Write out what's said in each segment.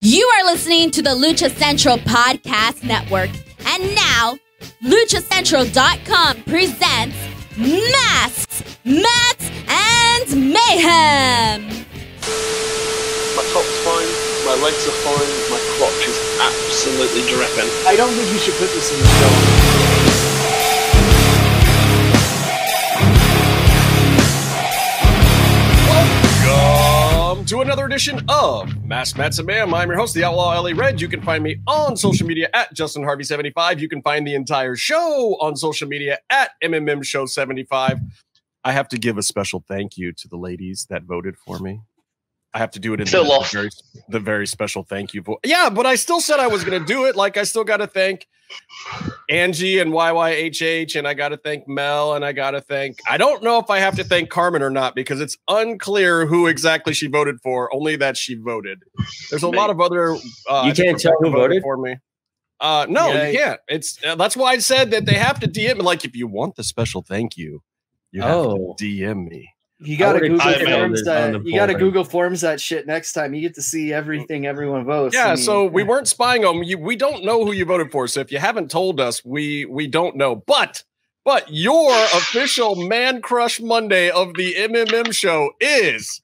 You are listening to the Lucha Central Podcast Network. And now, LuchaCentral.com presents Masks, Mats, and Mayhem. My top's fine, my legs are fine, my crotch is absolutely dripping. I don't think you should put this in the show. Welcome to another edition of Masks, Mats, and Mayhem. I'm your host, the Outlaw Ellie Red. You can find me on social media at JustinHarvey75. You can find the entire show on social media at MMMShow75. I have to give a special thank you to the ladies that voted for me. I have to do it in the very special thank you. Yeah, but I still said I was going to do it. Like, I still got to thank Angie and YYHH, and I got to thank Mel, and I got to thank... I don't know if I have to thank Carmen or not, because it's unclear who exactly she voted for, only that she voted. There's a lot of other... you can't tell who voted for me. No, you can't. It's that's why I said that they have to DM me. Like, if you want the special thank you, you have to DM me. You gotta Google Forms that shit next time. You get to see everything everyone votes. Yeah, so we weren't spying on you. We don't know who you voted for. So if you haven't told us, we don't know. But your official Man Crush Monday of the MMM show is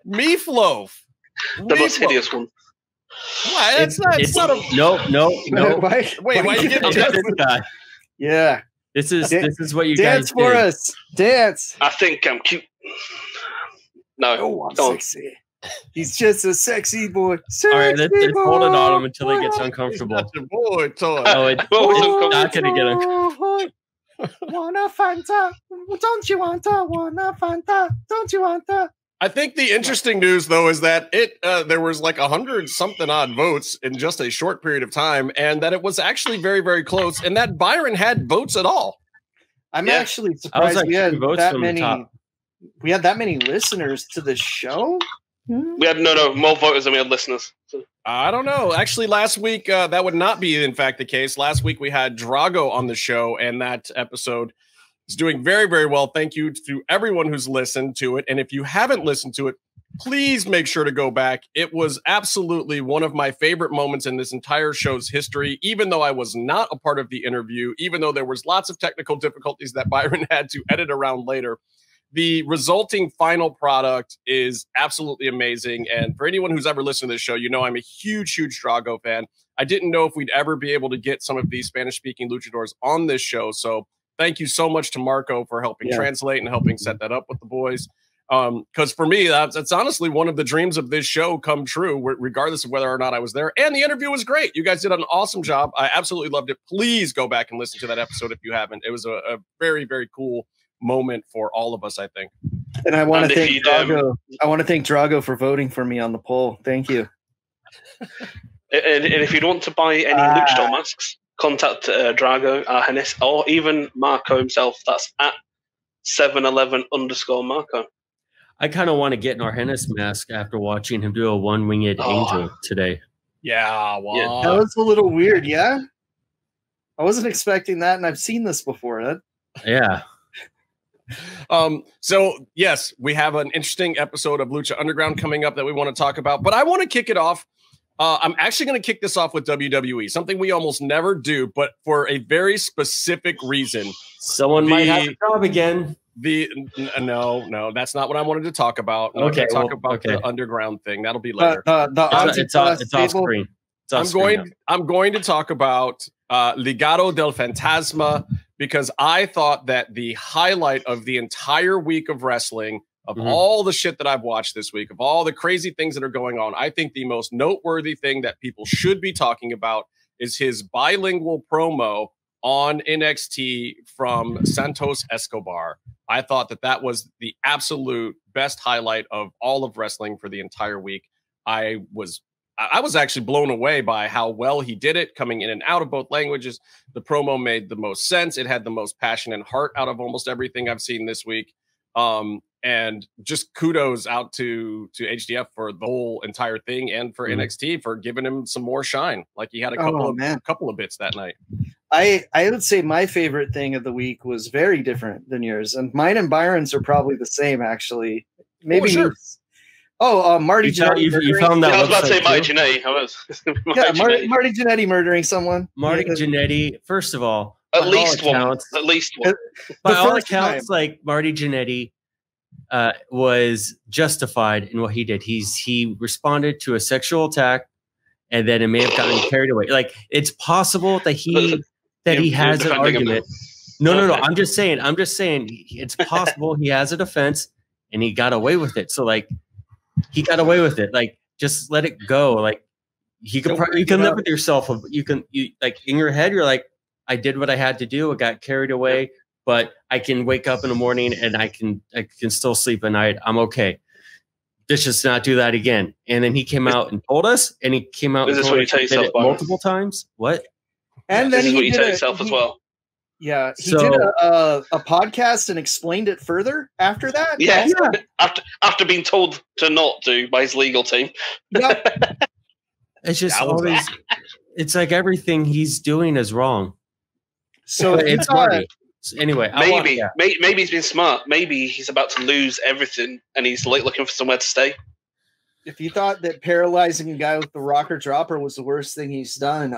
Meatloaf. The most hideous one. What? It's not a no. Wait, why you getting this guy? Yeah. This is what you dance guys for did. us. Dance. I think I'm cute. No, I'm sexy. He's just a sexy boy. Sexy all right, let's hold it on him until he gets He's uncomfortable. not your boy, toy. It's not going to get uncomfortable. Wanna Fanta? Don't you want to? Wanna Fanta? Don't you want to? I think the interesting news, though, is that there was like 100-something odd votes in just a short period of time, and that it was actually very, very close, and that Byron had votes at all. I'm actually surprised we had that many. We had that many listeners to the show. We had more voters than we had listeners. So. I don't know. Actually, last week that would not be, in fact, the case. Last week we had Drago on the show, and that episode is doing very, very well. Thank you to everyone who's listened to it. And if you haven't listened to it, please make sure to go back. It was absolutely one of my favorite moments in this entire show's history, even though I was not a part of the interview, even though there was lots of technical difficulties that Byron had to edit around later. The resulting final product is absolutely amazing. And for anyone who's ever listened to this show, you know I'm a huge, huge Drago fan. I didn't know if we'd ever be able to get some of these Spanish-speaking luchadors on this show. So thank you so much to Marco for helping translate and helping set that up with the boys. Because for me, that's honestly one of the dreams of this show come true, regardless of whether or not I was there. And the interview was great. You guys did an awesome job. I absolutely loved it. Please go back and listen to that episode if you haven't. It was a very, very cool moment for all of us, I think. And I want to thank Drago. I want to thank Drago for voting for me on the poll. Thank you. And if you want to buy any luchador masks, contact Drago, Arhenis, or even Marco himself. That's at 711_Marco. I kind of want to get an Arhenis mask after watching him do a one-winged angel today. Yeah, wow. That was a little weird, yeah? I wasn't expecting that, and I've seen this before. Yeah. So, yes, we have an interesting episode of Lucha Underground coming up that we want to talk about, but I want to kick it off. I'm actually going to kick this off with WWE, something we almost never do, but for a very specific reason. Someone might have a job again. No, that's not what I wanted to talk about. The underground thing. That'll be later. It's off screen. I'm going to talk about Legado del Fantasma, because I thought that the highlight of the entire week of wrestling, of all the shit that I've watched this week, of all the crazy things that are going on, I think the most noteworthy thing that people should be talking about is his bilingual promo on NXT from Santos Escobar. I thought that was the absolute best highlight of all of wrestling for the entire week. I was actually blown away by how well he did it, coming in and out of both languages. The promo made the most sense. It had the most passion and heart out of almost everything I've seen this week. And just kudos out to HDF for the whole entire thing, and for NXT for giving him some more shine. Like, he had a couple of bits that night. I would say my favorite thing of the week was very different than yours, and mine and Byron's are probably the same, actually. Maybe Oh, Marty Jannetty. You found that. I was about to say Marty Jannetty. Marty Jannetty murdering someone. Marty Jannetty. First of all, at least one. By all accounts, like Marty Jannetty was justified in what he did. He responded to a sexual attack, and then it may have gotten carried away. Like it's possible that he has an argument. No. I'm just saying it's possible he has a defense, and he got away with it. So like. He got away with it. Like, just let it go. Like, you can live with yourself. You like in your head, you're like, I did what I had to do. I got carried away, but I can wake up in the morning and I can still sleep at night. I'm okay. Let's just not do that again. And then he came out and told us, and he came out and told us multiple times. What? And then he did himself as well. Yeah, he did a podcast and explained it further after that. Yeah. After being told to not do by his legal team. Yep. It's just always. It's like everything he's doing is wrong. So it's Marty. Anyway, maybe he's been smart. Maybe he's about to lose everything, and he's looking for somewhere to stay. If you thought that paralyzing a guy with the rocker dropper was the worst thing he's done,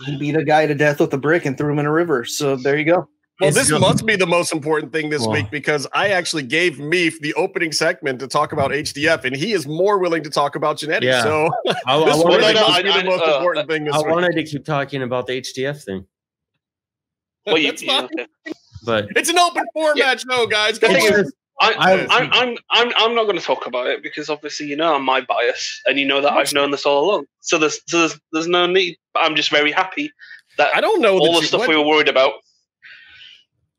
he beat a guy to death with a brick and threw him in a river. So there you go. Well, this must be the most important thing this week, because I actually gave Meef the opening segment to talk about HDF, and he is more willing to talk about Jannetty. Yeah. So this must be the most important thing this week. I wanted to keep talking about the HDF thing. Well, but it's an open format show, guys. I'm not going to talk about it because obviously you know I'm my bias, and you know that I've known this all along. So there's no need. But I'm just very happy that I don't know all the stuff we were worried about.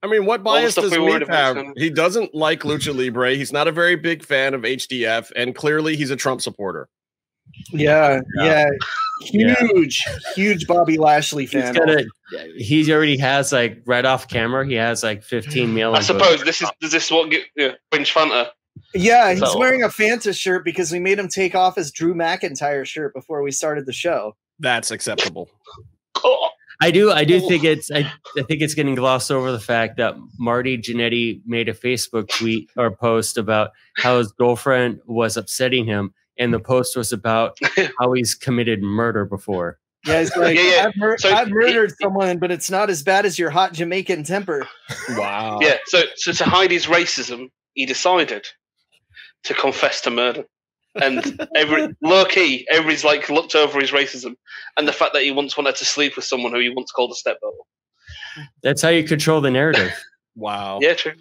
I mean, what bias does Meef have? He doesn't like Lucha Libre. He's not a very big fan of HDF, and clearly he's a Trump supporter. Yeah. Huge Bobby Lashley fan. He already has, like, right off camera, he has like 15 million. I suppose this is what Winch Fanta. Yeah, he's wearing a Fanta shirt because we made him take off his Drew McIntyre shirt before we started the show. That's acceptable. I do think it's I think it's getting glossed over the fact that Marty Jannetty made a Facebook tweet or post about how his girlfriend was upsetting him, and the post was about how he's committed murder before. Yeah, he's like, I've murdered someone, but it's not as bad as your hot Jamaican temper. Wow. Yeah, so to hide his racism, he decided to confess to murder. And everybody's like looked over his racism and the fact that he once wanted to sleep with someone who he once called a stepdaughter. That's how you control the narrative. Wow. Yeah, true.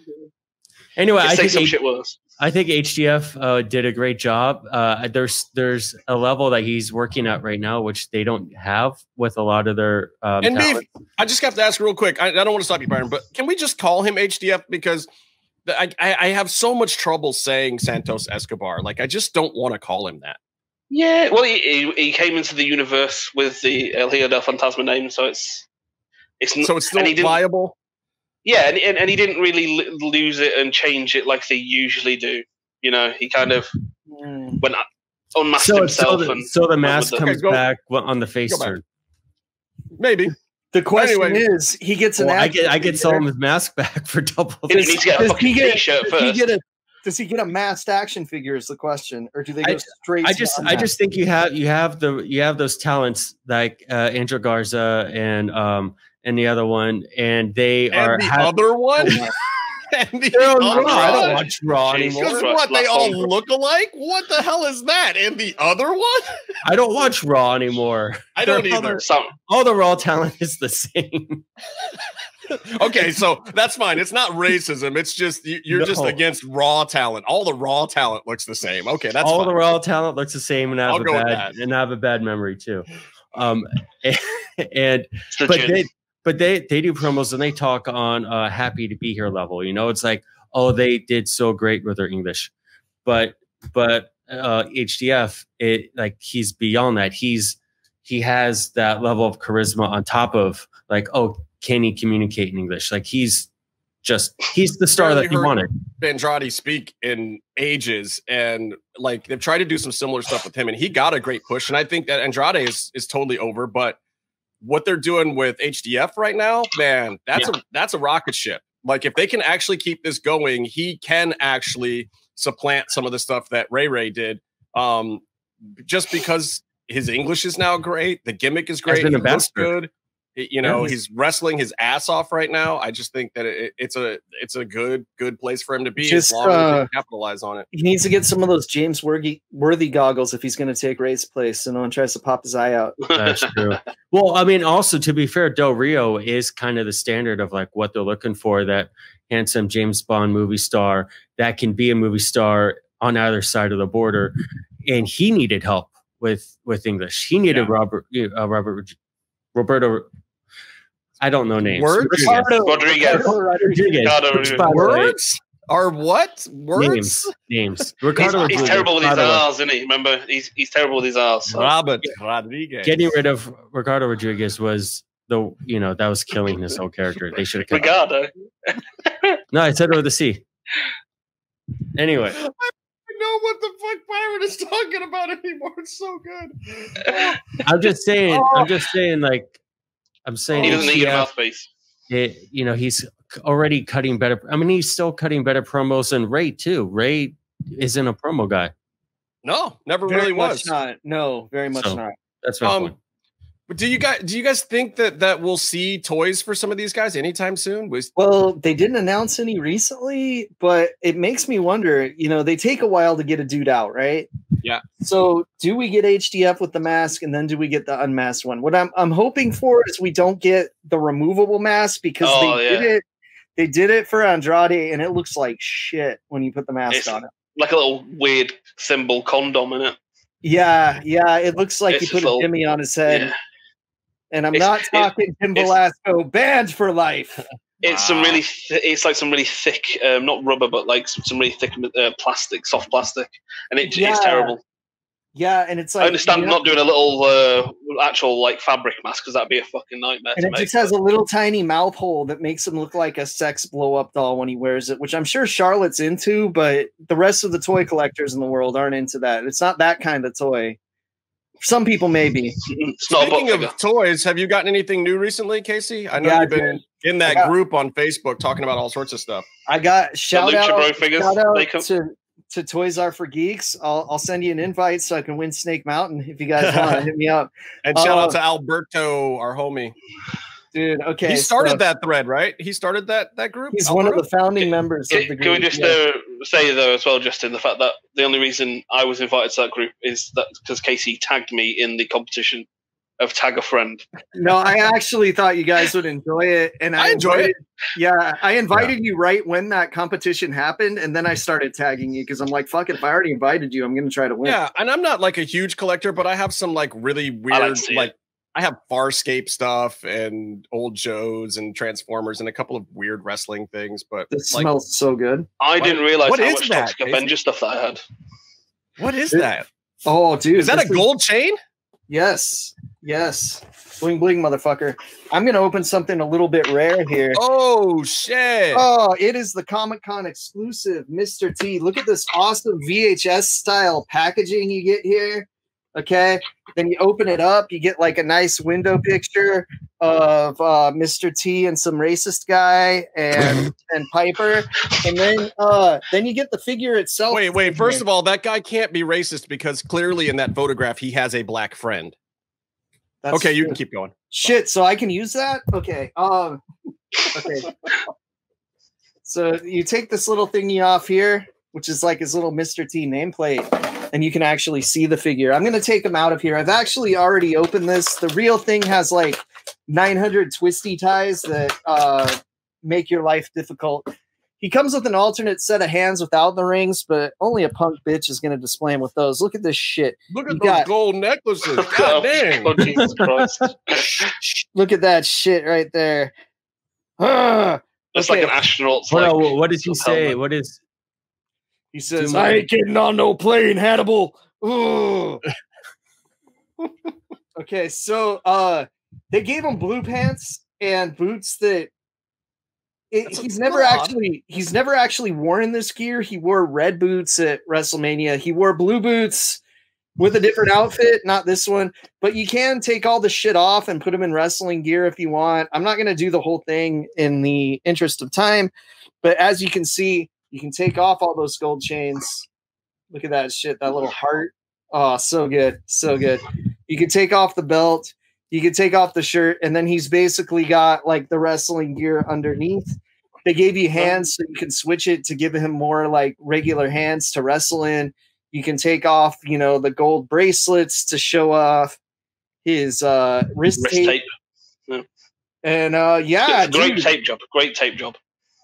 Anyway, I think shit worse. I think HDF did a great job. There's a level that he's working at right now, which they don't have with a lot of their and Meef, I just have to ask real quick. I don't want to stop you, Byron, but can we just call him HDF? Because I have so much trouble saying Santos Escobar. Like, I just don't want to call him that. Yeah, well, he came into the universe with the El Hijo del Fantasma name, so it's still viable. Yeah, and he didn't really lose it and change it like they usually do. You know, he kind of went unmasked himself. So the mask comes back on the face turn. Maybe. The question is, he gets an. I get Solomon's mask back for double. He needs to get a fucking t-shirt first. Does he get a masked action figure? Is the question, or do they go straight? I just think you have those talents like Angel Garza and the other one, and they are the other one. And the other one. I don't watch Raw anymore. Because what, they all look alike? What the hell is that? And the other one? I don't watch Raw anymore. I don't either. All the Raw talent is the same. Okay, so that's fine. It's not racism. It's just you're just against Raw talent. All the Raw talent looks the same. Okay, that's all fine. The Raw talent looks the same, and I have a bad memory too. But they do promos and they talk on happy to be here level. You know, it's like, oh, they did so great with their English, but HDF, he's beyond that. He has that level of charisma on top of like, oh, can he communicate in English? Like he's the star that you wanted. Andrade speak in ages, and like they've tried to do some similar stuff with him, and he got a great push. And I think that Andrade is totally over, but what they're doing with HDF right now, man, that's a rocket ship. Like if they can actually keep this going, he can actually supplant some of the stuff that Ray did Just because his English is now great, the gimmick is great, Has been he the looks best. good. He's wrestling his ass off right now. I just think that it's a good place for him to be as long as he can capitalize on it. He needs to get some of those James Worthy goggles if he's going to take Ray's place, so no one tries to pop his eye out. That's true. Well, I mean, also to be fair, Del Rio is kind of the standard of like what they're looking for, that handsome James Bond movie star that can be a movie star on either side of the border. And he needed help with English. He needed Roberto. I don't know names. Rodriguez. Words are what? Words? Names. He's terrible with his R's, isn't he? Remember, he's terrible with his R's. So. Robert Rodriguez. Getting rid of Ricardo Rodriguez was that was killing his whole character. They should have kept Ricardo. No, I said it with a C. Anyway. I know what the fuck Byron is talking about anymore. It's so good. I'm just saying, I'm saying he doesn't need a mouthpiece. He's already cutting better. I mean, he's still cutting better promos than Ray too. Ray isn't a promo guy. No, never Very really much was. not. No, very much not. That's my point. But do you guys think that we'll see toys for some of these guys anytime soon? Well, they didn't announce any recently, but it makes me wonder. They take a while to get a dude out, right? Yeah. So, do we get HDF with the mask, and then do we get the unmasked one? What I'm hoping for is we don't get the removable mask, because they did it for Andrade, and it looks like shit when you put the mask on it. Like a little weird symbol condom in it. Yeah, it looks like he put a Jimmy on his head. Yeah. And I'm not talking Tim Velasco, banned for life. It's it's like some really thick, not rubber, but like some really thick plastic, soft plastic, and it's terrible. Yeah, and it's like, I understand not doing a little actual like fabric mask, because that'd be a fucking nightmare. And it just has a little tiny mouth hole that makes him look like a sex blow up doll when he wears it, which I'm sure Charlotte's into, but the rest of the toy collectors in the world aren't into that. It's not that kind of toy. Some people maybe. Speaking of toys, have you gotten anything new recently, Casey? I know you've been in that group on Facebook talking about all sorts of stuff. I got shout out to Toys R for Geeks. I'll send you an invite so I can win Snake Mountain if you guys want to hit me up. And shout out to Alberto, our homie. Dude, okay. He started that thread, right? He started that group? He's one of the founding members of the group. Can we just say, though, as well, Justin, the fact that the only reason I was invited to that group is that because Casey tagged me in the competition of Tag a Friend. No, I actually thought you guys would enjoy it. And I enjoyed it. Yeah, I invited you right when that competition happened, and then I started tagging you because I'm like, fuck it, if I already invited you, I'm going to try to win. Yeah, and I'm not like a huge collector, but I have some like really weird, I have Farscape stuff and Old Joes and Transformers and a couple of weird wrestling things. But it smells so good. I didn't realize how much Toxic Avenger stuff that I had. What is that? Oh, dude. Is that a gold chain? Yes. Bling, bling, motherfucker. I'm going to open something a little bit rare here. Oh, shit. Oh, it is the Comic-Con exclusive Mr. T. Look at this awesome VHS-style packaging you get here. Okay, then you open it up, you get like a nice window picture of Mr. T and some racist guy and Piper, and then you get the figure itself. Wait. First of all, that guy can't be racist because clearly in that photograph he has a black friend. That's okay, you can keep going. Shit, so I can use that? Okay. Okay. So you take this little thingy off here, which is like his little Mr. T nameplate, and you can actually see the figure. I'm going to take him out of here. I've actually already opened this. The real thing has like 900 twisty ties that make your life difficult. He comes with an alternate set of hands without the rings, but only a punk bitch is going to display him with those. Look at this shit. Look at those gold necklaces. God damn. Oh, Jesus Christ. Look at that shit right there. It's like an astronaut. What does he say? What is... He says, I ain't getting on no plane, Hannibal. Okay, so they gave him blue pants and boots that he's never actually worn this gear. He wore red boots at WrestleMania. He wore blue boots with a different outfit, not this one. But you can take all the shit off and put him in wrestling gear if you want. I'm not going to do the whole thing in the interest of time. But as you can see, you can take off all those gold chains. Look at that shit, that little heart. Oh, so good. So good. You can take off the belt, you can take off the shirt, and then he's basically got like the wrestling gear underneath. They gave you hands so you can switch it to give him more like regular hands to wrestle in. You can take off, the gold bracelets to show off his wrist tape. Yeah. And it's a great tape job. Great tape job.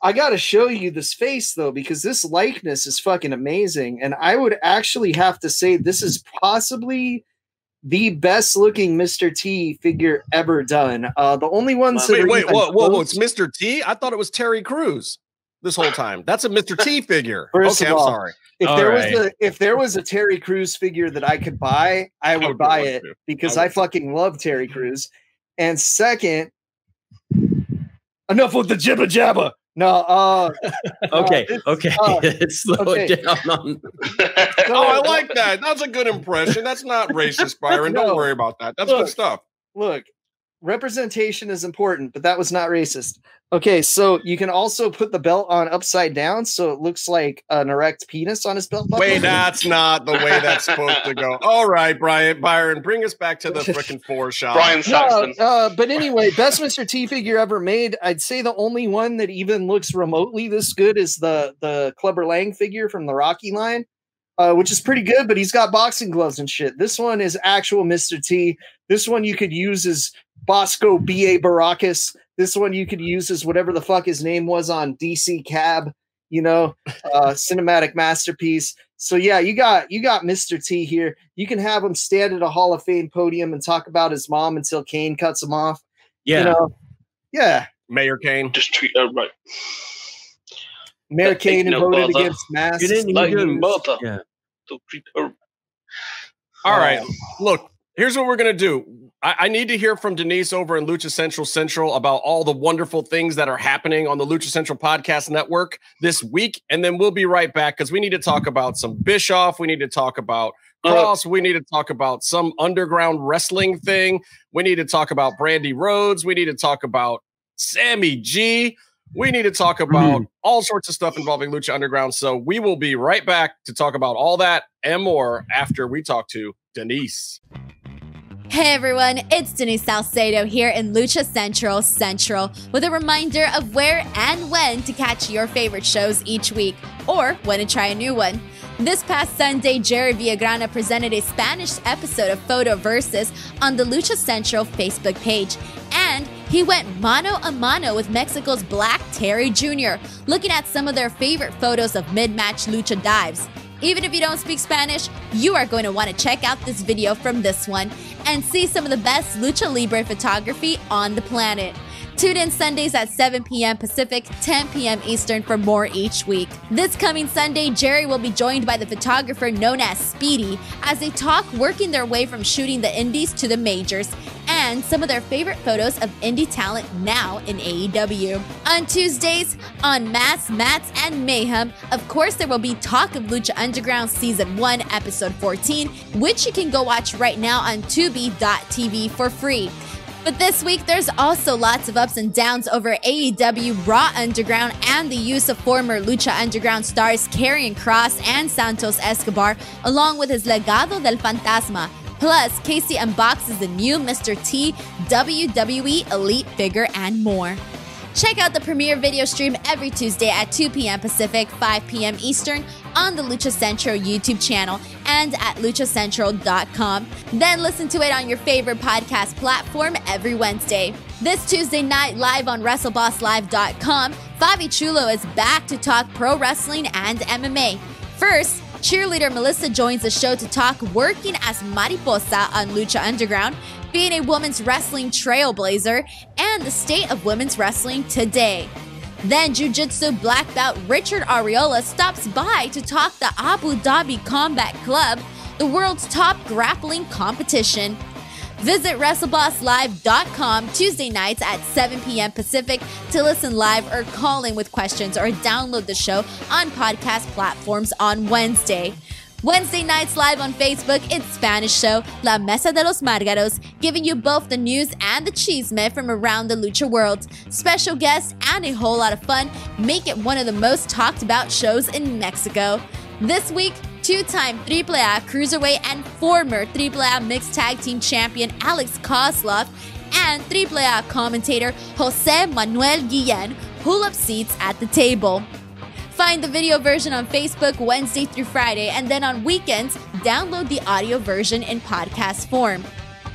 I got to show you this face though, because this likeness is fucking amazing. And I would actually have to say this is possibly the best looking Mr. T figure ever done. The only ones wait, whoa, it's Mr. T? I thought it was Terry Crews this whole time. That's a Mr. T figure. First okay, of all, I'm sorry. If there was a Terry Crews figure that I could buy, I would buy it because I fucking love Terry Crews. And second, enough with the jibba jabba. No, okay. Slow it down. I like that. That's a good impression. That's not racist, Byron. Don't worry about that. That's good stuff. Look, representation is important, but that was not racist. Okay, so you can also put the belt on upside down so it looks like an erect penis on his belt buckle. Wait, that's not the way that's supposed to go. All right, Byron, bring us back to the frickin' 4 shot. Brian Saxton. But anyway, best Mr. T figure ever made. I'd say the only one that even looks remotely this good is the Clubber Lang figure from the Rocky line, which is pretty good, but he's got boxing gloves and shit. This one is actual Mr. T. This one you could use as Bosco B.A. Baracus. This one you could use as whatever the fuck his name was on DC Cab, cinematic masterpiece. So yeah, you got Mr. T here. You can have him stand at a Hall of Fame podium and talk about his mom until Kane cuts him off. Yeah. Yeah. Mayor Kane. Just treat her right. Mayor Kane voted against masks. Yeah. So treat her. All right. Look, here's what we're going to do. I need to hear from Denise over in Lucha Central about all the wonderful things that are happening on the Lucha Central Podcast Network this week. And then we'll be right back because we need to talk about some Bischoff. We need to talk about Cross. We need to talk about some underground wrestling thing. We need to talk about Brandy Rhodes. We need to talk about Sammy G. We need to talk about all sorts of stuff involving Lucha Underground. So we will be right back to talk about all that and more after we talk to Denise. Hey everyone, it's Denise Salcedo here in Lucha Central with a reminder of where and when to catch your favorite shows each week, or when to try a new one. This past Sunday, Jerry Villagrana presented a Spanish episode of Photo Versus on the Lucha Central Facebook page, and he went mano a mano with Mexico's Black Terry Jr., looking at some of their favorite photos of mid-match lucha dives. Even if you don't speak Spanish, you are going to want to check out this video from this one and see some of the best Lucha Libre photography on the planet. Tune in Sundays at 7 p.m. Pacific, 10 p.m. Eastern for more each week. This coming Sunday, Jerry will be joined by the photographer known as Speedy as they talk working their way from shooting the indies to the majors and some of their favorite photos of indie talent now in AEW. On Tuesdays, on Mass, Mats, and Mayhem, of course there will be Talk of Lucha Underground Season 1, Episode 14, which you can go watch right now on Tubi.tv for free. But this week, there's also lots of ups and downs over AEW Raw Underground and the use of former Lucha Underground stars Karrion Kross and Santos Escobar, along with his Legado del Fantasma. Plus, Casey unboxes the new Mr. T WWE Elite figure and more. Check out the premiere video stream every Tuesday at 2 p.m. Pacific, 5 p.m. Eastern on the Lucha Central YouTube channel and at luchacentral.com. Then listen to it on your favorite podcast platform every Wednesday. This Tuesday night, live on WrestleBossLive.com, Fabi Chulo is back to talk pro wrestling and MMA. First, cheerleader Melissa joins the show to talk working as Mariposa on Lucha Underground, being a women's wrestling trailblazer, and the state of women's wrestling today. Then Jiu-Jitsu black belt Richard Areola stops by to talk the Abu Dhabi Combat Club, the world's top grappling competition. Visit WrestleBossLive.com Tuesday nights at 7 p.m. Pacific to listen live or call in with questions or download the show on podcast platforms on Wednesday. Wednesday nights live on Facebook, it's Spanish show La Mesa de los Margaros, giving you both the news and the chisme from around the lucha world. Special guests and a whole lot of fun make it one of the most talked about shows in Mexico. This week, two-time AAA Cruiserweight and former AAA Mixed Tag Team Champion Alex Kozlov, and AAA commentator Jose Manuel Guillen pull up seats at the table. Find the video version on Facebook Wednesday through Friday, and then on weekends, download the audio version in podcast form.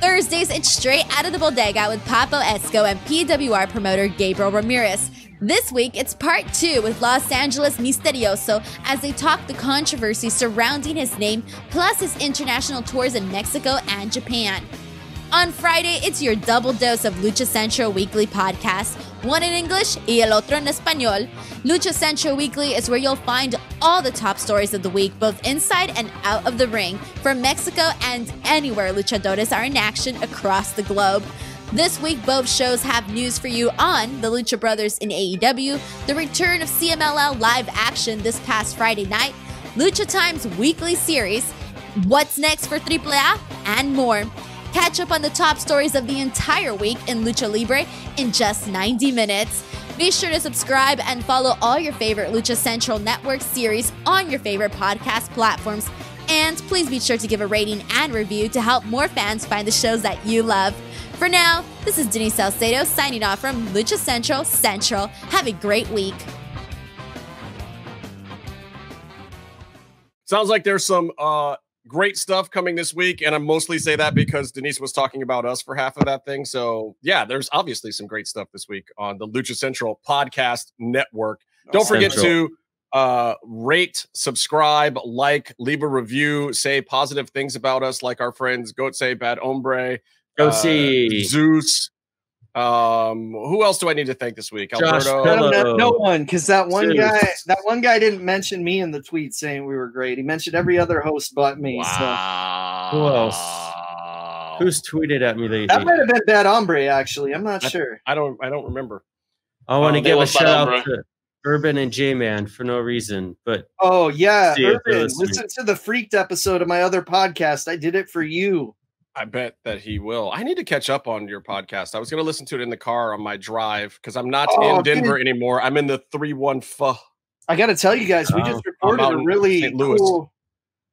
Thursdays, it's straight out of the bodega with Papo Esco and PWR promoter Gabriel Ramirez. This week, it's part 2 with Los Angeles Misterioso as they talk the controversy surrounding his name, plus his international tours in Mexico and Japan. On Friday, it's your double dose of Lucha Central Weekly podcast, one in English y el otro en español. Lucha Central Weekly is where you'll find all the top stories of the week, both inside and out of the ring, from Mexico and anywhere luchadores are in action across the globe. This week, both shows have news for you on the Lucha Brothers in AEW, the return of CMLL live action this past Friday night, Lucha Time's weekly series, what's next for AAA, and more. Catch up on the top stories of the entire week in Lucha Libre in just 90 minutes. Be sure to subscribe and follow all your favorite Lucha Central Network series on your favorite podcast platforms. And please be sure to give a rating and review to help more fans find the shows that you love. For now, this is Denise Salcedo signing off from Lucha Central Central. Have a great week. Sounds like there's some great stuff coming this week, and I mostly say that because Denise was talking about us for half of that thing. So yeah, there's obviously some great stuff this week on the Lucha Central Podcast Network. Don't forget to rate, subscribe, like, leave a review, say positive things about us, like our friends Goat Say, Bad Hombre, Go see Zeus. Who else do I need to thank this week? Josh Alberto. No one, because that one Zeus. guy didn't mention me in the tweet saying we were great. He mentioned every other host but me. Wow. Who else? Who's tweeted at me lately? That might have been Bad Hombre, actually. I'm not sure. I don't remember. I want to give a shout out Hombre. to Urban and J-Man for no reason, but Oh yeah, See if they're Urban, listening. listen to the Freaked episode of my other podcast. I did it for you. I bet that he will. I need to catch up on your podcast. I was going to listen to it in the car on my drive because I'm not in Denver anymore. I'm in the 314. I got to tell you guys, we just recorded out a in really St. Louis. cool.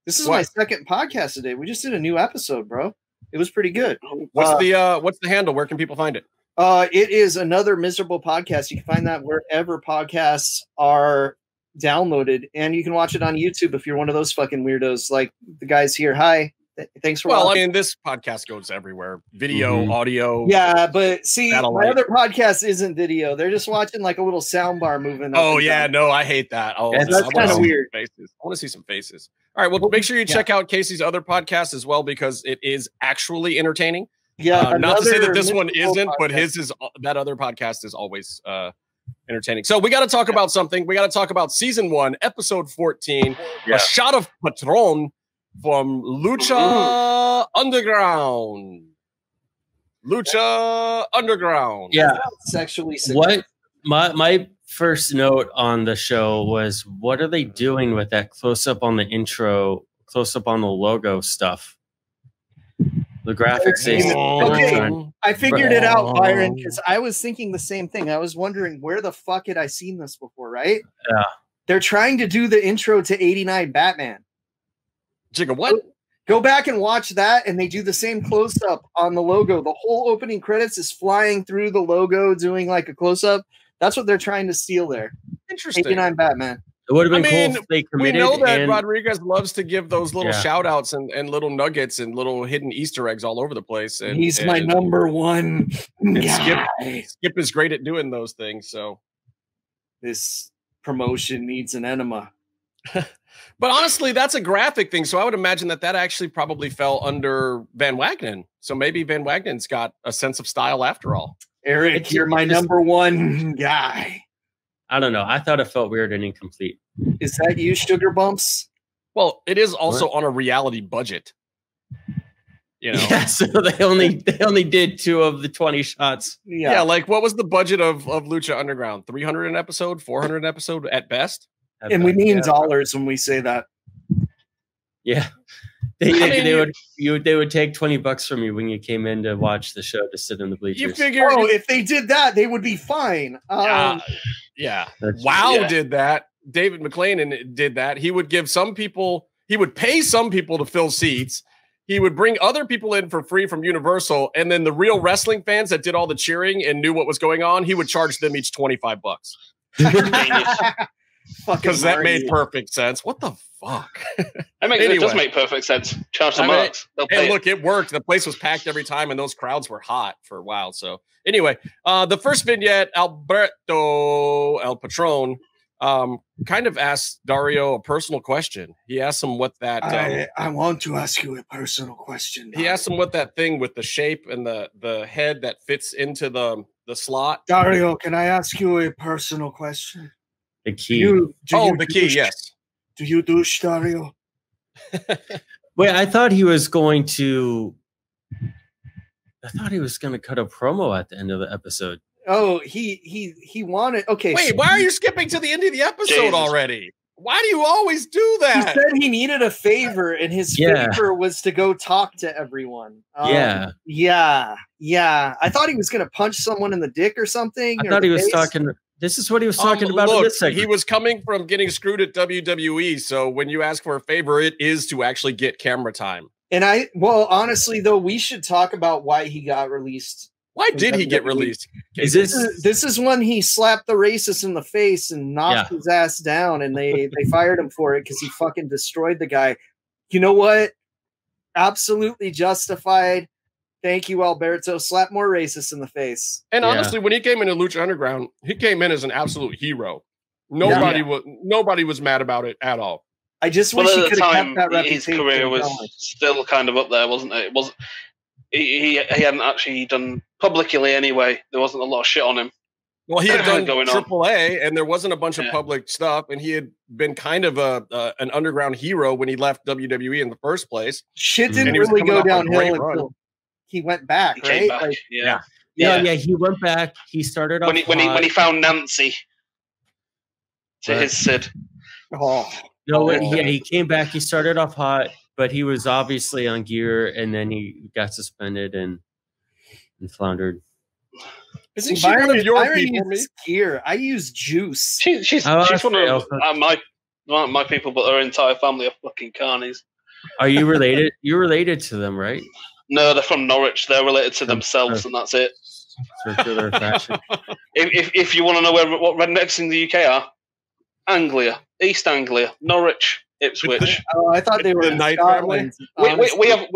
This is What? my second podcast today. We just did a new episode, bro. It was pretty good. What's the handle? Where can people find it? It is Another Miserable Podcast. You can find that wherever podcasts are downloaded, and you can watch it on YouTube if you're one of those fucking weirdos like the guys here. Hi. Thanks for Well, I watching. mean, this podcast goes everywhere. Video, audio. Yeah, but see, Satellite. my other podcast isn't video. They're just watching like a little sound bar moving. up Oh, and yeah. down. No, I hate that. Oh, That's I wanna kinda see weird. some faces. I want to see some faces. All right. Well, make sure you check out Casey's other podcast as well, because it is actually entertaining. Yeah, Not to say that Another this one Miserable isn't, but Podcast. that other podcast is always entertaining. So we got to talk about something. We got to talk about season 1, episode 14, Yeah. a shot of Patron from Lucha Underground. Lucha Underground. yeah. Sexually sick. What my first note on the show was, what are they doing with that close up on the intro, close up on the logo stuff? The graphics. Okay. I figured it out, Byron, because I was thinking the same thing. I was wondering, where the fuck had I seen this before, right? Yeah. They're trying to do the intro to 89 Batman. Jigga, what? Go back and watch that, and they do the same close-up on the logo. The whole opening credits is flying through the logo, doing like a close-up. That's what they're trying to steal there. Interesting. 89 Batman. It would have been I mean, cool if they We committed. know that and, Rodriguez loves to give those little Yeah. shout outs and little nuggets and little hidden Easter eggs all over the place. And He's my number one guy. Skip is great at doing those things. So, This promotion needs an enema. but honestly, that's a graphic thing. So I would imagine that actually probably fell under Van Wagenen. So maybe Van Wagenen's got a sense of style after all. Eric, you're my number one guy. I don't know. I thought it felt weird and incomplete. Is that you, Sugar Bumps? Well, it is also on a reality budget. You know, Yeah, so they only did 2 of the 20 shots. yeah. Like what was the budget of Lucha Underground? 300 an episode, 400 an episode at best. And we mean dollars when we say that. Yeah. They would take $20 from you when you came in to watch the show to sit in the bleachers. You figure, Oh, if they did that, they would be fine. yeah. That's- Wow yeah. did that. David McClain did that. He would give some people. He would pay some people to fill seats. He would bring other people in for free from Universal, and then the real wrestling fans that did all the cheering and knew what was going on, he would charge them each $25. Because that made perfect sense. What the fuck? It does make perfect sense. Charge the marks. And look, it worked. The place was packed every time, and those crowds were hot for a while. So anyway, the first vignette, Alberto El Patron, kind of asked Dario a personal question. He asked him what that. I want to ask you a personal question. He asked him what that thing with the shape and the head that fits into the slot. Dario, can I ask you a personal question? The key. The key, yes. Do you douche, Dario? Wait, I thought he was going to cut a promo at the end of the episode. Oh, he wanted. Okay. Wait, why are you skipping to the end of the episode already? Why do you always do that? He said he needed a favor, and his favor was to go talk to everyone. Yeah. I thought he was going to punch someone in the dick or something. I thought he was talking. This is what he was talking about in this segment. He was coming from getting screwed at WWE, so when you ask for a favor, it is to actually get camera time. And honestly, though, we should talk about why he got released. Why did he get released? This is when he slapped the racist in the face and knocked his ass down, and they fired him for it because he fucking destroyed the guy. You know what? Absolutely justified. Thank you, Alberto. Slap more racists in the face. And honestly, when he came into Lucha Underground, he came in as an absolute hero. Nobody was mad about it at all. I just wish he could have kept that reputation. His career was still kind of up there, wasn't it? It wasn't. He hadn't actually done publicly anyway. There wasn't a lot of shit on him. Well, he had done AAA, and there wasn't a bunch of public stuff, and he had been kind of an underground hero when he left WWE in the first place. Shit didn't really go downhill until he went back, he right? Back, he went back. He started off when he found Nancy to his Sid. He came back. He started off hot, but he was obviously on gear, and then he got suspended and floundered. Isn't she one of your people? Gear. I use juice. She's one of my people, but her entire family are fucking carnies. Are you related? You're related to them, right? No, they're from Norwich. They're related to themselves, and that's it. Circular fashion. If you want to know what rednecks in the UK are, Anglia, East Anglia, Norwich, Ipswich. I thought they were the Night Family. We have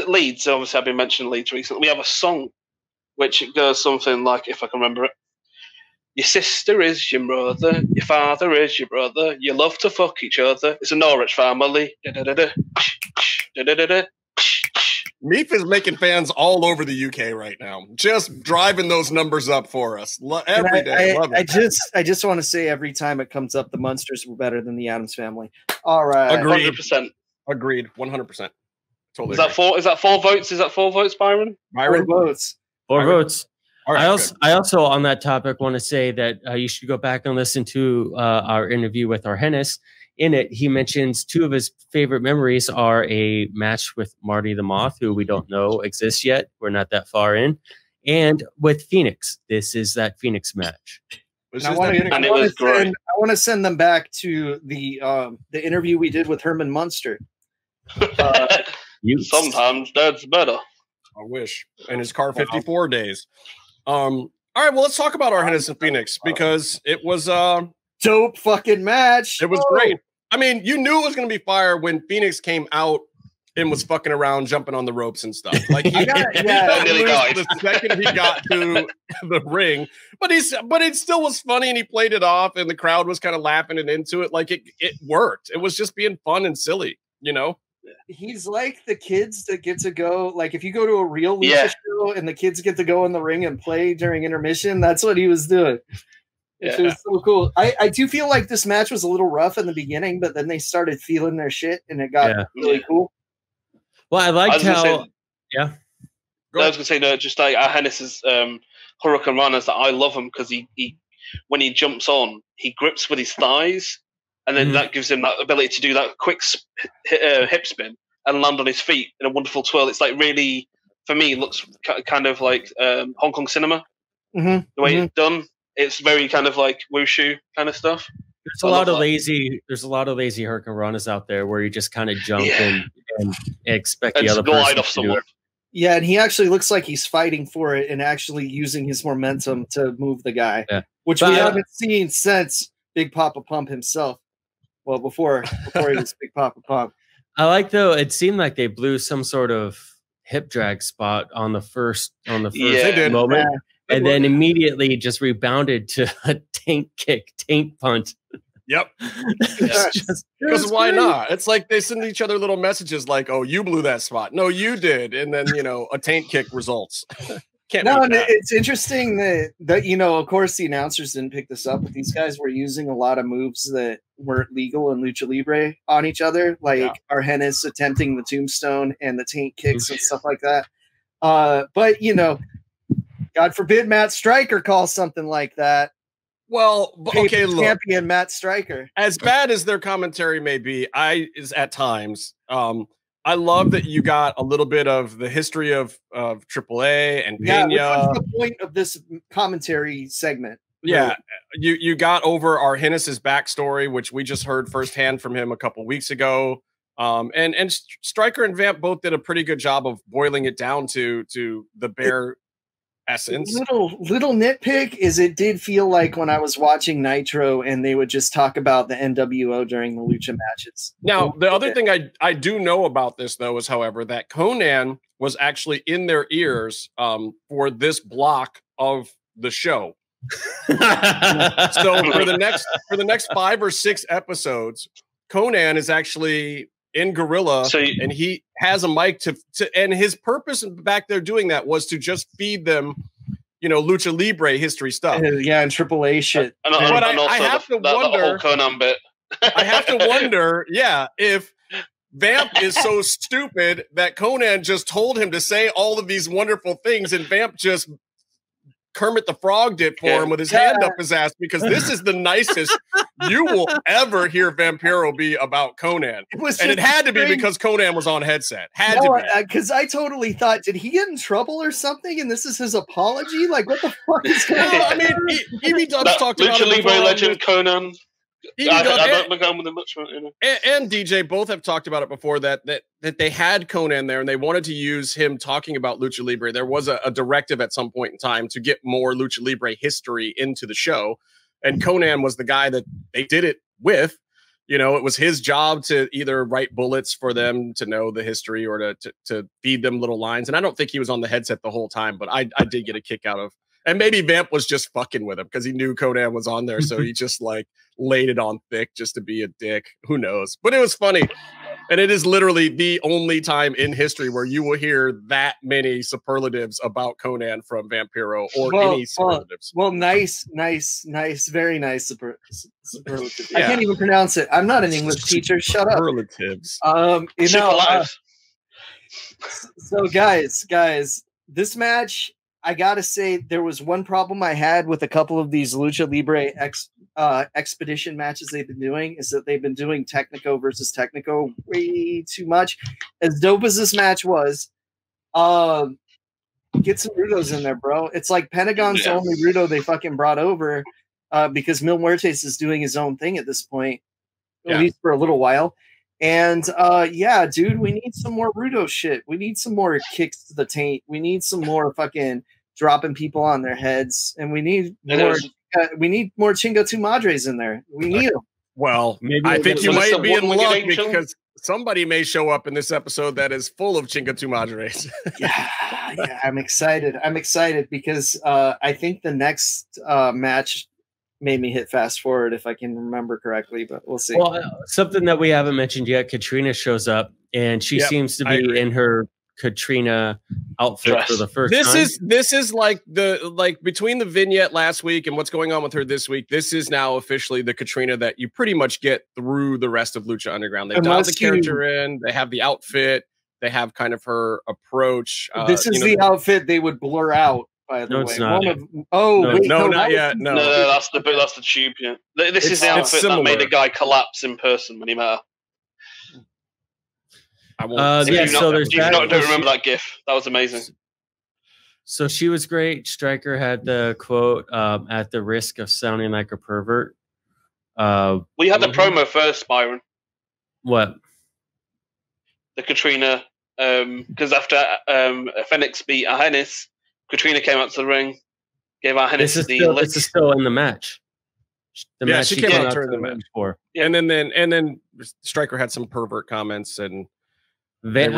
Leeds. Obviously, I've been mentioning Leeds recently. We have a song which goes something like, if I can remember it: your sister is your mother, your father is your brother, you love to fuck each other. It's a Norwich family. Meef is making fans all over the UK right now, just driving those numbers up for us every day. I just want to say every time it comes up, the Munsters were better than the Addams Family. All right, agreed. 100%. Agreed, 100%. Totally. Is that four? Is that 4 votes? Is that 4 votes, Byron? 4 votes. 4 votes. Right, I also on that topic want to say that you should go back and listen to our interview with Argenis. In it, he mentions 2 of his favorite memories are a match with Marty the Moth, who we don't know exists yet. We're not that far in. And with Phoenix. This is that Phoenix match. I want to send them back to the interview we did with Herman Munster. Sometimes that's better. I wish. And his car 54 days. All right, well, let's talk about Argenis and Phoenix, because it was dope fucking match. It was great. I mean, you knew it was going to be fire when Phoenix came out and was fucking around, jumping on the ropes and stuff. Like the second he got to the ring, but it still was funny, and he played it off, and the crowd was kind of laughing and into it. Like it worked. It was just being fun and silly, you know. He's like the kids that get to go. Like if you go to a real Lucha show and the kids get to go in the ring and play during intermission, that's what he was doing. It was so cool. I do feel like this match was a little rough in the beginning, but then they started feeling their shit, and it got really cool. Well, I liked how. I was going to say, no, just like Argenis's Hurricane Runners, that I love him because he when he jumps on, he grips with his thighs, and then that gives him that ability to do that quick hip spin and land on his feet in a wonderful twirl. It's like really, for me, looks kind of like Hong Kong cinema. The way it's done. It's very kind of like wushu kind of stuff. There's a lot of lazy hurricanranas out there where you just kind of jump and expect the other person to do it. Yeah, and he actually looks like he's fighting for it and actually using his momentum to move the guy, which we haven't seen since Big Papa Pump himself. Well, before he was Big Papa Pump. I like, though, it seemed like they blew some sort of hip drag spot on the first moment, and then immediately just rebounded to a tank punch. Yep. Because why not? It's like they send each other little messages like, "Oh, you blew that spot. No, you did," and then a tank kick results. It's interesting that of course the announcers didn't pick this up, but these guys were using a lot of moves that weren't legal in Lucha Libre on each other, like Argenis attempting the tombstone and the tank kicks and stuff like that. But God forbid Matt Striker calls something like that. Well, okay, look, champion Matt Striker. As bad as their commentary may be, at times. I love that you got a little bit of the history of AAA and Pena. Yeah, what's the point of this commentary segment? Yeah, you got over Argenis' backstory, which we just heard firsthand from him a couple weeks ago. And Striker and Vamp both did a pretty good job of boiling it down to the bare essence. Little nitpick is it did feel like when I was watching Nitro and they would just talk about the NWO during the Lucha matches. Now, the other thing I do know about this, though, is, however, that Conan was actually in their ears for this block of the show. So for the next 5 or 6 episodes, Conan is actually in Gorilla, and he has a mic to and his purpose back there doing that was to just feed them, Lucha Libre history stuff. And AAA shit. And I have to wonder, the whole Conan bit. I have to wonder, if Vamp is so stupid that Conan just told him to say all of these wonderful things, and Vamp just Kermit the Frog did for him with his hand up his ass, because this is the nicest you will ever hear Vampiro be about Conan. It had to be because Conan was on headset. Because I totally thought, did he get in trouble or something? And this is his apology? Like, what the fuck is going on? I mean, Evie Dubs talked about Lucha Libre legend Conan. I don't become with much, and DJ both have talked about it before that they had Conan there and they wanted to use him talking about Lucha Libre. There was a directive at some point in time to get more Lucha Libre history into the show, and Conan was the guy that they did it with. It was his job to either write bullets for them to know the history or to feed them little lines. And I don't think he was on the headset the whole time, but I did get a kick out of. And maybe Vamp was just fucking with him because he knew Conan was on there. So he just laid it on thick just to be a dick. Who knows? But it was funny. And it is literally the only time in history where you will hear that many superlatives about Conan from Vampiro or any superlatives. Well, nice. Very nice superlative. Yeah. I can't even pronounce it. I'm not an English teacher. Shut up. Superlatives. So guys, this match, I gotta say, there was one problem I had with a couple of these Lucha Libre expedition matches they've been doing, is that they've been doing Technico versus Technico way too much. As dope as this match was, get some Rudos in there, bro. It's like Pentagon's the only Rudo they fucking brought over because Mil Muertes is doing his own thing at this point, at least for a little while. And dude, we need some more Rudo shit. We need some more kicks to the taint. We need some more fucking dropping people on their heads, and we need more Chingo Tu Madres in there. We need them. Well, maybe I think you might be in luck because somebody may show up in this episode that is full of Chingo Tu Madres. yeah, I'm excited. I'm excited because I think the next match made me hit fast forward, if I can remember correctly, but we'll see. Well, something that we haven't mentioned yet, Katrina shows up, and she seems to be in her Katrina outfit for the first time. This is like between the vignette last week and what's going on with her this week, this is now officially the Katrina that you pretty much get through the rest of Lucha Underground. They've dialed the character in, they have the outfit, they have kind of her approach. This is the outfit they would blur out. By the way, it's not. Not yet. No, that's the tube. Yeah, this is the outfit that made the guy collapse in person when he met her. I won't. Don't remember that GIF. That was amazing. So she was great. Stryker had the quote, "At the risk of sounding like a pervert." We had the promo first, Byron. What? The Katrina, because after Phoenix beat Arhennis, Katrina came out to the ring, gave Arhennis this is still in the match. The match she came out during the match for. Yeah. And then Stryker had some pervert comments and Vamp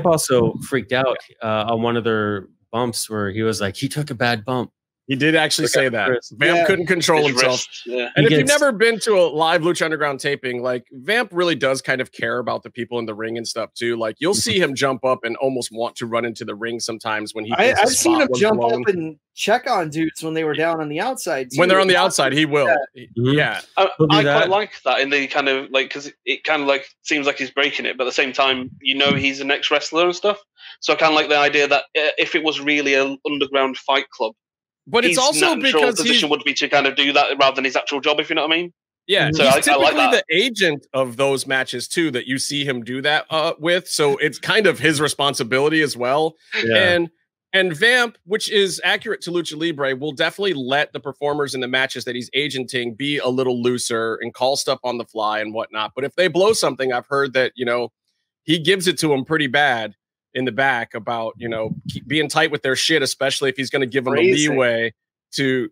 also freaked out on one of their bumps where he was like, he took a bad bump. He did actually say that. Vamp couldn't control himself. And if you've never been to a live Lucha Underground taping, like Vamp really does kind of care about the people in the ring and stuff too. Like you'll see him jump up and almost want to run into the ring sometimes when he. I've seen him jump up and check on dudes when they were down on the outside. When they're on the outside, he will. Yeah, I quite like that in the kind of like because it kind of like seems like he's breaking it, but at the same time, he's the next wrestler and stuff. So I kind of like the idea that if it was really an underground fight club. But it's also because position would be to kind of do that rather than his actual job, if you know what I mean. Yeah, so he's typically the agent of those matches too that you see him do that with. So it's kind of his responsibility as well. Yeah. And Vamp, which is accurate to Lucha Libre, will definitely let the performers in the matches that he's agenting be a little looser and call stuff on the fly and whatnot. But if they blow something, I've heard that he gives it to them pretty bad in the back about being tight with their shit, especially if he's going to give them a leeway to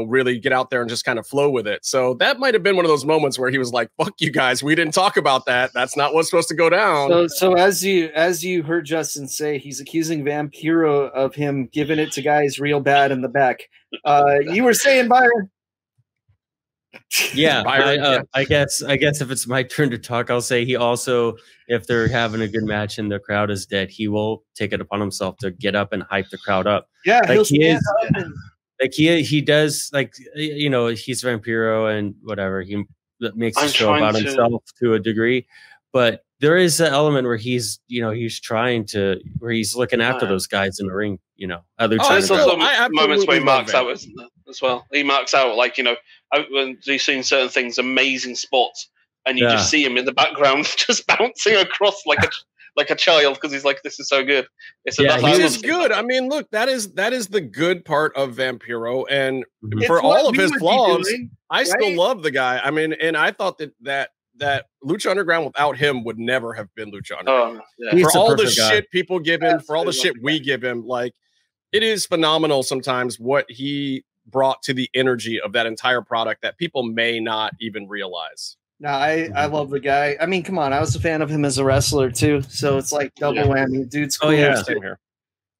really get out there and just kind of flow with it. So that might have been one of those moments where he was like, "Fuck you guys, we didn't talk about that. That's not what's supposed to go down." So as you heard Justin say, he's accusing Vampiro of him giving it to guys real bad in the back. You were saying, Byron. Yeah, I guess if it's my turn to talk, I'll say he also, if they're having a good match and the crowd is dead, he will take it upon himself to get up and hype the crowd up. Yeah, like he does, like he's Vampiro and whatever. He makes a show about himself to a degree, but there is an element where he's trying to where he's looking after those guys in the ring. There's also moments where he marks out as well. He marks out when he's seen certain things, amazing spots, and you just see him in the background just bouncing across like a child because he's like, "This is so good." He is good. I mean, look, that is the good part of Vampiro, and for all of his flaws, I still love the guy. I mean, and I thought that Lucha Underground without him would never have been Lucha Underground. For all the shit people give him, for all the shit we give him, like it is phenomenal sometimes what he brought to the energy of that entire product that people may not even realize. No, I love the guy. I mean, come on, I was a fan of him as a wrestler too, so it's like double whammy. Dude's cool. Same here.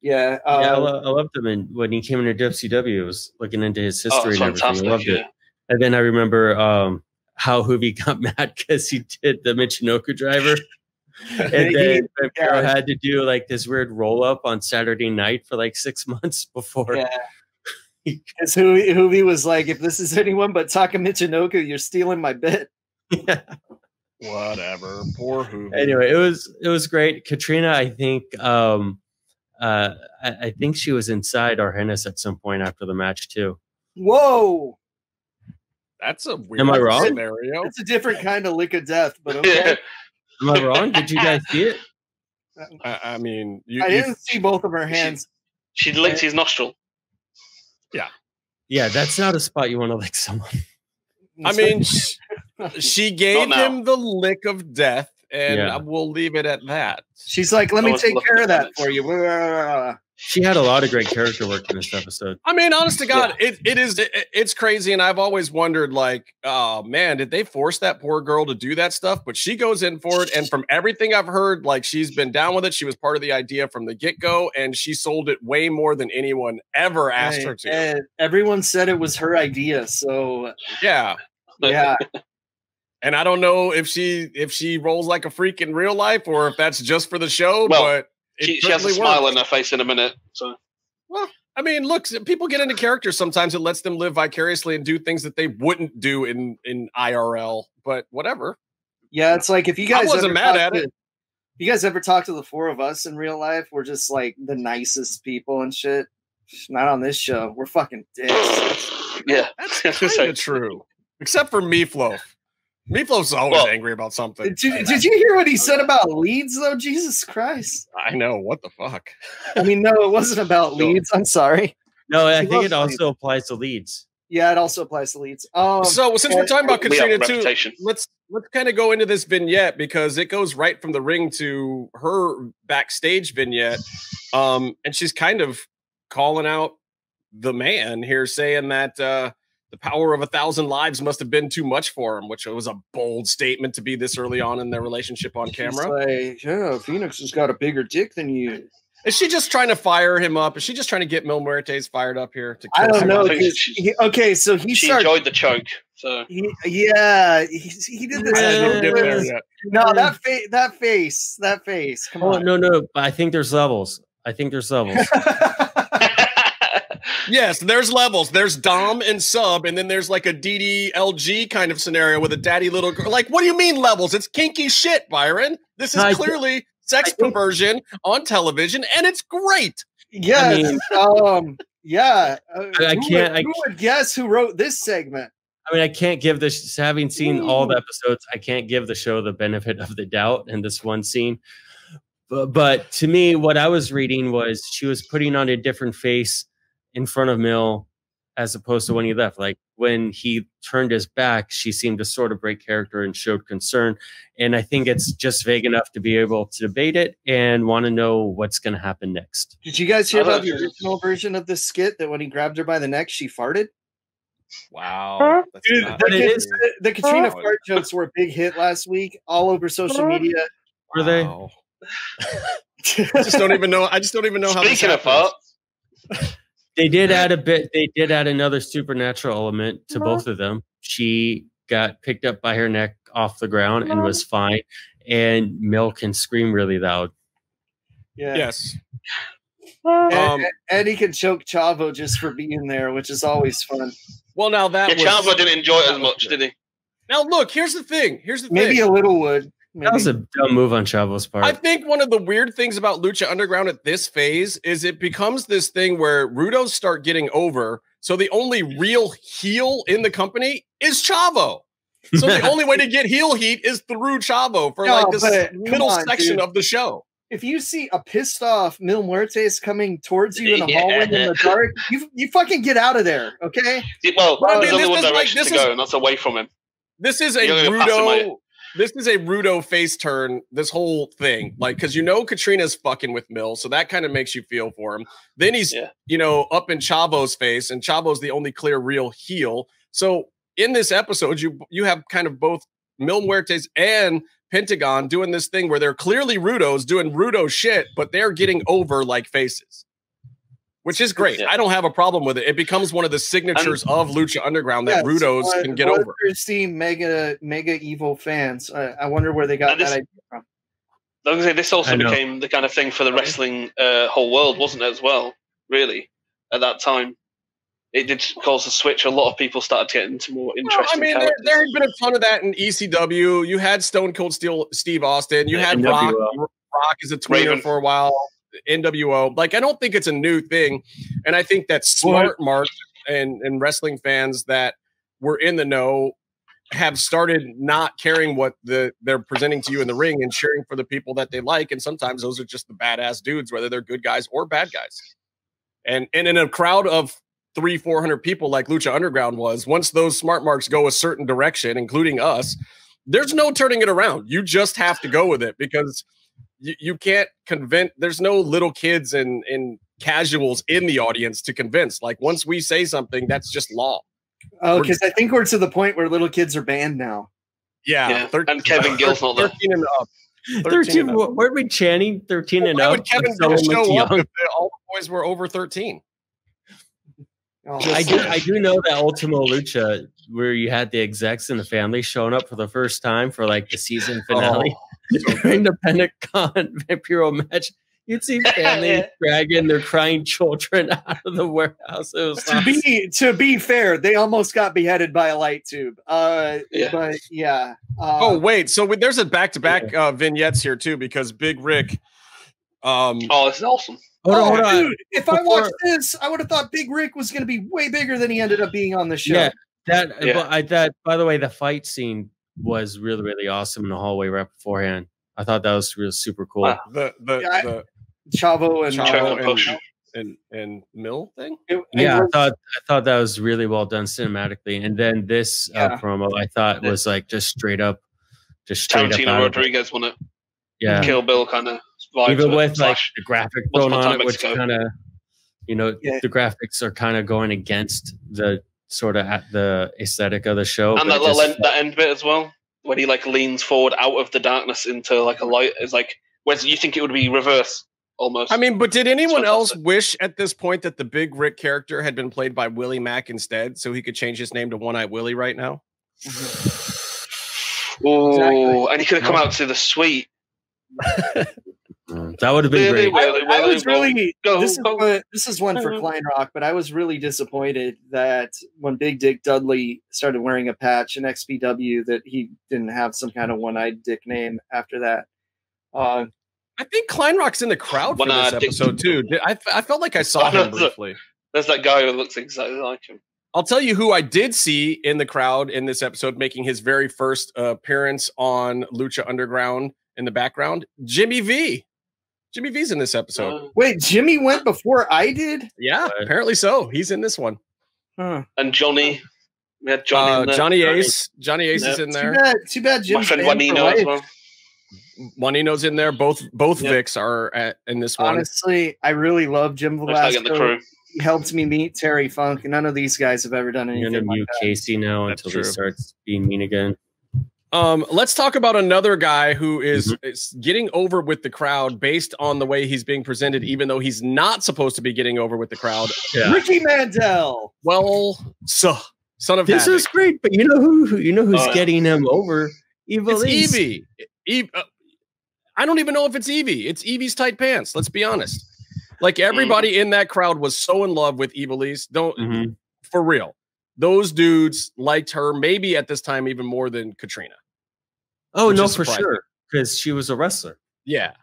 Yeah, I loved him, when he came into WCW. I was looking into his history and everything. I loved it. And then I remember how Hoovy got mad because he did the Michinoku driver. And then Vampiro had to do like this weird roll up on Saturday night for like 6 months before. Yeah. Because Hoovy was like, if this is anyone but Taka Michinoku, you're stealing my bit. Yeah. Whatever. Poor Hoovy. Anyway, it was great. Katrina, I think I think she was inside Arhennis at some point after the match too. Whoa. That's a weird Am I wrong? scenario. It's a different kind of lick of death, but okay. Am I wrong? Did you guys see it? I mean, I didn't see both of her hands. She licked his nostril. Yeah, that's not a spot you want to lick someone. I mean, she gave him the lick of death, and we'll leave it at that. She's like, let me take care of that for you. She had a lot of great character work in this episode. I mean, honest to God, it's crazy. And I've always wondered, like, oh man, did they force that poor girl to do that stuff? But she goes in for it. And from everything I've heard, like she's been down with it. She was part of the idea from the get-go, and she sold it way more than anyone ever asked her to. And everyone said it was her idea. So yeah. And I don't know if she rolls like a freak in real life or if that's just for the show, but she has a smile on her face in a minute. So, well, I mean, look, people get into characters. Sometimes it lets them live vicariously and do things that they wouldn't do in IRL. But whatever. Yeah, it's like if you guys wasn't mad at it. If you guys ever talk to the four of us in real life, we're just like the nicest people and shit. Not on this show. We're fucking dicks. Yeah, that's kind of true. Except for Meatloaf. Meatloaf's always angry about something. Did you hear what he said about Leeds, though? Jesus Christ. I know. What the fuck? I mean, no, it wasn't about Leeds. I'm sorry. No, I think it also applies to Leeds. Yeah, it also applies to leads. So since we're talking about We have a Katrina too, reputation. let's kind of go into this vignette because it goes right from the ring to her backstage vignette. And she's kind of calling out the man here, saying that the power of 1,000 lives must have been too much for him, which was a bold statement to be this early on in their relationship on camera. Like, yeah, Phoenix has got a bigger dick than you. Is she just trying to fire him up? Is she just trying to get Mil Muertes fired up here? To I don't know. Okay, so she enjoyed the choke. So he did this. No, that face. Come on. No. I think there's levels. Yes, there's levels. There's Dom and Sub, and then there's like a DDLG kind of scenario with a daddy little girl. Like, what do you mean levels? It's kinky shit, Byron. This is clearly sex perversion on television, and it's great. Yes. Yeah. I can't. Who would guess who wrote this segment? I mean, I can't give this. Having seen all the episodes, I can't give the show the benefit of the doubt in this one scene. But to me, what I was reading was she was putting on a different face in front of Mil as opposed to when he left. Like when he turned his back, she seemed to sort of break character and showed concern. And I think it's just vague enough to be able to debate it and want to know what's going to happen next. Did you guys hear about the original version of this skit that when he grabbed her by the neck, she farted? Wow. Dude, the Katrina fart jokes were a big hit last week all over social media. Were they? I just don't even know. How. Speaking of fart. They did add a bit. They did add another supernatural element to both of them. She got picked up by her neck off the ground and was fine. And Mil can scream really loud. Yeah. Yes. And he can choke Chavo just for being there, which is always fun. Well, now Chavo didn't enjoy it as much, did he? Now, look. Here's the thing. Maybe a little would. Maybe. That was a dumb move on Chavo's part. I think one of the weird things about Lucha Underground at this phase is it becomes this thing where Rudos start getting over. So the only real heel in the company is Chavo. So the only way to get heel heat is through Chavo for this middle section of the show. If you see a pissed off Mil Muertes coming towards you in a hallway in the dark, you fucking get out of there, okay? Well, there's only one direction to go, and that's away from him. This is a Rudo. This is a Rudo face turn, this whole thing. Like, because Katrina's fucking with Mil, so that kind of makes you feel for him. Then he's, up in Chavo's face, and Chavo's the only clear real heel. So in this episode, you have kind of both Mil Muertes and Pentagon doing this thing where they're clearly Rudos doing Rudo shit, but they're getting over like faces. Which is great. I don't have a problem with it. It becomes one of the signatures of Lucha Underground that Rudos can get over. Mega evil fans. I wonder where they got that idea from. I was going to say, this also became the kind of thing for the wrestling whole world, wasn't it, as well? Really, at that time. It did cause a switch. A lot of people started getting into more interesting characters. There had been a ton of that in ECW. You had Stone Cold Steve Austin. You had Rock as a tweener for a while. NWO. Like, I don't think it's a new thing. And I think that smart marks and wrestling fans that were in the know have started not caring what they're presenting to you in the ring and cheering for the people that they like. And sometimes those are just the badass dudes, whether they're good guys or bad guys. And in a crowd of 300-400 people like Lucha Underground was, once those smart marks go a certain direction, including us, there's no turning it around. You just have to go with it because you can't convince. There's no little kids and casuals in the audience to convince. Like, once we say something, that's just law. Oh, because I think we're to the point where little kids are banned now. Yeah. 13, and Kevin Gill's not there. 13 and up. 13. Weren't we chanting 13 and up? Why would Kevin Gill show up if all the boys were over 13? I do know that Ultimo Lucha, where you had the execs and the family showing up for the first time for like the season finale during the Pentagon Vampiro match. You'd see families dragging their crying children out of the warehouse. It was to be fair, they almost got beheaded by a light tube. But yeah. Oh wait, so there's a back-to-back vignettes here too, because Big Rick. This is awesome. Hold on. Dude, if I watched this, I would have thought Big Rick was going to be way bigger than he ended up being on the show. That by the way, the fight scene was really, really awesome in the hallway right beforehand. I thought that was really super cool. Chavo and and Mill thing. Yeah, I thought that was really well done cinematically, and then this promo I thought was like just straight up Tarantino Rodriguez won it. Yeah, Kill Bill kind of vibe. Even with like the graphic thrown on it, which kind of, Yeah. the graphics are kind of going against the sort of the aesthetic of the show. And that little that end bit as well, when he like leans forward out of the darkness into like a light, is like, where you think it would be reverse almost. I mean, but did anyone else wish at this point that the Big Rick character had been played by Willie Mack instead, so he could change his name to One Eye Willie right now? Oh, exactly. And he could have come out to the suite. That would have been great. I was really this is one for Kleinrock, but I was really disappointed that when Big Dick Dudley started wearing a patch in XPW that he didn't have some kind of one-eyed dick name after that. I think Kleinrock's in the crowd for this episode too. I felt like I saw him briefly. There's that guy who looks exactly like him. I'll tell you who I did see in the crowd in this episode making his very first appearance on Lucha Underground in the background. Jimmy V. Jimmy V's in this episode. Wait, Jimmy went before I did? Yeah, apparently so. He's in this one. Huh. And Johnny. We had Johnny. Johnny Ace. Johnny Ace is in there. Too bad Jimmy. My friend Juanino as well. Juanino's in there. Both Vics are in this one. Honestly, I really love Jim Velasco. He helped me meet Terry Funk. None of these guys have ever done anything like mute that. Casey now until he starts being mean again. Let's talk about another guy who is getting over with the crowd based on the way he's being presented, even though he's not supposed to be getting over with the crowd. Yeah. Ricky Mandel. Well, son of this Havoc. is great, but you know who's getting him over? It's Evie. I don't even know if it's Evie. It's Evie's tight pants. Let's be honest. Like everybody in that crowd was so in love with Evilise. For real. Those dudes liked her maybe at this time even more than Katrina. Oh, no, for sure. Because she was a wrestler. Yeah.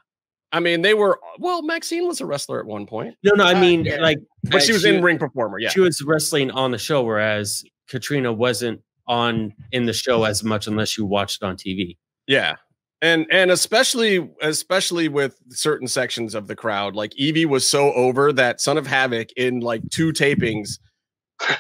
I mean, they were, Maxine was a wrestler at one point. No, I mean, but she was in-ring performer, yeah. She was wrestling on the show, whereas Katrina wasn't in the show as much unless you watched it on TV. Yeah. And especially with certain sections of the crowd, like Evie was so over that Son of Havoc in like 2 tapings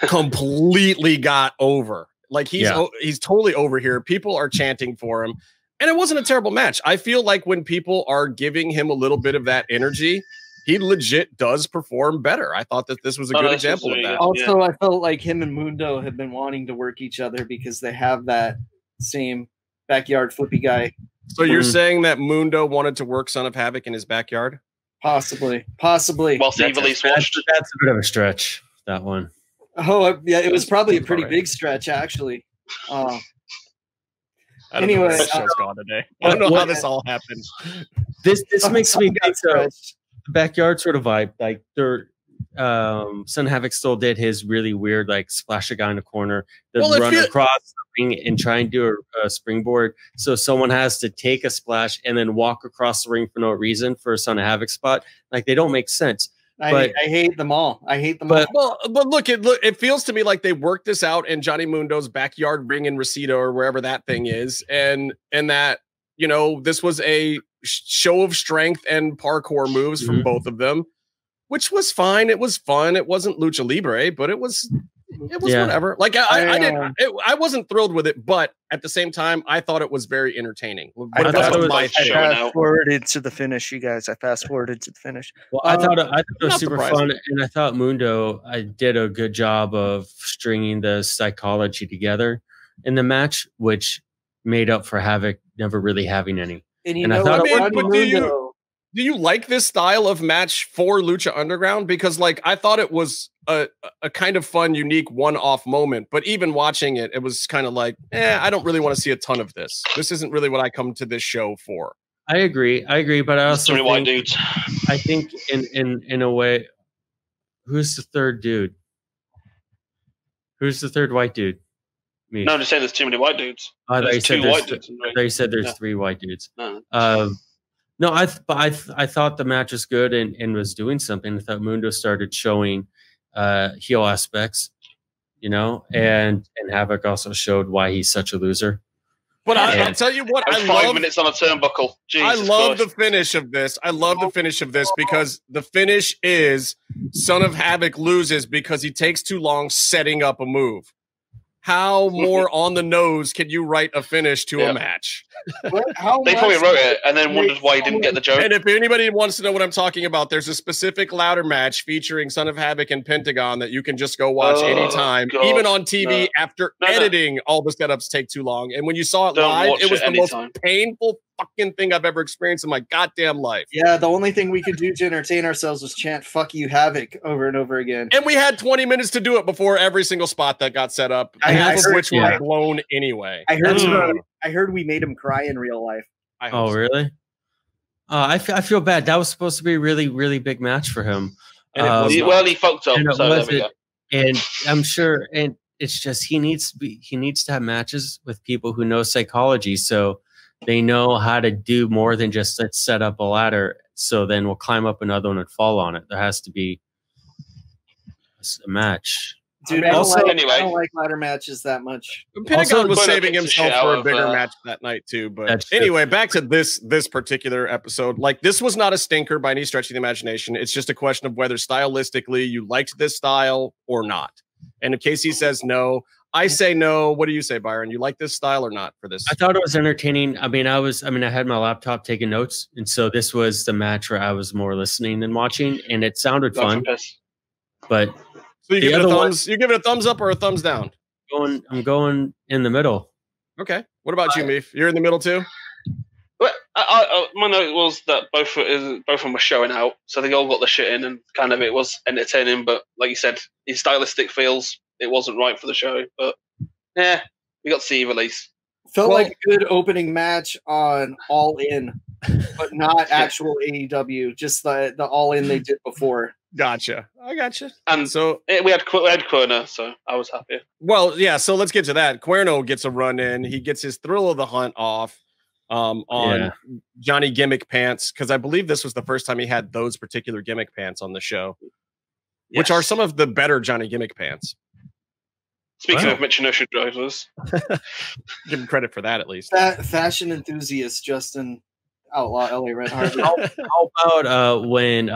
completely got over. Like he's totally over here. People are chanting for him. And it wasn't a terrible match. I feel like when people are giving him a little bit of that energy, he legit does perform better. I thought that this was a good example of that. Also, I felt like him and Mundo have been wanting to work each other because they have that same backyard flippy guy. So you're saying that Mundo wanted to work Son of Havoc in his backyard? Possibly. Whilst Evilise watched. That's a bit of a stretch, that one. Oh, yeah, it was probably a pretty big stretch, actually. Anyway, this show's gone today. I don't know how this all happened. This makes me think the backyard sort of vibe. Like they're Son of Havoc still did his really weird, like splash a guy in the corner, run across the ring and try and do a springboard. So someone has to take a splash and then walk across the ring for no reason for a Son of Havoc spot. Like they don't make sense. I hate them all. But look, it feels to me like they worked this out in Johnny Mundo's backyard ring in Reseda or wherever that thing is, and that this was a show of strength and parkour moves from both of them, which was fine. It was fun. It wasn't lucha libre, but it was whatever. Like I wasn't thrilled with it, but at the same time, I thought it was very entertaining. I fast forwarded to the finish, you guys. I fast forwarded to the finish. Well, I thought it was super fun, and I thought Mundo did a good job of stringing the psychology together in the match, which made up for Havoc never really having any. And I thought do you like this style of match for Lucha Underground? Because I thought it was a kind of fun, unique one-off moment, but even watching it, it was kind of like, I don't really want to see a ton of this. This isn't really what I come to this show for. I agree, but I also think, white dudes. I think in a way, who's the third dude? Who's the third white dude? Me. No, I'm just saying there's too many white dudes. There's 2 white dudes. They said there's 3 white dudes. No. I thought the match was good and was doing something. I thought Mundo started showing heel aspects, and Havoc also showed why he's such a loser. But I'll tell you what, and 5 minutes on a turnbuckle. I love the finish of this. I love the finish of this because the finish is Son of Havoc loses because he takes too long setting up a move. How more on the nose can you write a finish to a match? They probably wrote it and then wondered why he didn't get the joke. And if anybody wants to know what I'm talking about, there's a specific ladder match featuring Son of Havoc and Pentagon that you can just go watch anytime, even on TV after editing. All the setups take too long. And when you saw it live, it was the most painful fucking thing I've ever experienced in my goddamn life. Yeah, the only thing we could do to entertain ourselves was chant "Fuck you, Havoc" over and over again. And we had 20 minutes to do it before every single spot that got set up, half of which were blown anyway. I heard we made him cry in real life. Oh, really? I feel bad. That was supposed to be a really, really big match for him. He fucked up. And, so there we go. And I'm sure, and it's just he needs to have matches with people who know psychology, so they know how to do more than just let's set up a ladder. So then we'll climb up another one and fall on it. There has to be a match. Dude, I don't like ladder matches that much. Pentagon was saving himself for a bigger match that night too. But anyway, back to this particular episode. Like, this was not a stinker by any stretch of the imagination. It's just a question of whether stylistically you liked this style or not. And if Casey says no, I say no. What do you say, Byron? You like this style or not for this? I thought it was entertaining. I had my laptop taking notes, and so this was the match where I was more listening than watching, and it sounded fun. But so you give it a thumbs up or a thumbs down? I'm going in the middle. Okay. What about you, Meef? You're in the middle too? Well, my note was that both of them were showing out, so they all got the shit in, and kind of it was entertaining. But like you said, his stylistic feels it wasn't right for the show. But yeah, we got to see release. Felt like a good opening match on All In, but not actual AEW. Just the All In they did before. Gotcha. I gotcha. And so we had Cuerno, so I was happy. Well, yeah. So let's get to that. Cuerno gets a run in. He gets his Thrill of the Hunt off on Johnny Gimmick Pants, because I believe this was the first time he had those particular gimmick pants on the show, which are some of the better Johnny Gimmick Pants. Speaking of Mitsubishi drivers, give him credit for that at least. Fashion enthusiast Justin Outlaw LA Red Heart. How about when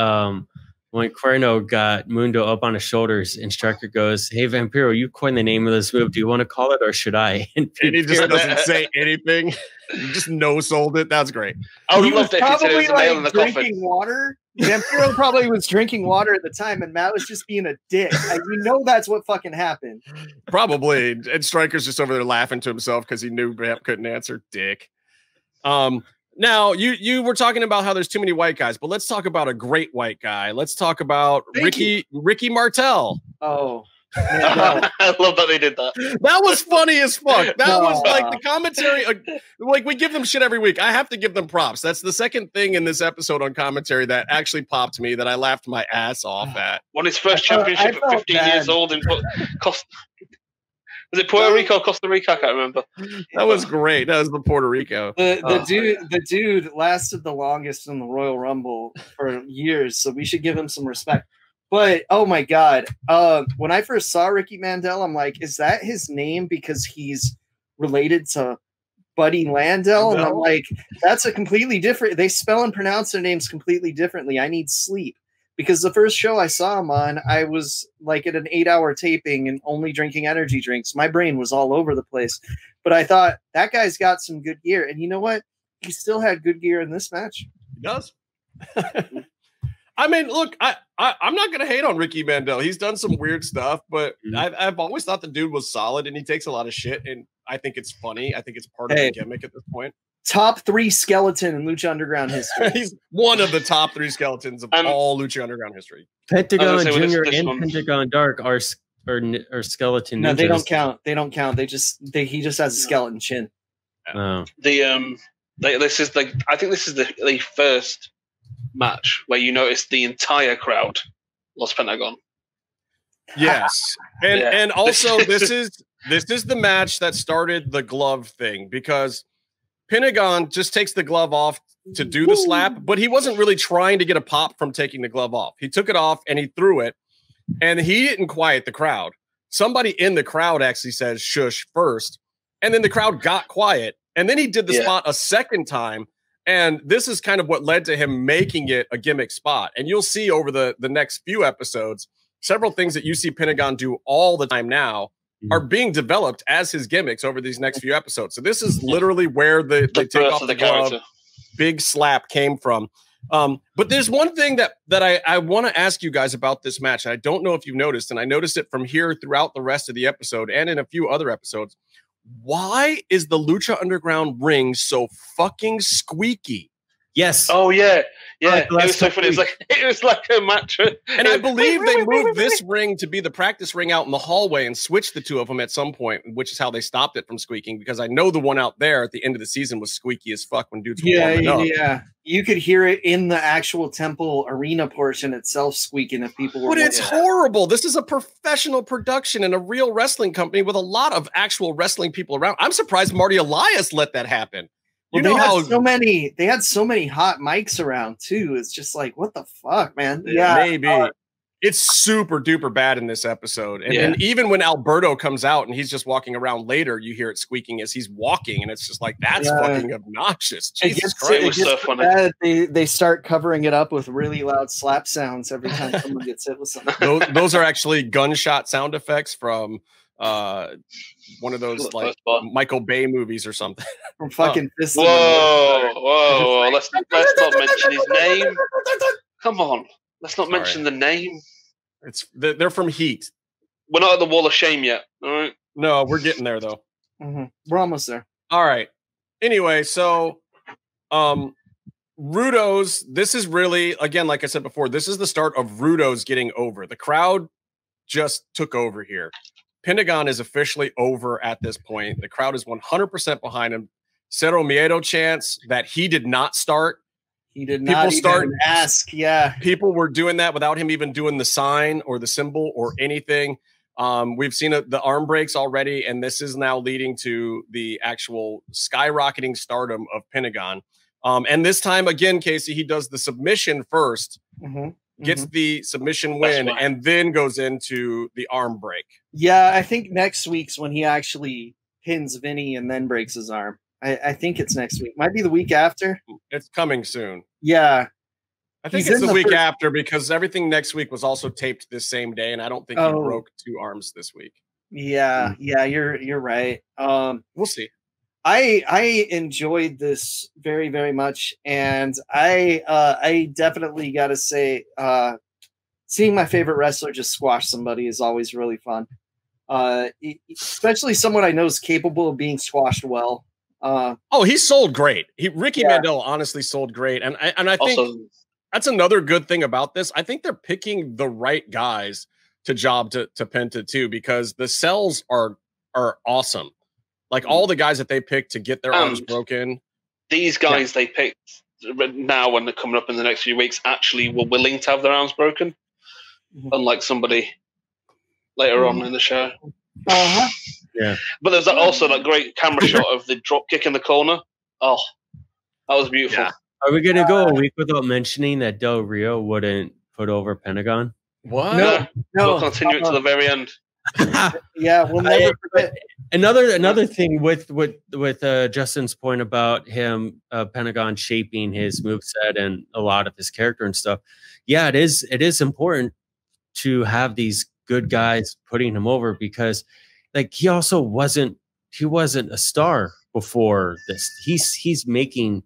Cuerno got Mundo up on his shoulders and Striker goes, "Hey Vampiro, you coined the name of this move. Do you want to call it or should I?" And he just doesn't say anything. He just no-sold it. That's great. I would love to probably like drinking water. Vampiro probably was drinking water at the time, and Matt was just being a dick. You know that's what fucking happened. Probably. And Striker's just over there laughing to himself because he knew Vamp couldn't answer. Dick. Now, you were talking about how there's too many white guys, but let's talk about a great white guy. Let's talk about Ricky Martel. Oh. I love that they did that. That was funny as fuck. That was like the commentary. Like, we give them shit every week. I have to give them props. That's the second thing in this episode on commentary that actually popped me that I laughed my ass off at. Won his first championship at 15 years old in was it Puerto Rico or Costa Rica? I can't remember. That was great. That was the Puerto Rico. The dude lasted the longest in the Royal Rumble for years, so we should give him some respect. But oh my god, when I first saw Ricky Mandel, I'm like, is that his name because he's related to Buddy Landel? And I'm like, that's a completely different. They spell and pronounce their names completely differently. I need sleep. Because the first show I saw him on, I was like at an 8-hour taping and only drinking energy drinks. My brain was all over the place. But I thought, that guy's got some good gear. And you know what? He still had good gear in this match. He does. I mean, look, I'm not going to hate on Ricky Mandel. He's done some weird stuff, but I've always thought the dude was solid, and he takes a lot of shit, and I think it's funny. I think it's part of the gimmick at this point. Top 3 skeleton in Lucha Underground history. He's one of the top 3 skeletons of all Lucha Underground history. Pentagon Junior and Pentagon Dark are skeleton. No, ninjas. they don't count. They don't count. He just has a skeleton chin. Oh. This is I think this is the first match where you notice the entire crowd lost Pentagon. Yes, and also this is the match that started the glove thing, because Pentagon just takes the glove off to do the slap, but he wasn't really trying to get a pop from taking the glove off. He took it off and he threw it, and he didn't quiet the crowd. Somebody in the crowd actually says shush first, and then the crowd got quiet, And then he did the spot a second time. And this is kind of what led to him making it a gimmick spot. And you'll see over the next few episodes, several things that you see Pentagon do all the time now are being developed as his gimmicks over these next few episodes. So this is literally where they take off the glove, big slap came from. But there's one thing that I want to ask you guys about this match. I don't know if you've noticed, and I noticed it from here throughout the rest of the episode and in a few other episodes. Why is the Lucha Underground ring so fucking squeaky? Yes. Oh yeah. Yeah, it was so funny. It was like a match. And I believe they moved this ring to be the practice ring out in the hallway and switched the two of them at some point, which is how they stopped it from squeaking. Because I know the one out there at the end of the season was squeaky as fuck when dudes were warming up. Yeah. You could hear it in the actual temple arena portion itself squeaking if people were. But it's horrible. This is a professional production and a real wrestling company with a lot of actual wrestling people around. I'm surprised Marty Elias let that happen. Well, they had so many hot mics around too. It's just like, what the fuck, man? Yeah, maybe. It's super duper bad in this episode. And even when Alberto comes out and he's just walking around later, you hear it squeaking as he's walking. And it's just like, that's fucking obnoxious. Jesus Christ. It was so funny. They start covering it up with really loud slap sounds every time someone gets hit with something. Those are actually gunshot sound effects from one of those like Michael Bay movies or something. From fucking Whoa. Let's not mention his name. Come on. Let's not mention the name. They're from Heat. We're not at the Wall of Shame yet. All right. No, we're getting there though. We're almost there. All right. Anyway, so Rudo's, this is really, again, like I said before, this is the start of Rudo's getting over. The crowd just took over here. Pentagon is officially over at this point. The crowd is 100% behind him. Cero Miedo chants that he did not start. He did not even ask. Yeah. People were doing that without him even doing the sign or the symbol or anything. We've seen the arm breaks already, and this is now leading to the actual skyrocketing stardom of Pentagon. And this time, again, Casey, he does the submission first, gets the submission win, and then goes into the arm break. Yeah, I think next week's when he actually pins Vinny and then breaks his arm. I think it's next week. Might be the week after. It's coming soon. Yeah. I think it's the week after because everything next week was also taped this same day, and I don't think he broke two arms this week. Yeah, you're right. We'll see. I enjoyed this very, very much, and I definitely got to say, seeing my favorite wrestler just squash somebody is always really fun. Especially someone I know is capable of being squashed well. He sold great. Ricky Mandel honestly sold great, and I think also, that's another good thing about this. I think they're picking the right guys to job to Penta too, because the sells are awesome. Like all the guys that they picked to get their arms broken. These guys they picked now when they're coming up in the next few weeks actually were willing to have their arms broken, unlike somebody later on in the show. Yeah. But there's also that great camera shot of the drop kick in the corner. Oh, that was beautiful. Yeah. Are we going to go a week without mentioning that Del Rio wouldn't put over Pentagon? What? No. We'll continue it to the very end. Yeah, we'll never forget. Another thing with Justin's point about him, Pentagon shaping his moveset and a lot of his character and stuff. Yeah, it is important to have these good guys putting him over because like he also wasn't a star before this. He's making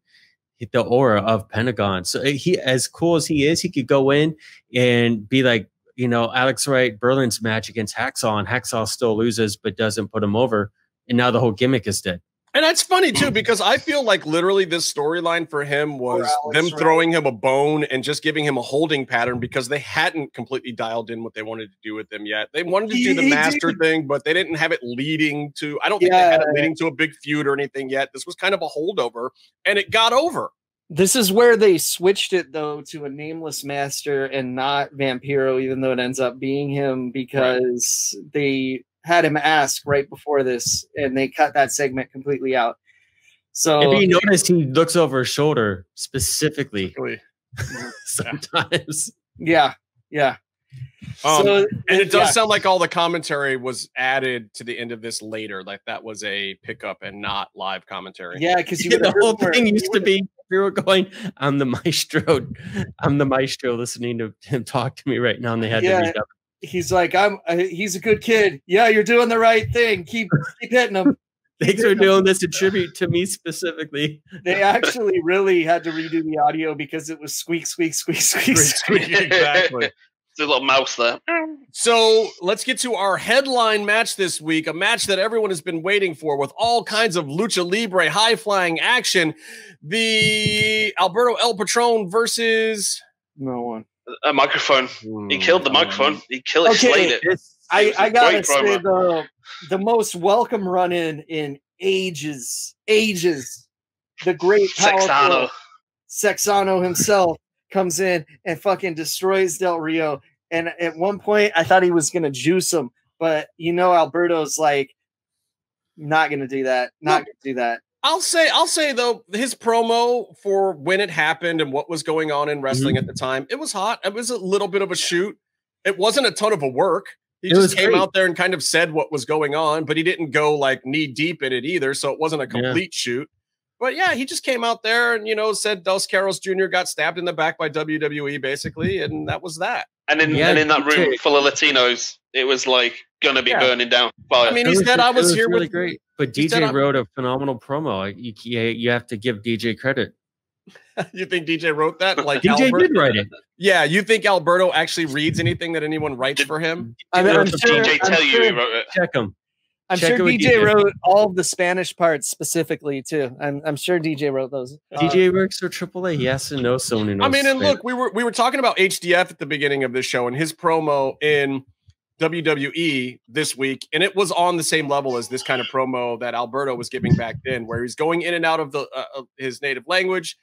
the aura of Pentagon. So he, as cool as he is, he could go in and be like, Alex Wright Berlin's match against Hacksaw, and Hacksaw still loses but doesn't put him over, and now the whole gimmick is dead. And that's funny too, because I feel like literally this storyline for him was them throwing him a bone and just giving him a holding pattern because they hadn't completely dialed in what they wanted to do with him yet. They wanted to do the master thing, but they didn't have it leading to, I don't think they had it leading to a big feud or anything yet. This was kind of a holdover, and it got over. This is where they switched it, though, to a nameless master and not Vampiro, even though it ends up being him, because they had him ask right before this, and they cut that segment completely out. So if you notice, he looks over his shoulder specifically sometimes. Yeah. And it does sound like all the commentary was added to the end of this later. Like that was a pickup and not live commentary. Yeah, because the whole thing used to be we were going, I'm the maestro listening to him talk to me right now, and they had to read up. He's like, he's a good kid. Yeah, you're doing the right thing. Keep hitting him. Thanks for doing this in tribute to me specifically. They actually really had to redo the audio because it was squeak, squeak, squeak, squeak, squeak. Exactly. There's a little mouse there. So let's get to our headline match this week, a match that everyone has been waiting for with all kinds of lucha libre, high-flying action. The Alberto El Patron versus... No one. A microphone. He killed the microphone. He slayed it. I gotta say, the most welcome run-in in ages. The great powerful Sexano himself comes in and fucking destroys Del Rio. And at one point, I thought he was going to juice him. But, Alberto's like, not going to do that. Not going to do that. I'll say, though, his promo for when it happened and what was going on in wrestling at the time, it was hot. It was a little bit of a shoot. It wasn't a ton of a work. He just came out there and kind of said what was going on, but he didn't go like knee deep in it either. So it wasn't a complete shoot. But yeah, he just came out there and, said Dos Caros Jr. got stabbed in the back by WWE, basically, and that was that. And in that room full of Latinos, it was like going to be burning down. I mean, he said I was here really with... great. But DJ wrote a phenomenal promo. You have to give DJ credit. You think DJ wrote that? Like DJ did write it. Yeah, you think Alberto actually reads anything that anyone writes for him? I'm sure DJ tell you he wrote it. Check him. I'm sure DJ wrote all of the Spanish parts specifically too. I'm sure DJ wrote those. DJ works for AAA. He has to know someone who knows. I mean, and look, we were talking about HDF at the beginning of this show and his promo in WWE this week, and it was on the same level as this kind of promo that Alberto was giving back then, where he's going in and out of his native language,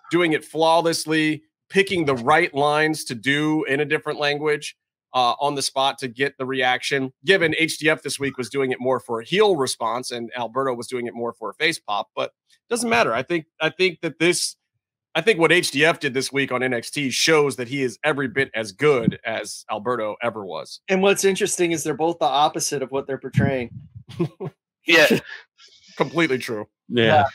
doing it flawlessly, picking the right lines to do in a different language. On the spot to get the reaction. Given HDF this week was doing it more for a heel response and Alberto was doing it more for a face pop, but it doesn't matter. I think what HDF did this week on NXT shows that he is every bit as good as Alberto ever was. And what's interesting is they're both the opposite of what they're portraying. Yeah. Completely true. Yeah.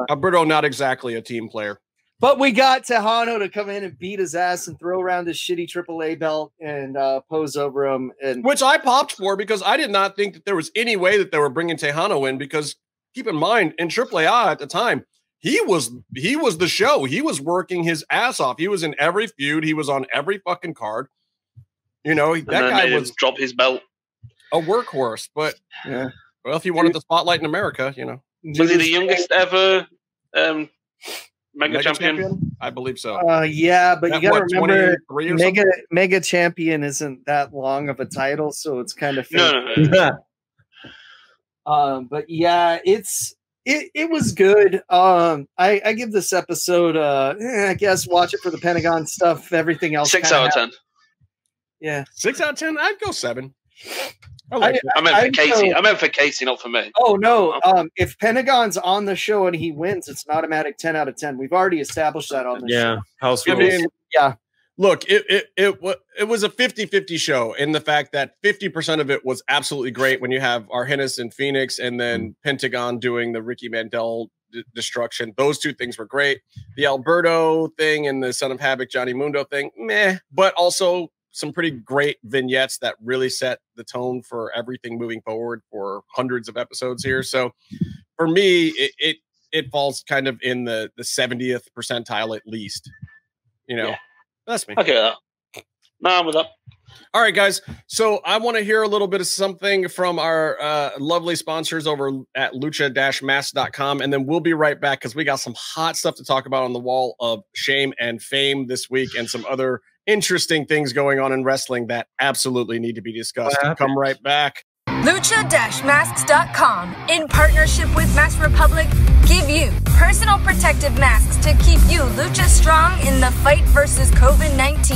Alberto, not exactly a team player. But we got Tejano to come in and beat his ass and throw around his shitty AAA belt and pose over him. Which I popped for because I did not think that there was any way that they were bringing Tejano in because keep in mind, in AAA at the time, he was the show. He was working his ass off. He was in every feud. He was on every fucking card. That guy was drop his belt. A workhorse. But well, if he wanted the spotlight in America, Was he the youngest ever Mega champion? I believe so. Yeah, but you got to remember, Mega Champion isn't that long of a title, so it's kind of no. But yeah, it was good. I give this episode, I guess, watch it for the Pentagon stuff. Everything else, 6 out of 10. Yeah, 6 out of 10. I'd go 7. I meant for Casey. I meant for Casey, not for me. Oh no! If Pentagon's on the show and he wins, it's an automatic 10 out of 10. We've already established that on the show. House rules. I mean, look, it was a 50-50 show in the fact that 50% of it was absolutely great when you have Argenis and Phoenix, and then Pentagon doing the Ricky Mandel destruction. Those two things were great. The Alberto thing and the Son of Havoc Johnny Mundo thing, meh, but also some pretty great vignettes that really set the tone for everything moving forward for hundreds of episodes here. So for me, it falls kind of in the 70th percentile at least. That's me. Okay, no, I'm with that. All right, guys. So I want to hear a little bit of something from our lovely sponsors over at lucha-mask.com, and then we'll be right back because we got some hot stuff to talk about on the wall of shame and fame this week and some other interesting things going on in wrestling that absolutely need to be discussed. Come right back. Lucha-masks.com, in partnership with Mask Republic, give you personal protective masks to keep you lucha strong in the fight versus COVID-19.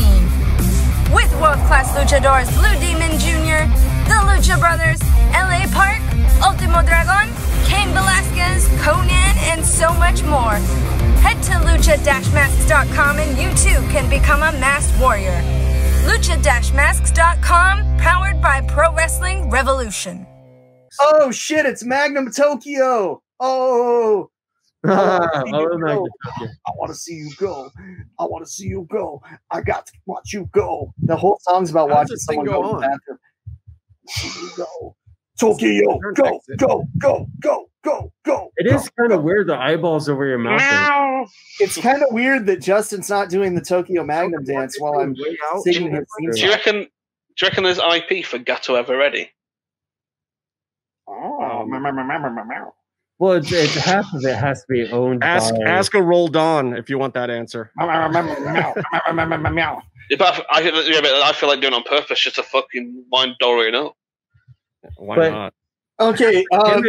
With world-class luchadors Blue Demon Jr., the Lucha Brothers, LA Park, Ultimo Dragon, Cain Velasquez, Conan, and so much more. Head to lucha-masks.com and you too can become a masked warrior. Lucha-masks.com, powered by Pro Wrestling Revolution. Oh shit, it's Magnum Tokyo. Oh. I want to see you go. I want to see you go. I got to watch you go. The whole song's about watching someone go to the bathroom. See you go. Tokyo, go, go, go, go, go, go. It is kind of weird, the eyeballs over your mouth. It's kind of weird that Justin's not doing the Tokyo Magnum dance while I'm singing his theme song. Do you reckon there's IP for Gato Ever Ready? Oh, well, it's half of it has to be owned by... Ask a Roll Dawn if you want that answer. But I feel like doing it on purpose just to fucking wind Dorian up. Why not? Okay, and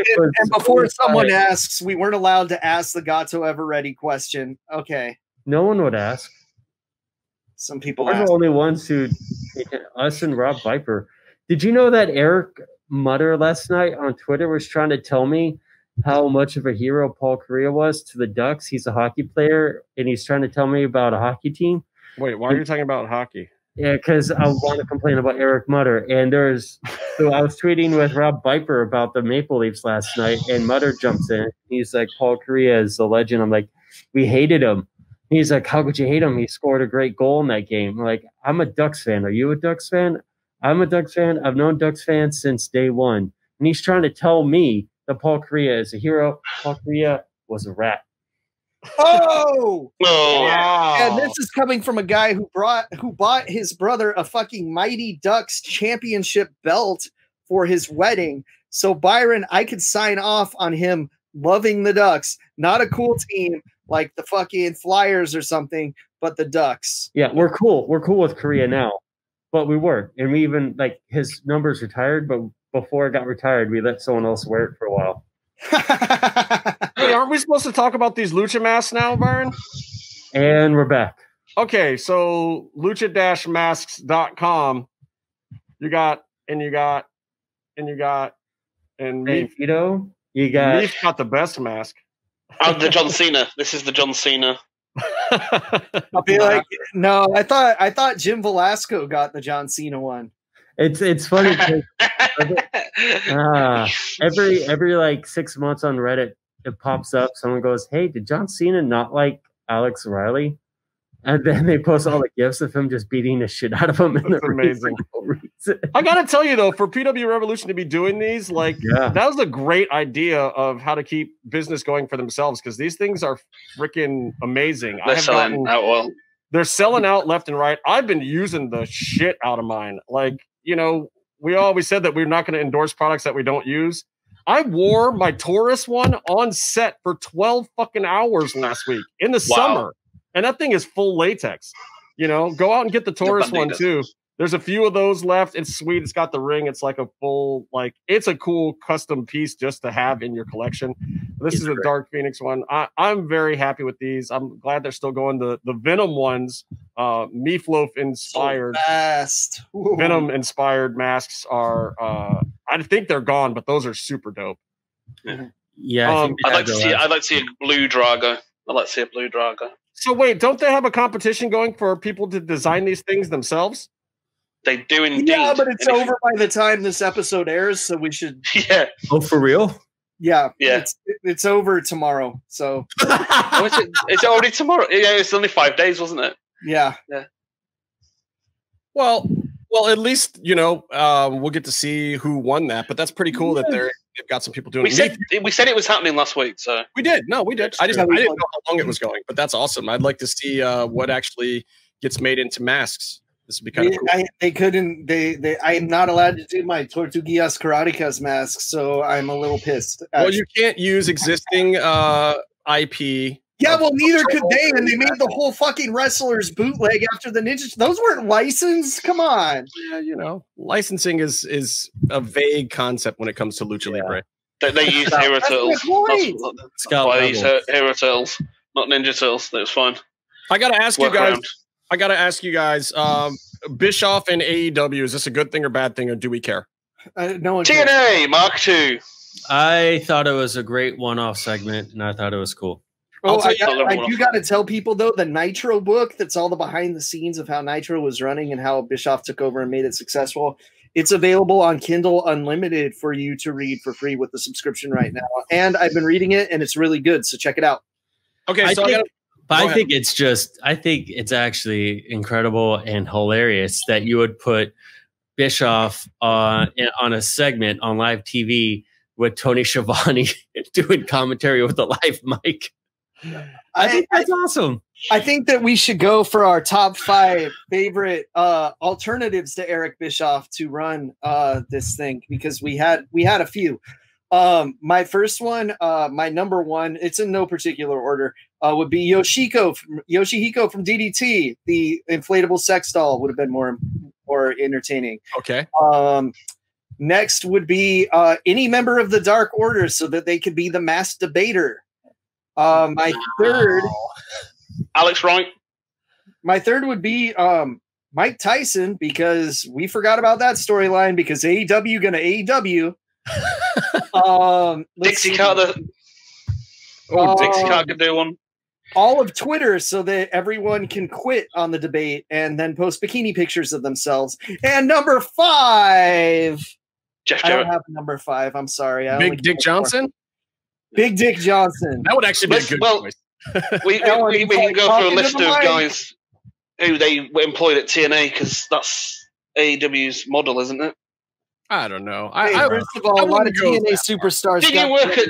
before someone asks, we weren't allowed to ask the Gato Ever Ready question. Okay. No one would ask. Some people We're the only ones who... Us and Rob Viper. Did you know that Eric Mutter last night on Twitter was trying to tell me how much of a hero Paul Correa was to the Ducks? He's a hockey player, and he's trying to tell me about a hockey team. Wait, why are you talking about hockey? Yeah, because I want to complain about Eric Mutter. And so I was tweeting with Rob Viper about the Maple Leafs last night, and Mutter jumps in. He's like, Paul Correa is a legend. I'm like, we hated him. He's like, how could you hate him? He scored a great goal in that game. I'm like, I'm a Ducks fan. Are you a Ducks fan? I'm a Ducks fan. I've known Ducks fans since day one. And he's trying to tell me that Paul Correa is a hero. Paul Correa was a rat. Oh! Wow. And this is coming from a guy who bought his brother a fucking Mighty Ducks championship belt for his wedding. So Byron, I could sign off on him loving the Ducks. Not a cool team like the fucking Flyers or something, but the Ducks. Yeah, we're cool. We're cool with Correa now. But we were. And we even, like, his number's retired, but before it got retired, we let someone else wear it for a while. Hey, aren't we supposed to talk about these lucha masks now, Byron? And we're back. Okay, so lucha-masks.com. You got Hey, Vito, Meef got the best mask. The John Cena. This is the John Cena. I'll be like, no, I thought Jim Velasco got the John Cena one. It's funny because every like 6 months on Reddit it pops up. Someone goes, "Hey, did John Cena not like Alex Riley?" And then they post all the gifs of him just beating the shit out of him. That's amazing. I gotta tell you though, for PW Revolution to be doing these, like that was a great idea of how to keep business going for themselves, because these things are freaking amazing. They're selling out well. They're selling out left and right. I've been using the shit out of mine. Like, you know, we always said that we're not going to endorse products that we don't use. I wore my Taurus one on set for 12 fucking hours last week in the summer. And that thing is full latex. You know, go out and get the Taurus one too. There's a few of those left. It's sweet. It's got the ring. It's like a full, like, it's a cool custom piece just to have in your collection. This is a Dark Phoenix one. I'm very happy with these. I'm glad they're still going. The Venom ones, Meatloaf inspired, Venom inspired masks are, I think they're gone, but those are super dope. Yeah. I'd like to see a blue Drago. I'd like to see a blue Drago. So wait, don't they have a competition going for people to design these things themselves? They do indeed. Yeah, but it's over by the time this episode airs, so we should. Yeah. Oh, for real? Yeah. Yeah. It's over tomorrow. So. Oh, is it already tomorrow? Yeah, it's only 5 days, wasn't it? Yeah. Yeah. Well, at least, you know, we'll get to see who won that. But that's pretty cool that they've got some people doing it. We said it was happening last week, so we did. No, we did. I didn't know how long it was going, but that's awesome. I'd like to see what actually gets made into masks. This would be kind of cool. They couldn't. I am not allowed to do my Tortuguillas Karatecas mask, so I'm a little pissed. Well, you can't use existing IP. Yeah, well, neither could they, and they made the whole fucking wrestlers bootleg after the Ninjas. Those weren't licensed. Come on. Yeah, you know, licensing is a vague concept when it comes to Lucha Libre. They use Hero Turtles. That's why they use Hero Turtles, not Ninja Turtles. That was fine. I gotta ask you guys. Bischoff and AEW, is this a good thing or bad thing, or do we care? No one. TNA cares. Mark II. I thought it was a great one-off segment, and I thought it was cool. I do got to tell people, though, the Nitro book, that's all the behind the scenes of how Nitro was running and how Bischoff took over and made it successful. It's available on Kindle Unlimited for you to read for free with the subscription right now. And I've been reading it, and it's really good. So check it out. Okay, I think it's actually incredible and hilarious that you would put Bischoff on a segment on live TV with Tony Schiavone doing commentary with a live mic. I think that's awesome. I think that we should go for our top 5 favorite alternatives to Eric Bischoff to run this thing, because we had a few. My first one, my number one, it's in no particular order, would be Yoshihiko from DDT. The inflatable sex doll would have been more entertaining. Okay. Next would be any member of the Dark Order, so that they could be the masked debater. My third, Alex Wright. My third would be Mike Tyson, because we forgot about that storyline because AEW gonna AEW. Dixie Carter. Dixie Carter could do one. All of Twitter, so that everyone can quit on the debate and then post bikini pictures of themselves. And number 5, Jeff I Jarrett. don't have number 5. I'm sorry. Big Dick Johnson. Big Dick Johnson. That would actually be a good choice. We can go through a list of guys who they were employed at TNA, because that's AEW's model, isn't it? I don't know. First of all, a lot of TNA superstars. Did you work at?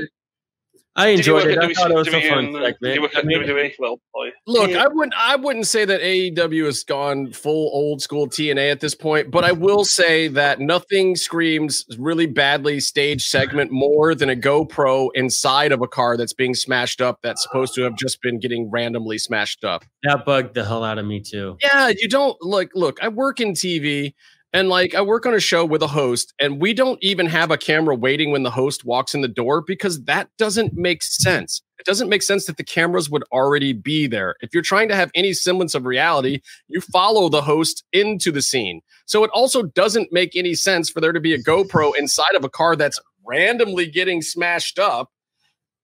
I enjoyed it. I thought it was a fun segment. Did you work at WWE? Well, boy. Look, I wouldn't say that AEW has gone full old school TNA at this point, but I will say that nothing screams really badly staged segment more than a GoPro inside of a car that's being smashed up that's supposed to have just been getting randomly smashed up. That bugged the hell out of me too. Yeah, you don't look, I work in TV. And I work on a show with a host, and we don't even have a camera waiting when the host walks in the door, because that doesn't make sense. It doesn't make sense that the cameras would already be there. If you're trying to have any semblance of reality, you follow the host into the scene. So it also doesn't make any sense for there to be a GoPro inside of a car that's randomly getting smashed up.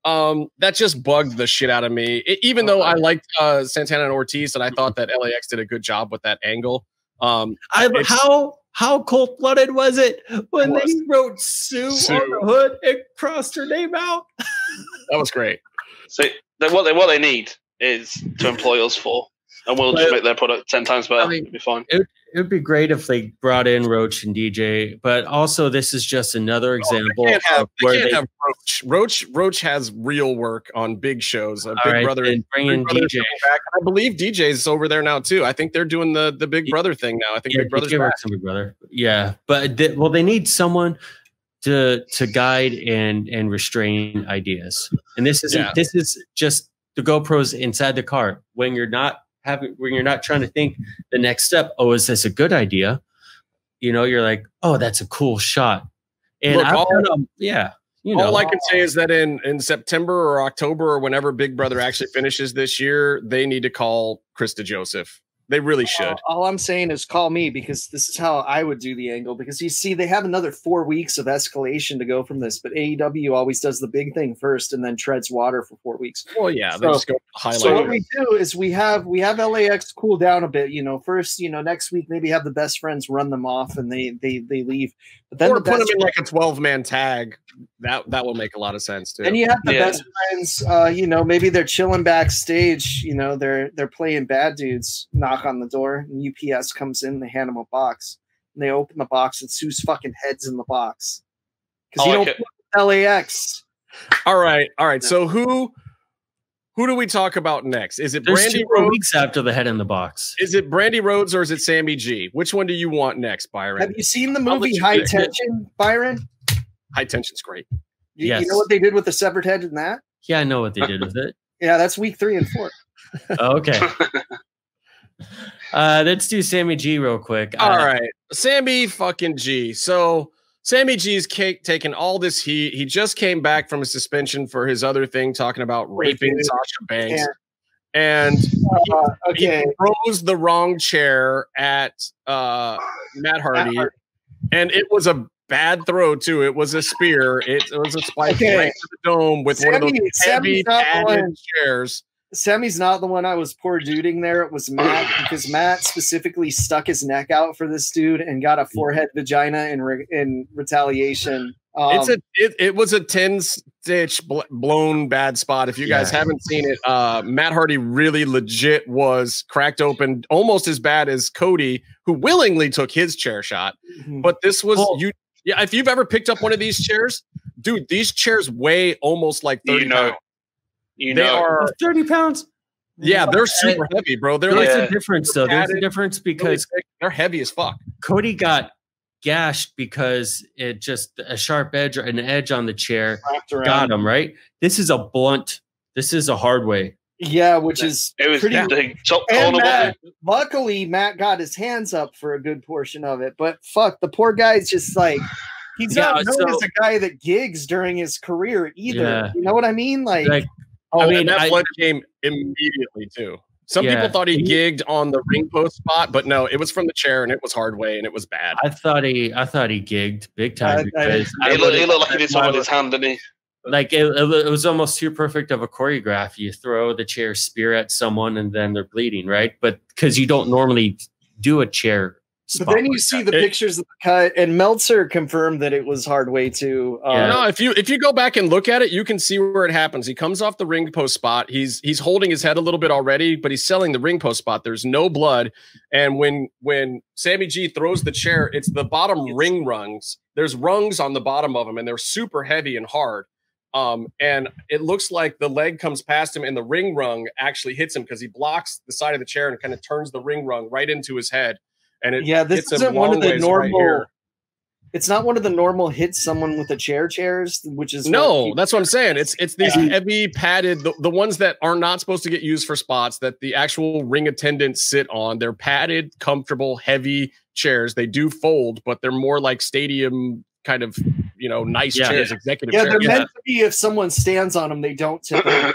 That just bugged the shit out of me. Even though I liked Santana and Ortiz, and I thought that LAX did a good job with that angle. How cold-blooded was it when they wrote Sue on the hood and crossed her name out? That was great. So what they need is to employ us for, and we'll just make their product 10 times better. It'll be fine. It would be great if they brought in Roach and DJ, but also this is just another example of where they have Roach. Roach has real work on big shows. Big Brother and bring in DJ. Back. I believe DJ's over there now too. I think they're doing the Big Brother thing now. I think Big Brother's back. Big Brother. Yeah, but they need someone to guide and restrain ideas. And this is just the GoPros inside the car when you're not trying to think the next step. Oh, is this a good idea? You're like, oh, that's a cool shot. And look, all I can say is that in September or October or whenever Big Brother actually finishes this year, they need to call Krista Joseph. They really should. All I'm saying is call me, because this is how I would do the angle. Because you see, they have another 4 weeks of escalation to go from this, but AEW always does the big thing first and then treads water for 4 weeks. Well, yeah, they just go highlight. So what we do is we have LAX cool down a bit. First, next week maybe have the best friends run them off and they leave. But then or put them in like a 12-man tag. That will make a lot of sense too. And you have the best friends. Maybe they're chilling backstage. They're playing bad dudes. Knock on the door, and UPS comes in. They hand them a box, and they open the box, and Sue's fucking head's in the box. Because you don't put LAX. All right. So who do we talk about next? Is it Brandy Rhodes? Weeks after the head in the box. Is it Brandy Rhodes or is it Sammy G? Which one do you want next, Byron? Have you seen the movie High Tension, Byron? High Tension's great. You know what they did with the severed head in that? Yeah, I know what they did with it. Yeah, that's week 3 and 4. Okay. Let's do Sammy G real quick. All right. Sammy fucking G. So Sammy G's taking all this heat. He just came back from a suspension for his other thing, talking about raping Sasha Banks. And he throws the wrong chair at Matt Hardy. And it was a bad throw too. It was a spear. It was a spike right to the dome with one of those heavy padded chairs. Sammy's not the one I was poor duding there. It was Matt, because Matt specifically stuck his neck out for this dude and got a forehead vagina in retaliation. It was a 10-stitch blown bad spot. If you guys haven't seen it, Matt Hardy really legit was cracked open almost as bad as Cody, who willingly took his chair shot. But this was if you've ever picked up one of these chairs, dude, these chairs weigh almost like 30 pounds. They are 30 pounds. Yeah, they're super heavy, bro. There's a difference, though. There's a difference because they're heavy as fuck. Cody got gashed because it just a sharp edge or an edge on the chair got him, right? This is a blunt. This is a hard way. Yeah, which is pretty top corner. Luckily, Matt got his hands up for a good portion of it, but fuck, the poor guy's just like, he's not known as a guy that gigs during his career either. Yeah. You know what I mean? Like that blood came immediately too. Some people thought he gigged on the ring post spot, but no, it was from the chair and it was hard way and it was bad. I thought he gigged big time because he looked like he did something with his hand, didn't he? Like it was almost too perfect of a choreograph. You throw the chair spear at someone and then they're bleeding, right? But because you don't normally do a chair. But then you see the pictures of the cut, and Meltzer confirmed that it was hard way too. No, if you go back and look at it, you can see where it happens. He comes off the ring post spot. He's holding his head a little bit already, but he's selling the ring post spot. There's no blood, and when Sammy G throws the chair, it's the bottom ring rungs. There's rungs on the bottom of them, and they're super heavy and hard. And it looks like the leg comes past him, and the ring rung actually hits him because he blocks the side of the chair and kind of turns the ring rung right into his head. And this isn't one of the normal. It's not one of the normal hit someone with a chairs, which is that's what I'm saying. It's these heavy padded, the ones that are not supposed to get used for spots that the actual ring attendants sit on. They're padded, comfortable, heavy chairs. They do fold, but they're more like stadium kind of, nice chairs, executive chairs. They're meant to be if someone stands on them, they don't tip over.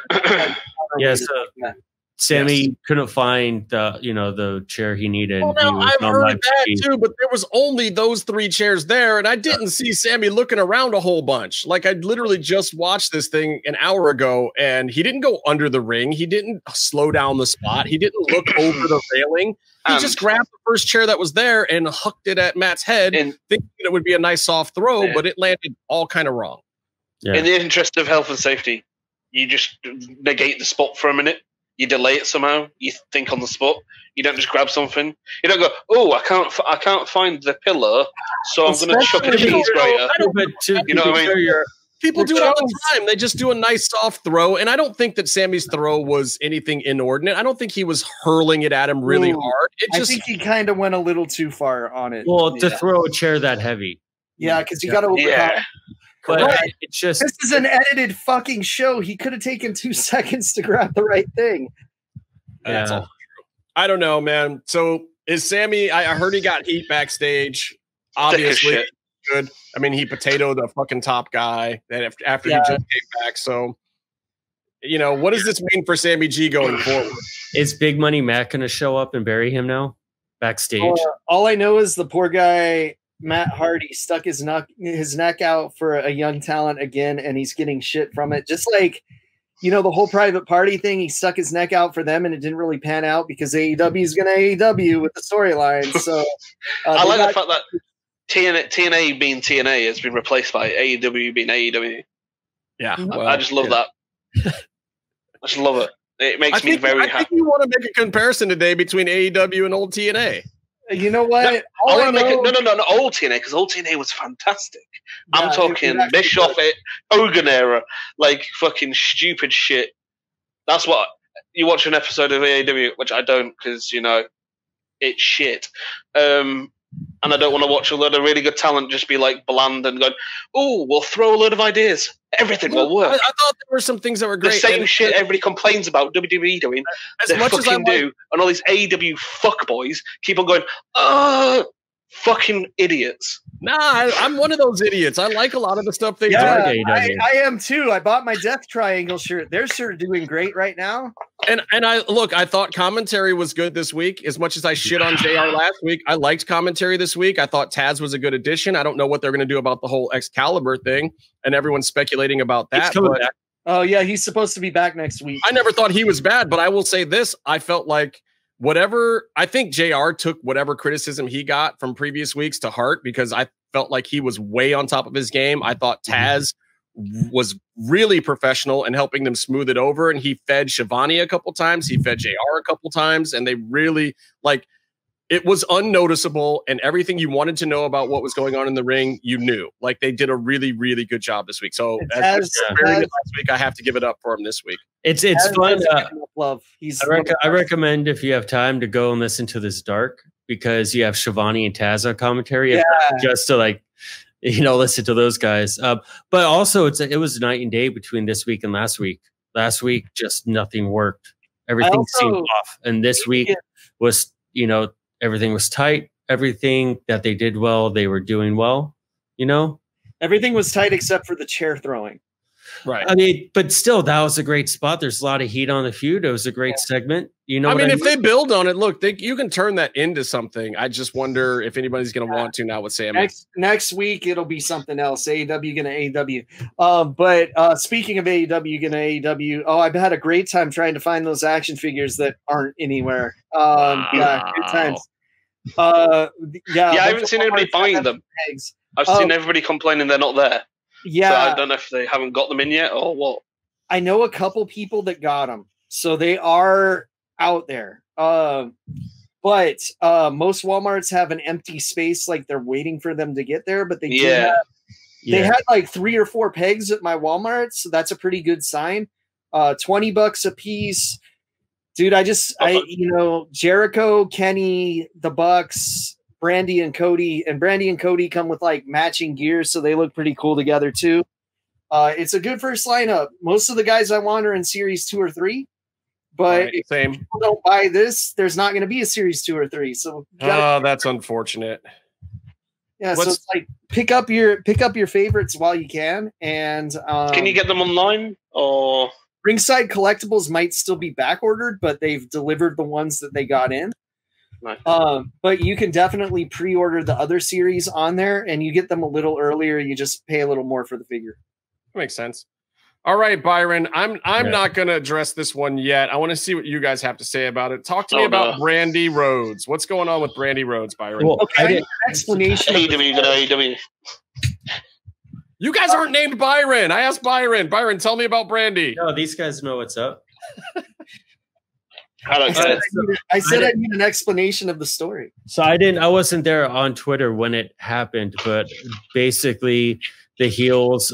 Sammy couldn't find the chair he needed. Well, no, I've heard that too, but there was only those 3 chairs there, and I didn't see Sammy looking around a whole bunch. Like, I literally just watched this thing an hour ago, and he didn't go under the ring. He didn't slow down the spot. He didn't look over the railing. He just grabbed the first chair that was there and hooked it at Matt's head, thinking it would be a nice soft throw, but it landed all kind of wrong. Yeah. In the interest of health and safety, you just negate the spot for a minute. You delay it somehow. You think on the spot. You don't just grab something. You don't go, I can't find the pillar, so I'm going to chuck a cheese grater. You know what I mean? People do it all the time. They just do a nice soft throw, and I don't think that Sammy's throw was anything inordinate. I don't think he was hurling it at him really hard. I think he kind of went a little too far on it. Well, to throw a chair that heavy. Yeah, because you got to overcome. But it's just this is an edited fucking show. He could have taken 2 seconds to grab the right thing. That's all true. I don't know, man. So is Sammy? I heard he got heat backstage. Obviously, good. I mean, he potatoed the fucking top guy after he just came back. So, what does this mean for Sammy G going forward? Is Big Money Matt going to show up and bury him now backstage? All I know is the poor guy. Matt Hardy stuck his neck out for a young talent again, and he's getting shit from it. Just like, the whole private party thing, he stuck his neck out for them, and it didn't really pan out because AEW is going to AEW with the storyline. So I like the fact that TNA being TNA has been replaced by AEW being AEW. Yeah, I just love that. I just love it. It makes me very happy. I think you want to make a comparison today between AEW and old TNA. You know what? No, old TNA, because old TNA was fantastic. I'm talking Bischoff, Hogan era, like fucking stupid shit. That's what you watch an episode of AEW, which I don't, because it's shit. And I don't want to watch a load of really good talent just be like bland and going, we'll throw a load of ideas. Everything will work. I thought there were some things that were great. The same shit everybody complains about WWE doing. As much as I do, and all these AEW fuckboys keep on going, fucking idiots. Nah, I'm one of those idiots. I like a lot of the stuff they do. I am too. I bought my Death Triangle shirt. They're sort of doing great right now. And I thought commentary was good this week. As much as I shit on JR last week, I liked commentary this week. I thought Taz was a good addition. I don't know what they're going to do about the whole Excalibur thing, and everyone's speculating about that. Oh yeah, he's supposed to be back next week. I never thought he was bad, but I will say this: I felt like I think JR took whatever criticism he got from previous weeks to heart, because I felt like he was way on top of his game. I thought Taz was really professional and helping them smooth it over. And he fed Shivani a couple times. He fed JR a couple times, and they really it was unnoticeable, and everything you wanted to know about what was going on in the ring, you knew. Like, they did a really, really good job this week. So as very good last week, I have to give it up for him this week. It's fun. I recommend, if you have time, to go and listen to this dark, because you have Shivani and Taz on commentary, just to listen to those guys. But also it was night and day between this week and last week. Last week, just nothing worked. Everything seemed off. And this week was, everything was tight. Everything that they did well, they were doing well, Everything was tight except for the chair throwing. Right. I mean, but still, that was a great spot. There's a lot of heat on the feud. It was a great segment. If they build on it, look, you can turn that into something. I just wonder if anybody's going to want to now with Sam. Next week, it'll be something else. AEW gonna AEW. But speaking of AEW gonna AEW, I've had a great time trying to find those action figures that aren't anywhere. Yeah, good times. I haven't seen anybody buying them. I've seen everybody complaining they're not there. Yeah, so I don't know if they haven't got them in yet or what. I know a couple people that got them, so they are out there. But most Walmarts have an empty space, like they're waiting for them to get there. But they they had like 3 or 4 pegs at my Walmart, so that's a pretty good sign. $20 a piece. Dude, Jericho, Kenny, the Bucks, Brandy and Cody come with like matching gear, so they look pretty cool together too. It's a good first lineup. Most of the guys I want are in series 2 or 3, but if people don't buy this, there's not going to be a series 2 or 3. So that's unfortunate. Yeah, so it's like pick up your favorites while you can, and can you get them online or? Ringside Collectibles might still be back ordered, but they've delivered the ones that they got in. Nice. But you can definitely pre-order the other series on there, and you get them a little earlier. You just pay a little more for the figure. That makes sense. All right, Byron. I'm not going to address this one yet. I want to see what you guys have to say about it. Talk to me about Brandy Rhodes. What's going on with Brandy Rhodes, Byron? Well, I need an explanation. AEW. You guys aren't named Byron. I asked Byron. Byron, tell me about Brandy. No, these guys know what's up. I said I need an explanation of the story. So I wasn't there on Twitter when it happened, but basically the Heels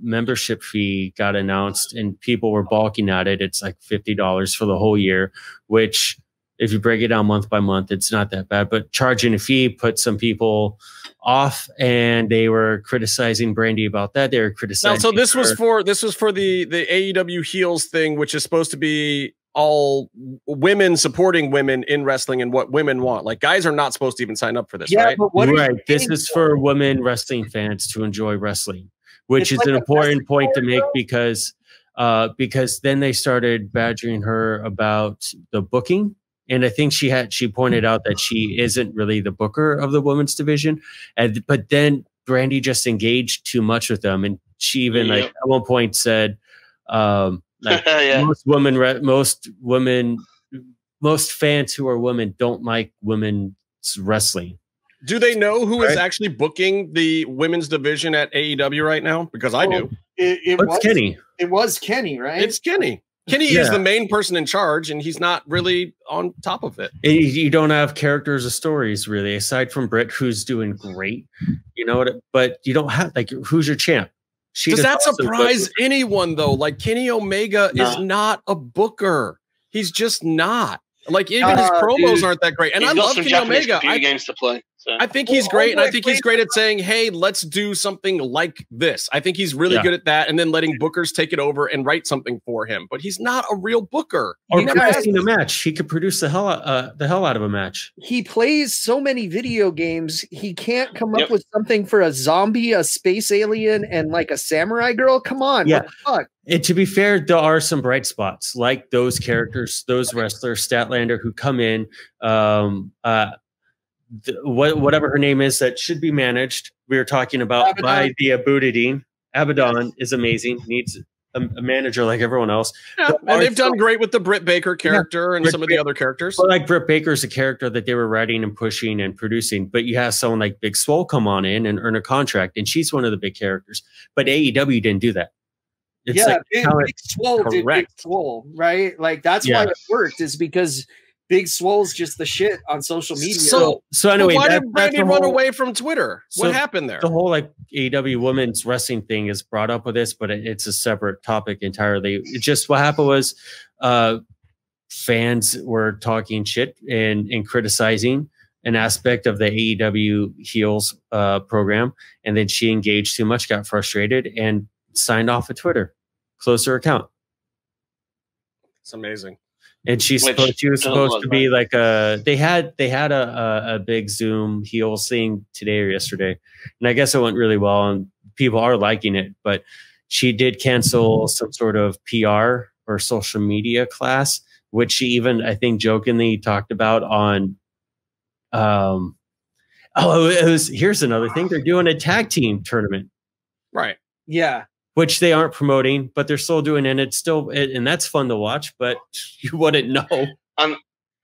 membership fee got announced and people were balking at it. It's like $50 for the whole year, which if you break it down month by month, it's not that bad, but charging a fee put some people off, and they were criticizing Brandy about that. They were criticizing. So this was for the AEW Heels thing, which is supposed to be all women supporting women in wrestling and what women want. Like, guys are not supposed to even sign up for this, right? But this is for women wrestling fans to enjoy wrestling, which is an important point to make because then they started badgering her about the booking. And I think she pointed out that she isn't really the booker of the women's division. But then Brandy just engaged too much with them. And she even at one point said, most fans who are women don't like women's wrestling. Do they know who is actually booking the women's division at AEW right now? Because I do. It's Kenny. It was Kenny, right? It's Kenny. Kenny is the main person in charge, and he's not really on top of it. You don't have characters or stories, really, aside from Britt, who's doing great. But you don't have, who's your champ? Does that surprise anyone, though? Like, Kenny Omega is not a booker. He's just not. Like, even his promos aren't that great. And I love Kenny Omega. Games to play. So. I think he's great, and I think he's great at saying, hey, let's do something like this. I think he's really good at that, and then letting bookers take it over and write something for him. But he's not a real booker. Or producing a match. He could produce the hell out of a match. He plays so many video games, he can't come up with something for a zombie, a space alien, and like a samurai girl. Come on, what the fuck? And to be fair, there are some bright spots, like those characters, those wrestlers, Statlander, who come in, whatever her name is, that should be managed. We were talking about by the Abudadeen. Abaddon is amazing. Needs a manager like everyone else. Yeah, and they've done great with the Britt Baker character and some of the other characters. But like Britt Baker is a character that they were writing and pushing and producing. But you have someone like Big Swole come on in and earn a contract, and she's one of the big characters. But AEW didn't do that. It's Big Swole did Big Swole, right? Like that's why it worked, is because Big Swole's just the shit on social media. So anyway, why did Brandy run away from Twitter? What happened there? The whole like AEW women's wrestling thing is brought up with this, but it's a separate topic entirely. It just what happened was fans were talking shit and criticizing an aspect of the AEW heels program, and then she engaged too much, got frustrated, and signed off of Twitter, closed her account. It's amazing. And she was supposed to be like they had a big Zoom heels thing today or yesterday, and I guess it went really well and people are liking it. But she did cancel some sort of PR or social media class, which she even, I think, jokingly talked about on. Here's another thing: they're doing a tag team tournament, right? Yeah. Which they aren't promoting, but they're still doing, and it's still, and that's fun to watch. But you wouldn't know. And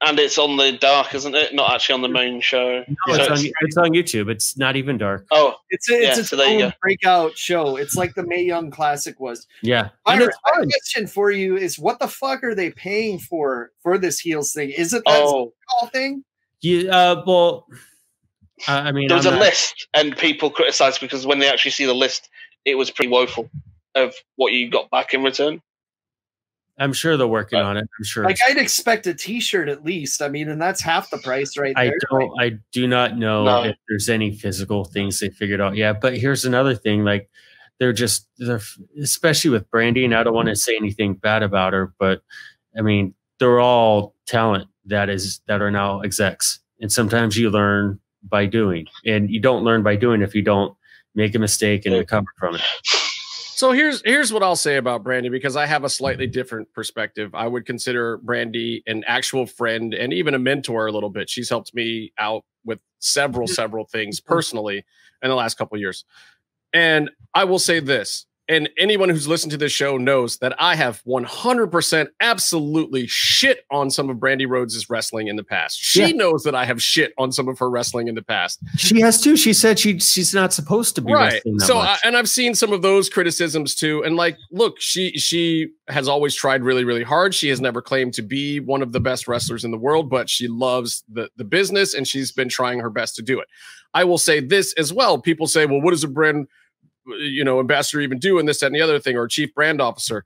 it's on the dark, isn't it? Not actually on the main show. No, it's on YouTube. It's not even dark. Oh, it's its own breakout show. It's like the Mae Young Classic was. Yeah. My question for you is, what the fuck are they paying for this heels thing? Is it that call thing? Yeah. Well, I mean, there was a list, and people criticized because when they actually see the list, it was pretty woeful of what you got back in return. I'm sure they're working on it. I'm sure. Like I'd expect a T-shirt at least. I mean, and that's half the price right there. I do not know if there's any physical things they figured out yet. But here's another thing: like they're especially with Brandy, and I don't want to say anything bad about her, but I mean, they're all talent that are now execs, and sometimes you learn by doing, and you don't learn by doing if you don't make a mistake and recover from it. So here's what I'll say about Brandy, because I have a slightly different perspective. I would consider Brandy an actual friend and even a mentor a little bit. She's helped me out with several things personally in the last couple of years. And I will say this, and anyone who's listened to this show knows that I have 100% absolutely shit on some of Brandy Rhodes' wrestling in the past. She knows that I have shit on some of her wrestling in the past. She has too. She said she's not supposed to be wrestling that much. And I've seen some of those criticisms too. And like, look, she has always tried really, really hard. She has never claimed to be one of the best wrestlers in the world, but she loves the business, and she's been trying her best to do it. I will say this as well. People say, well, what does a brand ambassador even do, and this, that, and the other thing, or chief brand officer?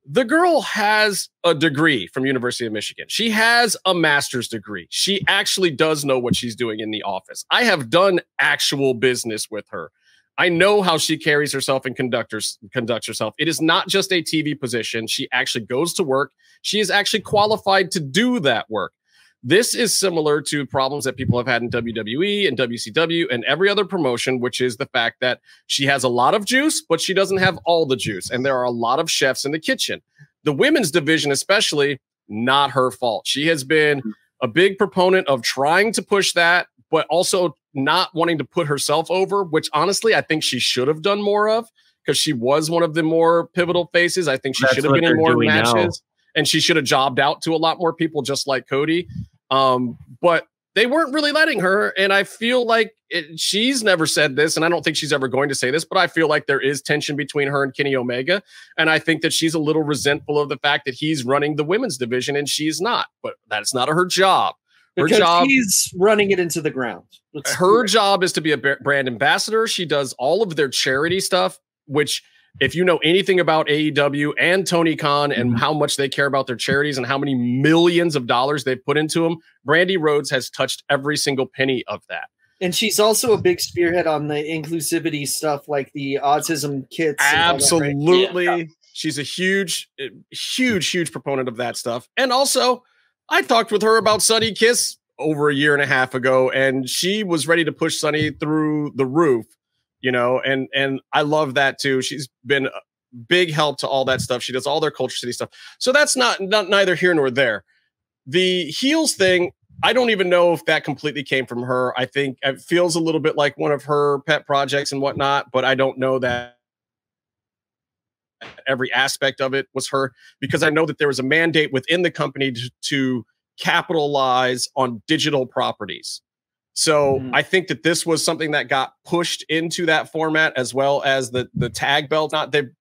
The girl has a degree from University of Michigan. She has a master's degree. She actually does know what she's doing in the office. I have done actual business with her. I know how she carries herself and conducts herself. It is not just a TV position. She actually goes to work. She is actually qualified to do that work. This is similar to problems that people have had in WWE and WCW and every other promotion, which is the fact that she has a lot of juice, but she doesn't have all the juice. And there are a lot of chefs in the kitchen. The women's division, especially, not her fault. She has been a big proponent of trying to push that, but also not wanting to put herself over, which honestly, I think she should have done more of, because she was one of the more pivotal faces. I think she should have been in more matches, and she should have jobbed out to a lot more people, just like Cody. But they weren't really letting her. And I feel like she's never said this, and I don't think she's ever going to say this, but I feel like there is tension between her and Kenny Omega. And I think that she's a little resentful of the fact that he's running the women's division and she's not, but that's not her job. He's running it into the ground. Her job is to be a brand ambassador. She does all of their charity stuff, which, if you know anything about AEW and Tony Khan and how much they care about their charities and how many millions of dollars they've put into them, Brandy Rhodes has touched every single penny of that. And she's also a big spearhead on the inclusivity stuff, like the autism kits. Absolutely. Right? Yeah. She's a huge proponent of that stuff. And also, I talked with her about Sunny Kiss over a year and a half ago, and she was ready to push Sunny through the roof, you know, and I love that too. She's been a big help to all that stuff. She does all their Culture City stuff. So that's not neither here nor there. The heels thing, I don't even know if that completely came from her. I think it feels a little bit like one of her pet projects and whatnot, but I don't know that every aspect of it was her, because I know that there was a mandate within the company to capitalize on digital properties. So I think that this was something that got pushed into that format, as well as the tag belt.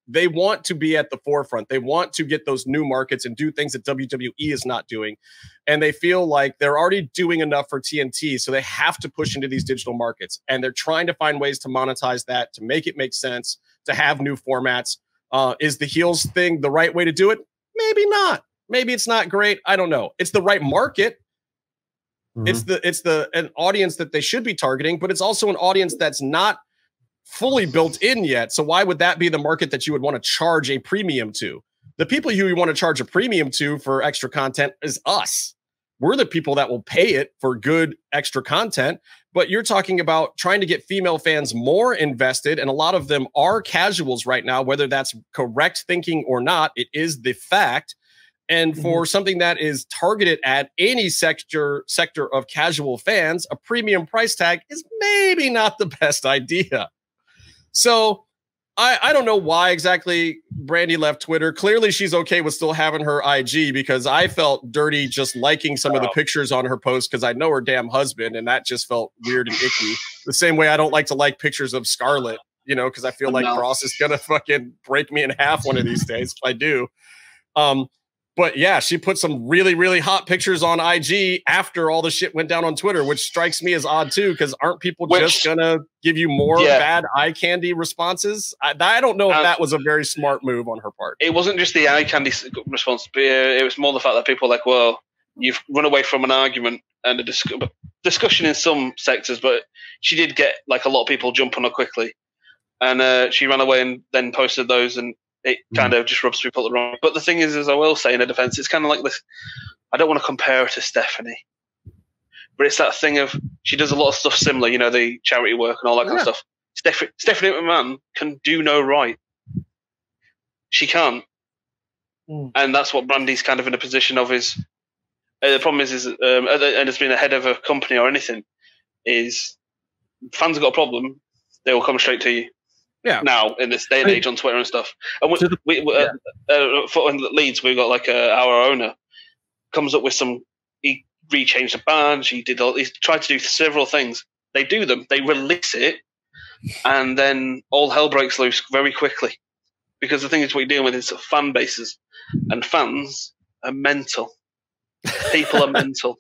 They want to be at the forefront. They want to get those new markets and do things that WWE is not doing. And they feel like they're already doing enough for TNT. So they have to push into these digital markets. And they're trying to find ways to monetize that, to make it make sense, to have new formats. Is the heels thing the right way to do it? Maybe not. Maybe it's not great. I don't know. It's the right market. It's an audience that they should be targeting, but it's also an audience that's not fully built in yet. So why would that be the market that you would want to charge a premium to? The people who you want to charge a premium to for extra content is us. We're the people that will pay it for good extra content. But you're talking about trying to get female fans more invested, and a lot of them are casuals right now, whether that's correct thinking or not. It is the fact. And for something that is targeted at any sector of casual fans, a premium price tag is maybe not the best idea. So I don't know why exactly Brandy left Twitter. Clearly, she's okay with still having her IG, because I felt dirty just liking some of the pictures on her post because I know her damn husband, and that just felt weird and icky. The same way I don't like to like pictures of Scarlett, you know, because I feel like Cross is gonna fucking break me in half one of these days if I do. But yeah, she put some really, really hot pictures on IG after all the shit went down on Twitter, which strikes me as odd too, because aren't people just gonna give you more bad eye candy responses? I don't know if that was a very smart move on her part. It wasn't just the eye candy response, but it was more the fact that people were like, well, you've run away from an argument and a discussion in some sectors, but she did get like a lot of people jump on her quickly. And she ran away and then posted those, and it kind of just rubs people the wrong. But the thing is, as I will say in her defense, it's kind of like this. I don't want to compare her to Stephanie, but it's that thing of she does a lot of stuff similar, you know, the charity work and all that kind of stuff. Stephanie McMahon can do no right. She can't. And that's what Brandy's kind of in a position of is. The problem is and it's been ahead of a company or anything, is fans have got a problem, they will come straight to you. Yeah. Now in this day and age on Twitter and stuff, and for Leeds, we've got like our owner comes up with some. He rechanged the badge. He tried to do several things. They do them. They release it, and then all hell breaks loose very quickly. Because the thing is, what you're dealing with is fan bases, and fans are mental. People are mental.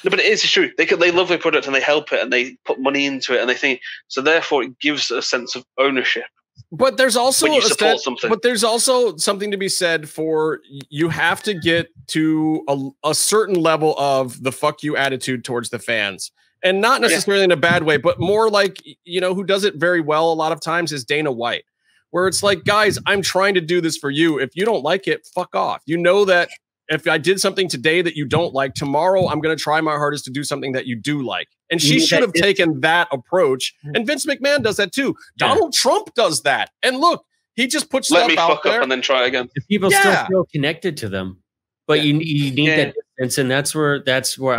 No, but it's true. They love their product and they help it and they put money into it and they think so. Therefore, it gives a sense of ownership. But there's also there's also something to be said for you have to get to a certain level of the fuck you attitude towards the fans, and not necessarily in a bad way, but more like, you know, who does it very well a lot of times is Dana White, where it's like, guys, I'm trying to do this for you. If you don't like it, fuck off. You know that. If I did something today that you don't like, tomorrow I'm going to try my hardest to do something that you do like. And she should have taken that approach. And Vince McMahon does that too. Donald Trump does that. And look, he just puts stuff out there. Let me fuck up and then try again. If people still feel connected to them. But you need that distance, and that's where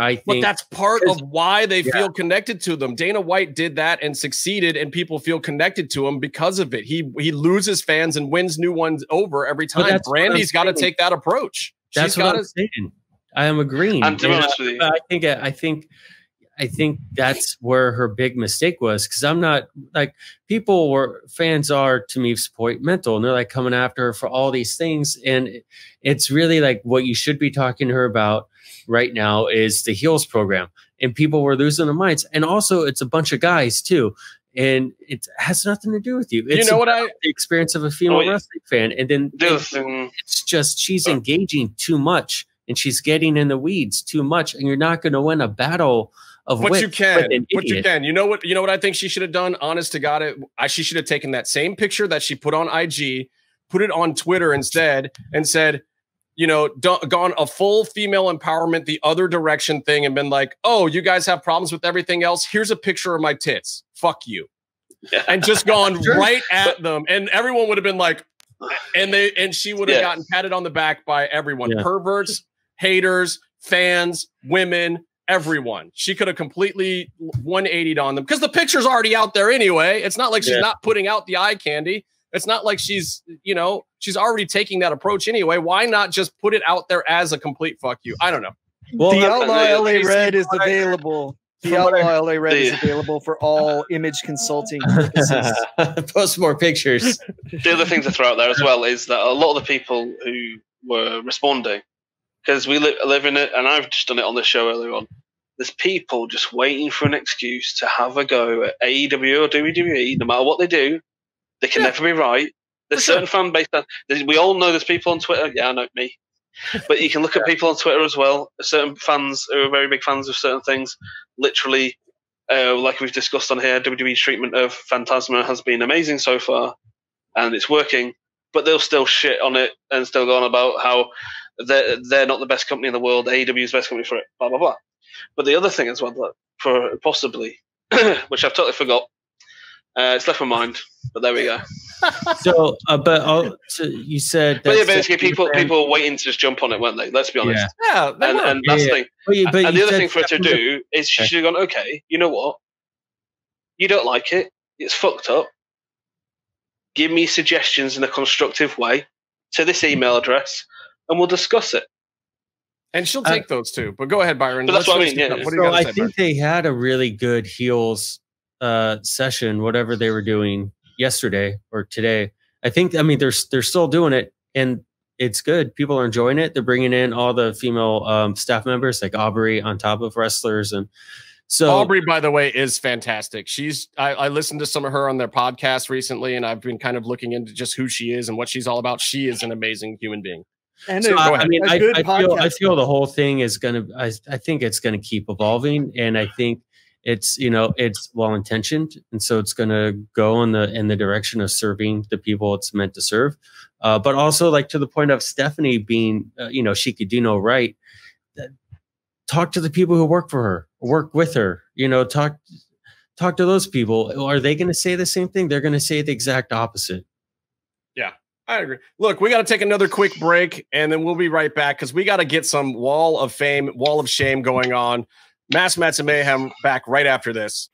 I think. But that's part of why they feel connected to them. Dana White did that and succeeded, and people feel connected to him because of it. He loses fans and wins new ones over every time. Brandy's got to take that approach. That's what I'm saying. I am agreeing. And to be honest with you, I think that's where her big mistake was, because I'm not like fans are to me mental, and they're like coming after her for all these things, and it's really like what you should be talking to her about right now is the Heels program, and people were losing their minds, and also it's a bunch of guys too. And it has nothing to do with you. It's the experience of a female wrestling fan. And then it's just she's engaging too much and she's getting in the weeds too much. And you're not going to win a battle of But wit. you can. But you can. You know what I think she should have done? Honest to God, she should have taken that same picture that she put on IG, put it on Twitter instead, and said, gone a full female empowerment the other direction thing, and been like, oh, you guys have problems with everything else. Here's a picture of my tits. Fuck you. And just gone right at them. And everyone would have been like, and she would have gotten patted on the back by everyone. Yeah. Perverts, haters, fans, women, everyone. She could have completely 180'd on them because the picture's already out there anyway. It's not like she's not putting out the eye candy. It's not like she's already taking that approach anyway. Why not just put it out there as a complete fuck you? I don't know. Well, the Outlaw LA Red is available. The Outlaw LA Red is available for all image consulting purposes. Post more pictures. The other thing to throw out there as well is that a lot of the people who were responding, because we live in it, and I've just done it on the show earlier on, there's people just waiting for an excuse to have a go at AEW or WWE, no matter what they do. They can never be right. There's certain fan base that we all know. There's people on Twitter. Yeah, I know me. But you can look at people on Twitter as well. Certain fans who are very big fans of certain things. Literally, like we've discussed on here, WWE's treatment of Phantasma has been amazing so far, and it's working. But they'll still shit on it and still go on about how they're not the best company in the world. AEW is the best company for it. Blah blah blah. But the other thing as well, for possibly, which I've totally forgot. It's left my mind, but there we go. So you said, but yeah, basically, people were waiting to just jump on it, weren't they? Let's be honest. Yeah, and that's the thing. And the other thing for her to do is she should have gone, okay, you know what? You don't like it. It's fucked up. Give me suggestions in a constructive way to this email address, and we'll discuss it. And she'll take those too. But go ahead, Byron. But that's what I mean. Yeah. What do you I think they had a really good heels session, whatever they were doing yesterday or today. I mean they're still doing it, and it's good. People are enjoying it. They're bringing in all the female staff members like Aubrey on top of wrestlers, and so Aubrey, by the way, is fantastic. I listened to some of her on their podcast recently, and I've been kind of looking into just who she is and what she's all about. She is an amazing human being. And so, I feel the whole thing is gonna. I think it's gonna keep evolving, and I think it's it's well intentioned, and so it's going to go in the direction of serving the people it's meant to serve, but also like to the point of Stephanie being she could do no right. Talk to the people who work for her, work with her. Talk to those people. Are they going to say the same thing? They're going to say the exact opposite. Yeah, I agree. Look, we got to take another quick break, and then we'll be right back because we got to get some wall of fame, wall of shame going on. Mass Mats and Mayhem back right after this.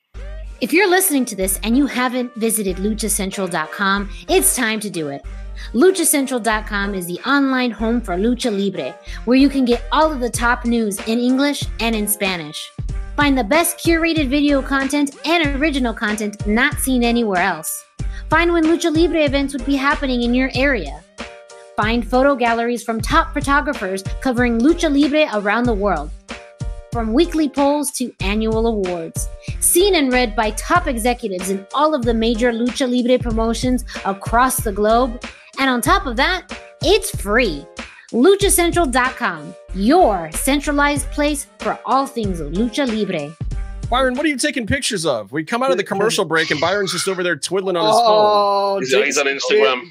If you're listening to this and you haven't visited luchacentral.com, it's time to do it. luchacentral.com is the online home for Lucha Libre, where you can get all of the top news in English and in Spanish. Find the best curated video content and original content not seen anywhere else. Find when Lucha Libre events would be happening in your area. Find photo galleries from top photographers covering Lucha Libre around the world. From weekly polls to annual awards. Seen and read by top executives in all of the major Lucha Libre promotions across the globe. And on top of that, it's free. LuchaCentral.com, your centralized place for all things Lucha Libre. Byron, what are you taking pictures of? We come out of the commercial break and Byron's just over there twiddling on his phone. He's on Instagram.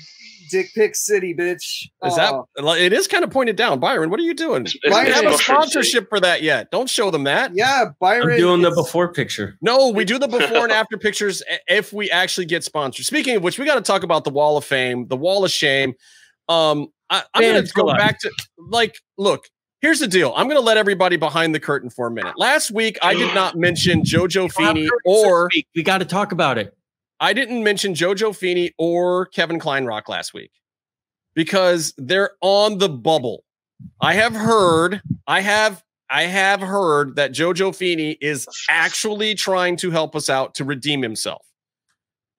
Dick Pic City, bitch. Is that? It is kind of pointed down. Byron, what are you doing? We don't have a sponsorship for that yet. Don't show them that. Yeah, Byron. I'm doing the before picture. No, we do the before and after pictures if we actually get sponsored. Speaking of which, we got to talk about the Wall of Fame, the Wall of Shame. I'm going to go back to look. Here's the deal. I'm going to let everybody behind the curtain for a minute. Last week, I did not mention JoJo Feeney or we got to talk about it. I didn't mention JoJo Feeney or Kevin Kleinrock last week because they're on the bubble. I have heard that JoJo Feeney is actually trying to help us out to redeem himself.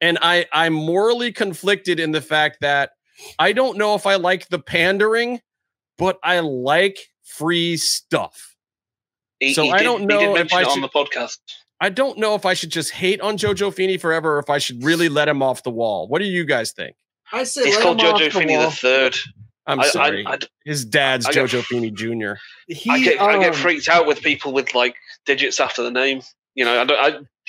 And I'm morally conflicted in the fact that I don't know if I like the pandering, but I like free stuff. I don't know if I should on the podcast. I don't know if I should just hate on JoJo Feeney forever or if I should really let him off the wall. What do you guys think? I say he's called JoJo Feeney the third. I'm sorry. His dad's Jojo Feeney Jr. I get freaked out with people with like digits after the name. You know,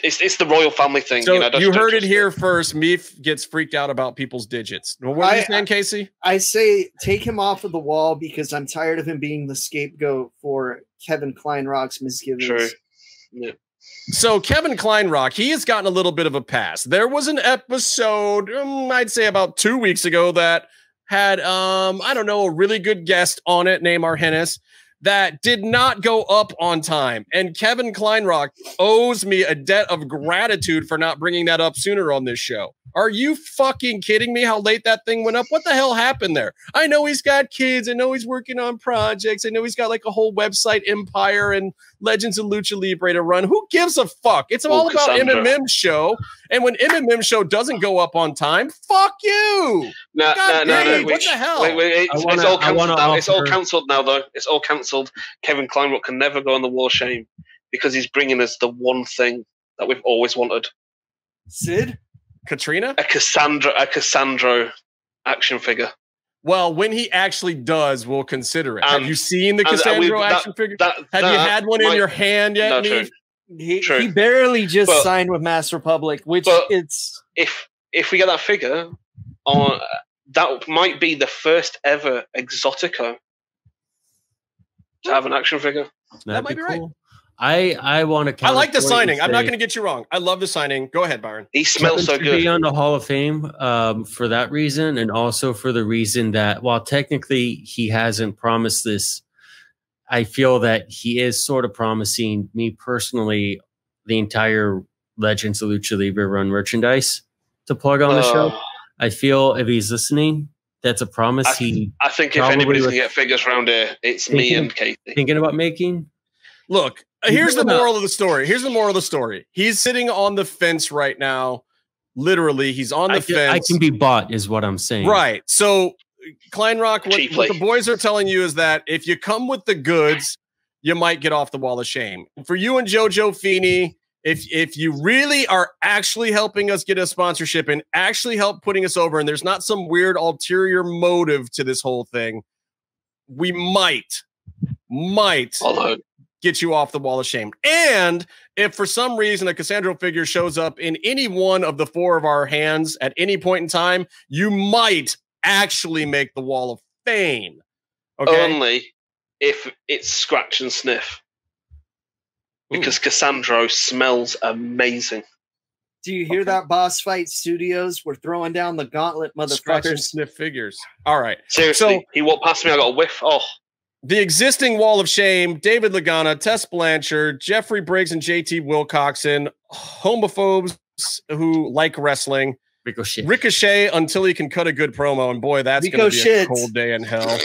it's the royal family thing. So you heard it here first. Meef gets freaked out about people's digits. What are you saying, Casey? I say take him off of the wall because I'm tired of him being the scapegoat for Kevin Kleinrock's misgivings. True. Yeah. So Kevin Kleinrock, he has gotten a little bit of a pass. There was an episode, I'd say about 2 weeks ago, that had, I don't know, a really good guest on it named Arhenis that did not go up on time. And Kevin Kleinrock owes me a debt of gratitude for not bringing that up sooner on this show. Are you fucking kidding me how late that thing went up? What the hell happened there? I know he's got kids. I know he's working on projects. I know he's got like a whole website empire and Legends of Lucha Libre to run. Who gives a fuck? It's all about MMMShow. And when MMMShow doesn't go up on time, fuck you. No. What the hell? Wait. It's all cancelled now. It's all cancelled now, though. It's all cancelled. Kevin Kleinrock can never go on the Wall of Shame because he's bringing us the one thing that we've always wanted. Sid? Katrina? A Cassandro action figure. Well, when he actually does, we'll consider it. Have you seen the Cassandro action figure? Have you had one in your hand yet? No, he barely just signed with Mass Republic, which it's... If we get that figure, that might be the first ever Exotico to have an action figure. That might be right. I want to. I like the signing. I'm not going to get you wrong. I love the signing. Go ahead, Byron. He smells so good. Be on the Hall of Fame for that reason, and also for the reason that while technically he hasn't promised this, I feel that he is sort of promising me personally the entire Legends of Lucha Libre run merchandise to plug on the show. I feel if he's listening, that's a promise. I think if anybody's going to get figures around here, it's me and Katie. Thinking about making. Look, here's the moral of the story. Here's the moral of the story. He's sitting on the fence right now. Literally, he's on the fence. I can be bought, is what I'm saying. Right. So, Kleinrock, what the boys are telling you is that if you come with the goods, you might get off the Wall of Shame. For you and Jojo Feeney, if you really are actually helping us get a sponsorship and actually help putting us over, and there's not some weird ulterior motive to this whole thing, we might get you off the Wall of Shame. And if for some reason a Cassandro figure shows up in any one of the four of our hands at any point in time, you might actually make the Wall of Fame. Okay? Only if it's scratch and sniff. Because Cassandro smells amazing. Do you hear that, Boss Fight Studios? We're throwing down the gauntlet, motherfuckers. Scratch and sniff figures. All right. Seriously, so, he walked past me, I got a whiff. Oh. The existing Wall of Shame, David Lagana, Tess Blanchard, Jeffrey Briggs, and JT Wilcoxon, homophobes who like wrestling. Ricochet until he can cut a good promo, and boy, that's going to be a cold day in hell.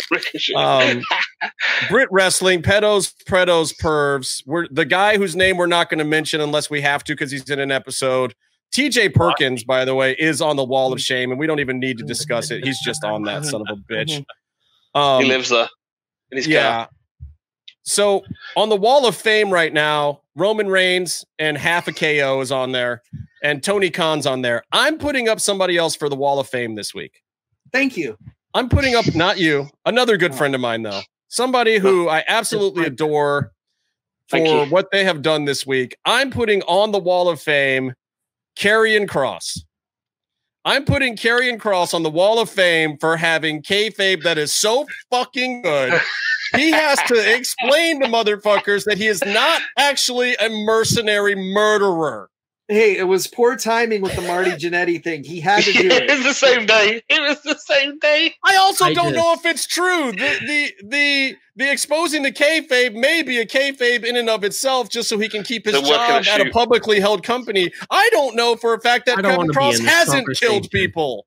Brit Wrestling, pedos, predos, pervs. We're the guy whose name we're not going to mention unless we have to because he's in an episode. TJ Perkins, by the way, is on the Wall of Shame, and we don't even need to discuss it. He's just on that son of a bitch. He lives there. Yeah. So on the Wall of Fame right now, Roman Reigns and half a KO is on there, and Tony Khan's on there. I'm putting up somebody else for the Wall of Fame this week. Thank you. I'm putting up, not you, another good friend of mine, though. Somebody who I absolutely adore for what they have done this week. I'm putting on the Wall of Fame Karrion Kross. I'm putting Karrion Kross on the Wall of Fame for having kayfabe that is so fucking good. He has to explain to motherfuckers that he is not actually a mercenary murderer. Hey, it was poor timing with the Marty Jannetty thing. He had to do it. It was the same day. I also don't know if it's true. The exposing the kayfabe may be a kayfabe in and of itself, just so he can keep his job at a publicly held company. I don't know for a fact that Kevin Kross hasn't killed people.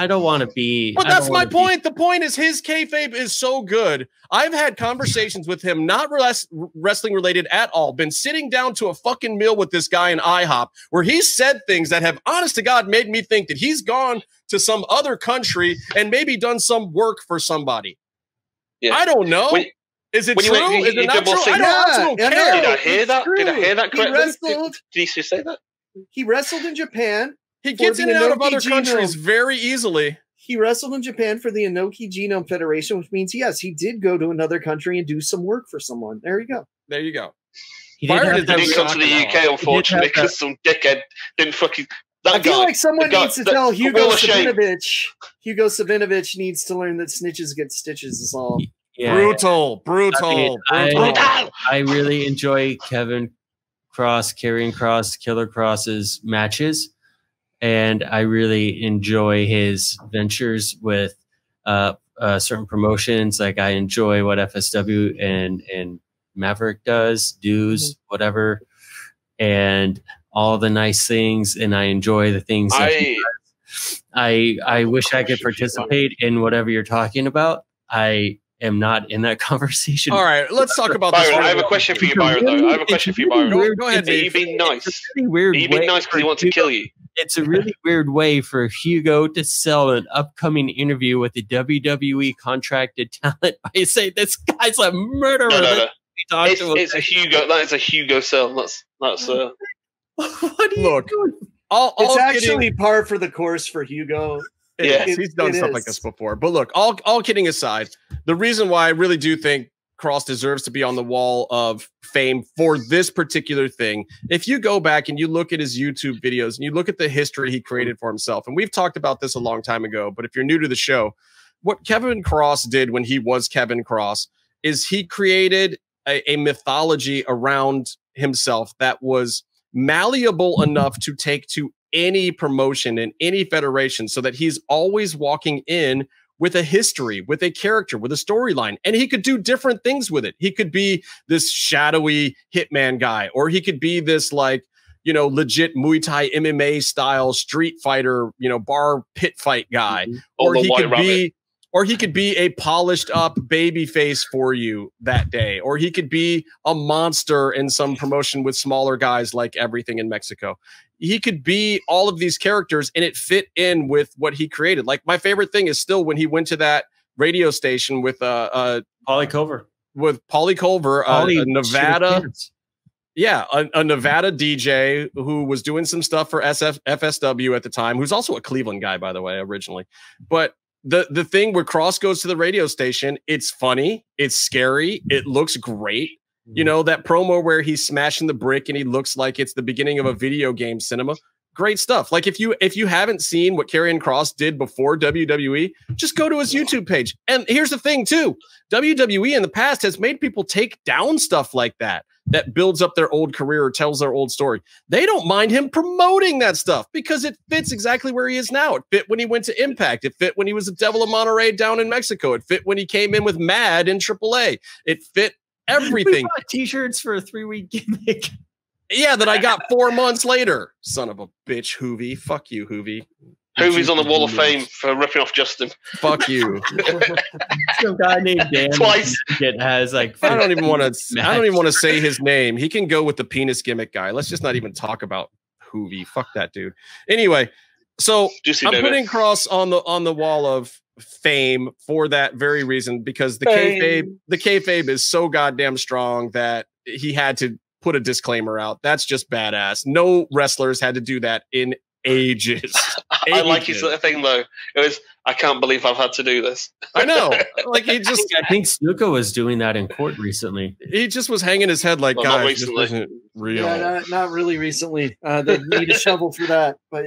I don't want to be. But that's my point. The point is his kayfabe is so good. I've had conversations with him, not wrestling related at all. Been sitting down to a fucking meal with this guy in IHOP where he said things that have, honest to God, made me think that he's gone to some other country and maybe done some work for somebody. Yeah. I don't know. Is it true? Is it not true? I don't care. Did I hear that? Did I hear that correctly? Did he say that? He wrestled in Japan. He gets in and out of other countries very easily. he wrestled in Japan for the Inoki Genome Federation, which means, yes, he did go to another country and do some work for someone. There you go. There you go. He didn't come to the UK, unfortunately, because some dickhead didn't fucking... I feel like someone needs to tell Hugo Savinovich needs to learn that snitches get stitches is all. Yeah. Brutal. I really enjoy Kevin Cross, Karrion Kross, Killer Cross's matches, and I really enjoy his ventures with certain promotions. Like I enjoy what FSW and Maverick does, whatever, and all the nice things, and I enjoy the things. I wish I could participate in whatever you're talking about. I am not in that conversation. All right, let's talk about Byron, this. I have a question for you, Byron. Though I have a question for you, Byron. Go ahead. Are you being nice? Really weird. Are you being nice because he wants to kill you? It's a really weird way for Hugo to sell an upcoming interview with a WWE contracted talent by saying this guy's a murderer. No. It's a Hugo. That is a Hugo sell. That's. What are you Look. doing? It's actually par for the course for Hugo. He's done stuff like this before. But look, all kidding aside, the reason why I really do think Cross deserves to be on the wall of fame for this particular thing, if you go back and you look at his YouTube videos and you look at the history he created for himself, and we've talked about this a long time ago, but if you're new to the show, what Kevin Cross did when he was Kevin Cross is he created a mythology around himself that was malleable enough to take to any promotion in any federation, so that he's always walking in with a history, with a character, with a storyline, and he could do different things with it. He could be this shadowy hitman guy, or he could be this legit Muay Thai MMA style street fighter, bar pit fight guy, or he could be a polished up baby face for you that day, or he could be a monster in some promotion with smaller guys like Everything in Mexico. He could be all of these characters, and it fit in with what he created. Like my favorite thing is still when he went to that radio station with Paulie Culver, a Nevada. Yeah, a Nevada DJ who was doing some stuff for FSW at the time, who's also a Cleveland guy, by the way, originally. But the thing where Cross goes to the radio station, it's funny, it's scary, it looks great. That promo where he's smashing the brick and he looks like it's the beginning of a video game cinema. Great stuff. Like if you haven't seen what Karrion Kross did before WWE, just go to his YouTube page. And here's the thing too. WWE in the past has made people take down stuff like that builds up their old career or tells their old story. They don't mind him promoting that stuff because it fits exactly where he is now. It fit when he went to Impact. It fit when he was the Devil of Monterrey down in Mexico. It fit when he came in with Mad in AAA. It fit everything. We bought t-shirts for a 3-week gimmick. Yeah, that I got 4 months later. Son of a bitch, Hoovy. Fuck you, Hoovy. Hoovie's on the Wall of Fame for ripping off Justin. Fuck you. Some guy named Dan Twice. Has like. I don't even want to say his name. He can go with the penis gimmick guy. Let's just not even talk about Hoovy. Fuck that dude. Anyway, so I'm putting Cross on the wall of fame for that very reason, because the kayfabe is so goddamn strong that he had to put a disclaimer out. That's just badass. No wrestlers had to do that in ages. I like his thing though. It was, I can't believe I've had to do this. I know. Like he just, I think Snuka was doing that in court recently. He just was hanging his head like, well, guys, this isn't real. Yeah, not really recently. They need a shovel for that, but.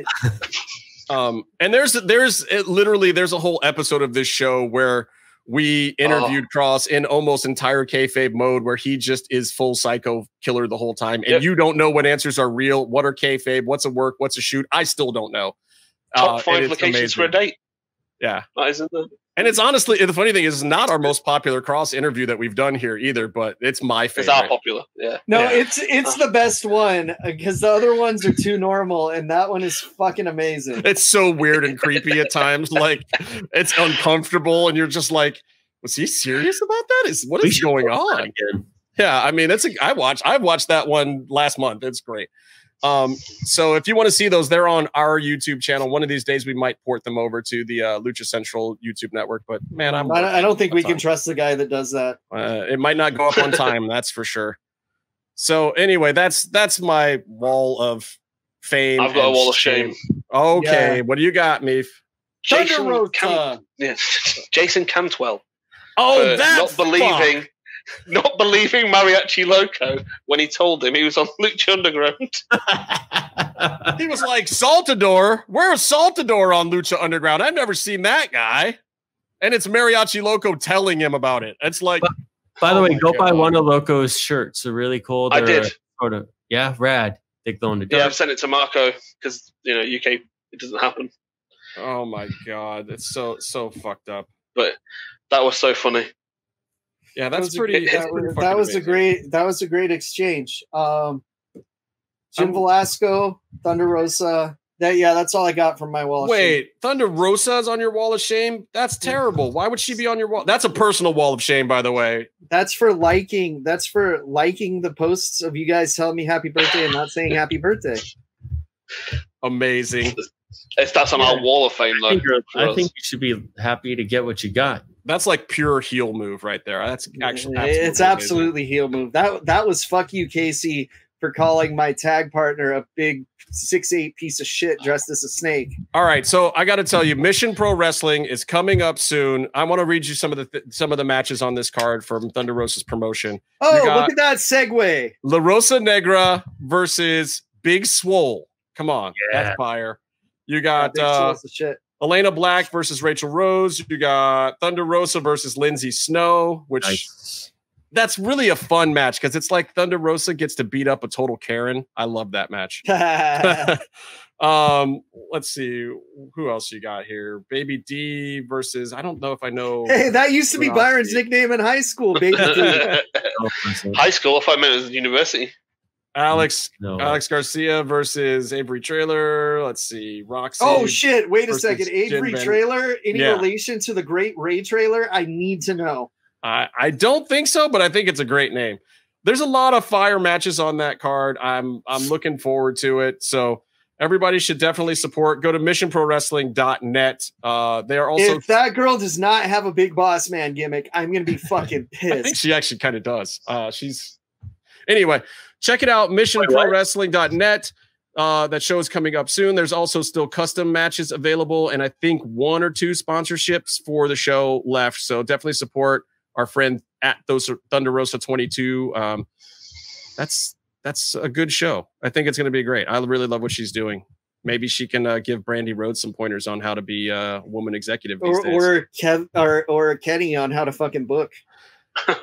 And there's a whole episode of this show where we interviewed Cross in almost entire kayfabe mode, where he just is full psycho killer the whole time, and you don't know what answers are real, what are kayfabe, what's a work, what's a shoot. I still don't know. Top 5 locations amazing. for a date. Yeah, isn't it? And it's honestly, the funny thing is, it's not our most popular Cross interview that we've done here either, but it's my favorite. It's our popular, yeah. No, it's the best one, because the other ones are too normal, and that one is fucking amazing. It's so weird and creepy at times. Like, it's uncomfortable, and you're just like, was he serious about that? What is going on? Yeah, I mean, I watched that one last month. It's great. So if you want to see those, they're on our YouTube channel. One of these days we might port them over to the Lucha Central YouTube network, but man, I don't think we can trust the guy that does that. It might not go up on time. That's for sure. So anyway, that's my wall of fame. I've got a wall of shame. Okay. Yeah. What do you got, Meef? Jason Rosa. Jason Cantwell. Oh, that's not believing Mariachi Loco when he told him he was on Lucha Underground. He was like, Saltador? Where's Saltador on Lucha Underground? I've never seen that guy. And it's Mariachi Loco telling him about it. It's like, by the way, go buy one of Loco's shirts. They're really cool. I did. Yeah, rad. They go into I've sent it to Marco because UK it doesn't happen. Oh my god, it's so fucked up. But that was so funny. Yeah, that was a great exchange. Jim Velasco, Thunder Rosa. That's all I got from my wall of shame. Wait, Thunder Rosa's on your wall of shame? That's terrible. Why would she be on your wall? That's a personal wall of shame, by the way. That's for liking the posts of you guys telling me happy birthday and not saying happy birthday. Amazing. That's on our wall of fame, though. I think you should be happy to get what you got. That's like pure heel move right there. That's actually absolutely heel move. That was fuck you, Casey, for calling my tag partner a big 6'8" piece of shit dressed as a snake. All right, so I got to tell you, Mission Pro Wrestling is coming up soon. I want to read you some of the matches on this card from Thunder Rosa's promotion. Oh, look at that segue! La Rosa Negra versus Big Swole. Come on, that's fire. You got Elena Black versus Rachel Rose. You got Thunder Rosa versus Lindsay Snow, which that's really a fun match because it's like Thunder Rosa gets to beat up a total Karen. I love that match. Let's see who else you got here. Baby D versus I don't know if I know. Hey, that used to be Byron's nickname in high school. Baby D. High school, if I meant it was university. Alex Garcia versus Avery Trailer. Let's see. Roxy. Oh shit! Wait a second. Avery Trailer. Any relation to the great Ray Trailer? I need to know. I don't think so, but I think it's a great name. There's a lot of fire matches on that card. I'm looking forward to it. So everybody should definitely support. Go to missionprowrestling.net. They are also. If that girl does not have a big boss man gimmick, I'm gonna be fucking pissed. I think she actually kind of does. Anyway. Check it out, missionprowrestling.net. That show is coming up soon. There's also still custom matches available, and I think 1 or 2 sponsorships for the show left. So definitely support our friend at Thunder Rosa 22. That's a good show. I think it's going to be great. I really love what she's doing. Maybe she can give Brandy Rhodes some pointers on how to be a woman executive these days. Or Kenny on how to fucking book.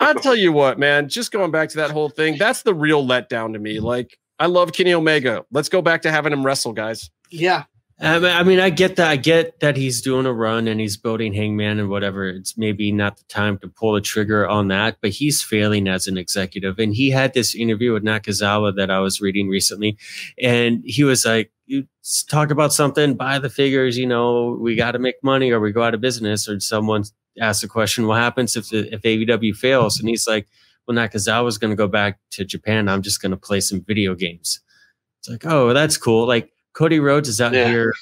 I'll tell you what, man, just going back to that whole thing, that's the real letdown to me. Like, I love Kenny Omega. Let's go back to having him wrestle, guys. Yeah. I mean, I get that. I get that he's doing a run and he's building Hangman and whatever. It's maybe not the time to pull the trigger on that, but he's failing as an executive. And he had this interview with Nakazawa that I was reading recently. And he was like, you talk about something, buy the figures, we got to make money or we go out of business. Or someone asked the question, what happens if AEW fails? And he's like, well, Nakazawa's going to go back to Japan. I'm just going to play some video games. It's like, oh, that's cool. Like Cody Rhodes is out here,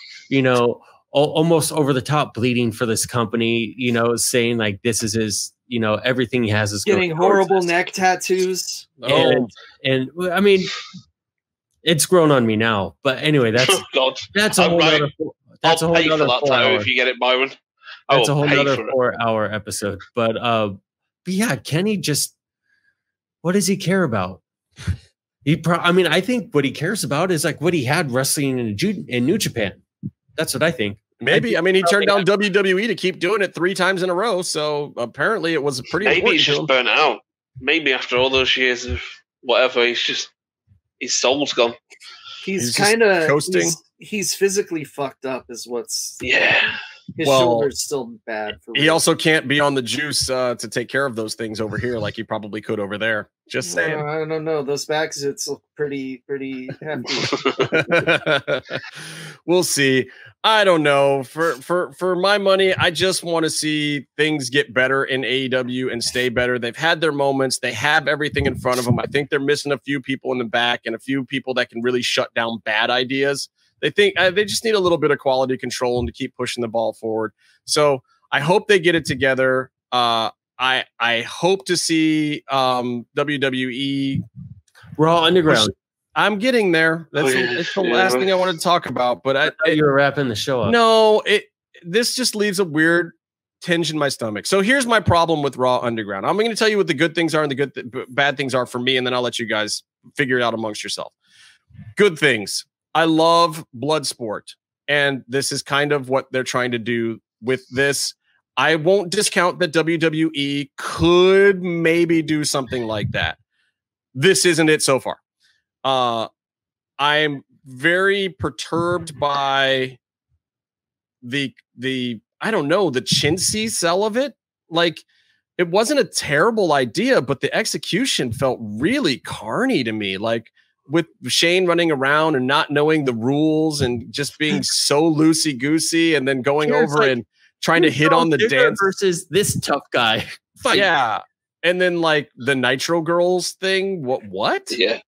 almost over the top bleeding for this company, saying like, this is his, everything he has is getting horrible neck tattoos. And I mean, it's grown on me now, but anyway, that's a whole other, that's a whole other 4 hour. If you get it, Byron. That's a whole other 4-hour episode. But yeah, Kenny what does he care about? I think what he cares about is like what he had wrestling in New Japan. That's what I think. Maybe. He turned down WWE to keep doing it 3 times in a row. So apparently it was pretty Maybe he's just burnt out. Maybe after all those years of whatever, his soul's gone. He's kind of coasting. He's physically fucked up is what's... Yeah. His shoulder's still bad. He also can't be on the juice to take care of those things over here like he probably could over there. Just saying. I don't know. Those back zits look pretty hefty. We'll see. I don't know. For my money, I just want to see things get better in AEW and stay better. They've had their moments. They have everything in front of them. I think they're missing a few people in the back and a few people that can really shut down bad ideas. They think they just need a little bit of quality control and to keep pushing the ball forward. So I hope they get it together. I hope to see WWE Raw Underground. I'm getting there. It's the last thing I wanted to talk about. But you were wrapping the show up. No, this just leaves a weird tinge in my stomach. So here's my problem with Raw Underground. I'm going to tell you what the good things are and the bad things are for me, and then I'll let you guys figure it out amongst yourself. Good things. I love Bloodsport, and this is kind of what they're trying to do with this. I won't discount that WWE could maybe do something like that. This isn't it so far. I'm very perturbed by the I don't know, the chintzy sell of it. Like, it wasn't a terrible idea, but the execution felt really carny to me. Like, with Shane running around and not knowing the rules and just being so loosey goosey, and then going over and trying to hit on the dance versus this tough guy. Fight. Yeah. And then like the Nitro Girls thing. What? Yeah.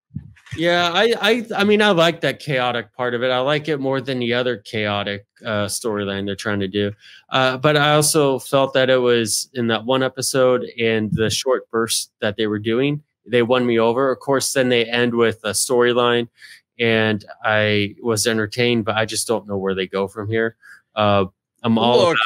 Yeah, I mean, I like that chaotic part of it. I like it more than the other chaotic storyline they're trying to do. But I also felt that it was in that one episode and the short burst that they were doing, they won me over. Of course, then they end with a storyline, and I was entertained, but I just don't know where they go from here. I'm all about.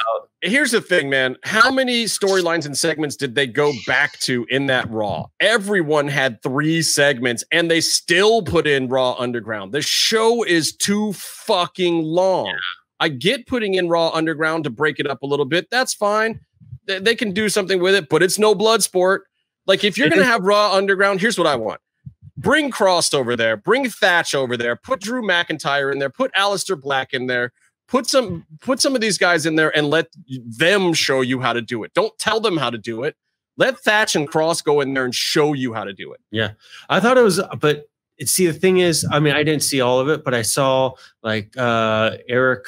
Here's the thing, man. How many storylines and segments did they go back to in that Raw? Everyone had 3 segments, and they still put in Raw Underground. The show is too fucking long. Yeah. I get putting in Raw Underground to break it up a little bit. That's fine. They can do something with it, but it's no blood sport. Like, if you're going to have Raw Underground, here's what I want. Bring Cross over there. Bring Thatch over there. Put Drew McIntyre in there. Put Aleister Black in there. Put some of these guys in there and let them show you how to do it. Don't tell them how to do it. Let Thatch and Cross go in there and show you how to do it. Yeah. I thought it was, but see, the thing is, I mean, I didn't see all of it, but I saw like Eric,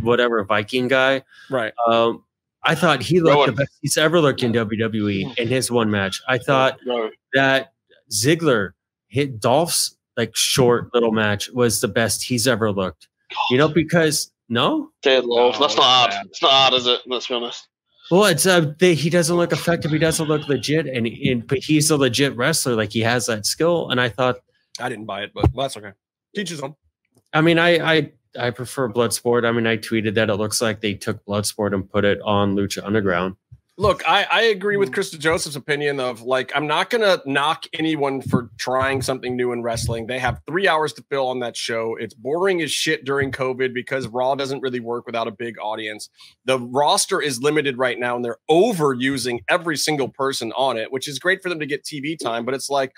whatever, Viking guy. Right. I thought he looked the best he's ever looked in WWE in his one match. I thought that Ziggler hit Dolph's like short little match was the best he's ever looked. You know, because Dead Lord. That's not hard. It's not hard, is it? Let's be honest. Well, it's he doesn't look effective. He doesn't look legit, but he's a legit wrestler. Like, he has that skill. And I thought I didn't buy it, but that's okay. Teach his own. I mean, I prefer Bloodsport. I mean, I tweeted that it looks like they took Bloodsport and put it on Lucha Underground. Look, I agree with Krista Joseph's opinion of, like, I'm not going to knock anyone for trying something new in wrestling. They have 3 hours to fill on that show. It's boring as shit during COVID because Raw doesn't really work without a big audience. The roster is limited right now, and they're overusing every single person on it, which is great for them to get TV time. But it's like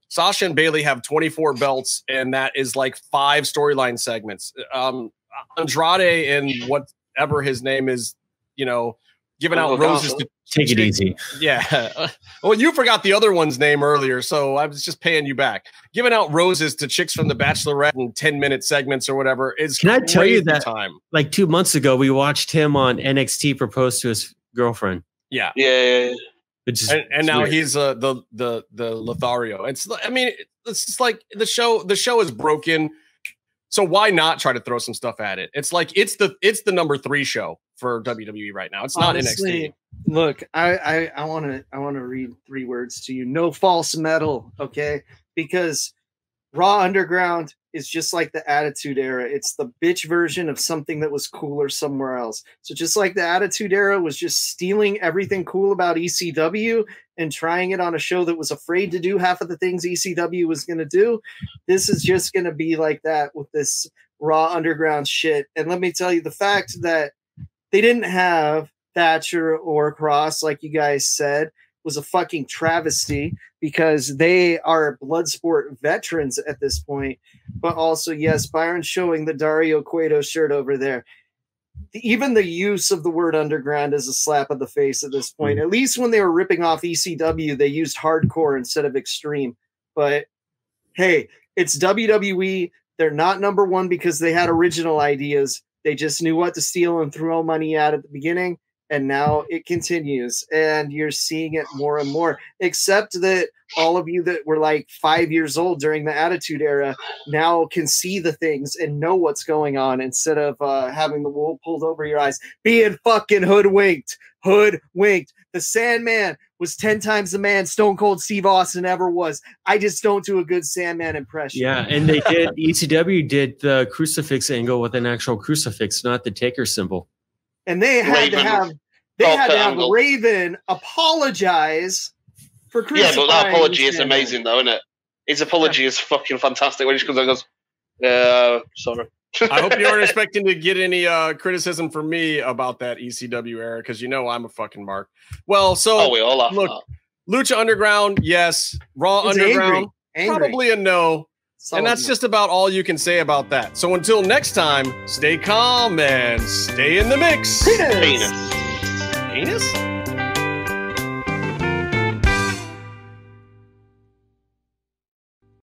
Sasha and Bayley have 24 belts, and that is like 5 storyline segments. Andrade and whatever his name is, you know, giving out roses to take it easy. Yeah. Well, you forgot the other one's name earlier, so I was just paying you back. Giving out roses to chicks from the Bachelorette in 10-minute segments or whatever is. Can I tell you that like 2 months ago we watched him on NXT propose to his girlfriend? Yeah. Yeah. And now weird. He's the Lothario. It's just like the show is broken. So why not try to throw some stuff at it? It's like it's the number 3 show for WWE right now. It's not NXT. Look, I want to read 3 words to you. No false metal, okay? Because Raw Underground is just like the Attitude Era. It's the bitch version of something that was cooler somewhere else. So just like the Attitude Era was just stealing everything cool about ECW and trying it on a show that was afraid to do half of the things ECW was going to do, this is just going to be like that with this Raw Underground shit. And let me tell you, the fact that they didn't have Thatcher or Cross, like you guys said, was a fucking travesty because they are Bloodsport veterans at this point. But also, yes, Byron showing the Dario Cueto shirt over there. Even the use of the word underground is a slap of the face at this point. At least when they were ripping off ECW, they used hardcore instead of extreme. But hey, it's WWE. They're not number 1 because they had original ideas. They just knew what to steal and throw money at the beginning. And now it continues, and you're seeing it more and more, except that all of you that were like 5 years old during the Attitude Era now can see the things and know what's going on instead of having the wool pulled over your eyes, being fucking hoodwinked. the Sandman was 10 times the man Stone Cold Steve Austin ever was. I just don't do a good Sandman impression. Yeah, and they did. ECW did the crucifix angle with an actual crucifix, not the Taker symbol. And they had to have angle. Raven apologize for crucifying. Yeah, but that apology is amazing, though, isn't it? His apology is fucking fantastic. When he just comes out and goes, sorry. I hope you aren't expecting to get any criticism from me about that ECW era, because you know I'm a fucking mark. Well, so we all are. Look, Lucha Underground, yes. Raw Underground, angry. Probably a no. Solid and that's just about all you can say about that. So until next time, stay calm and stay in the mix. Penis. Penis?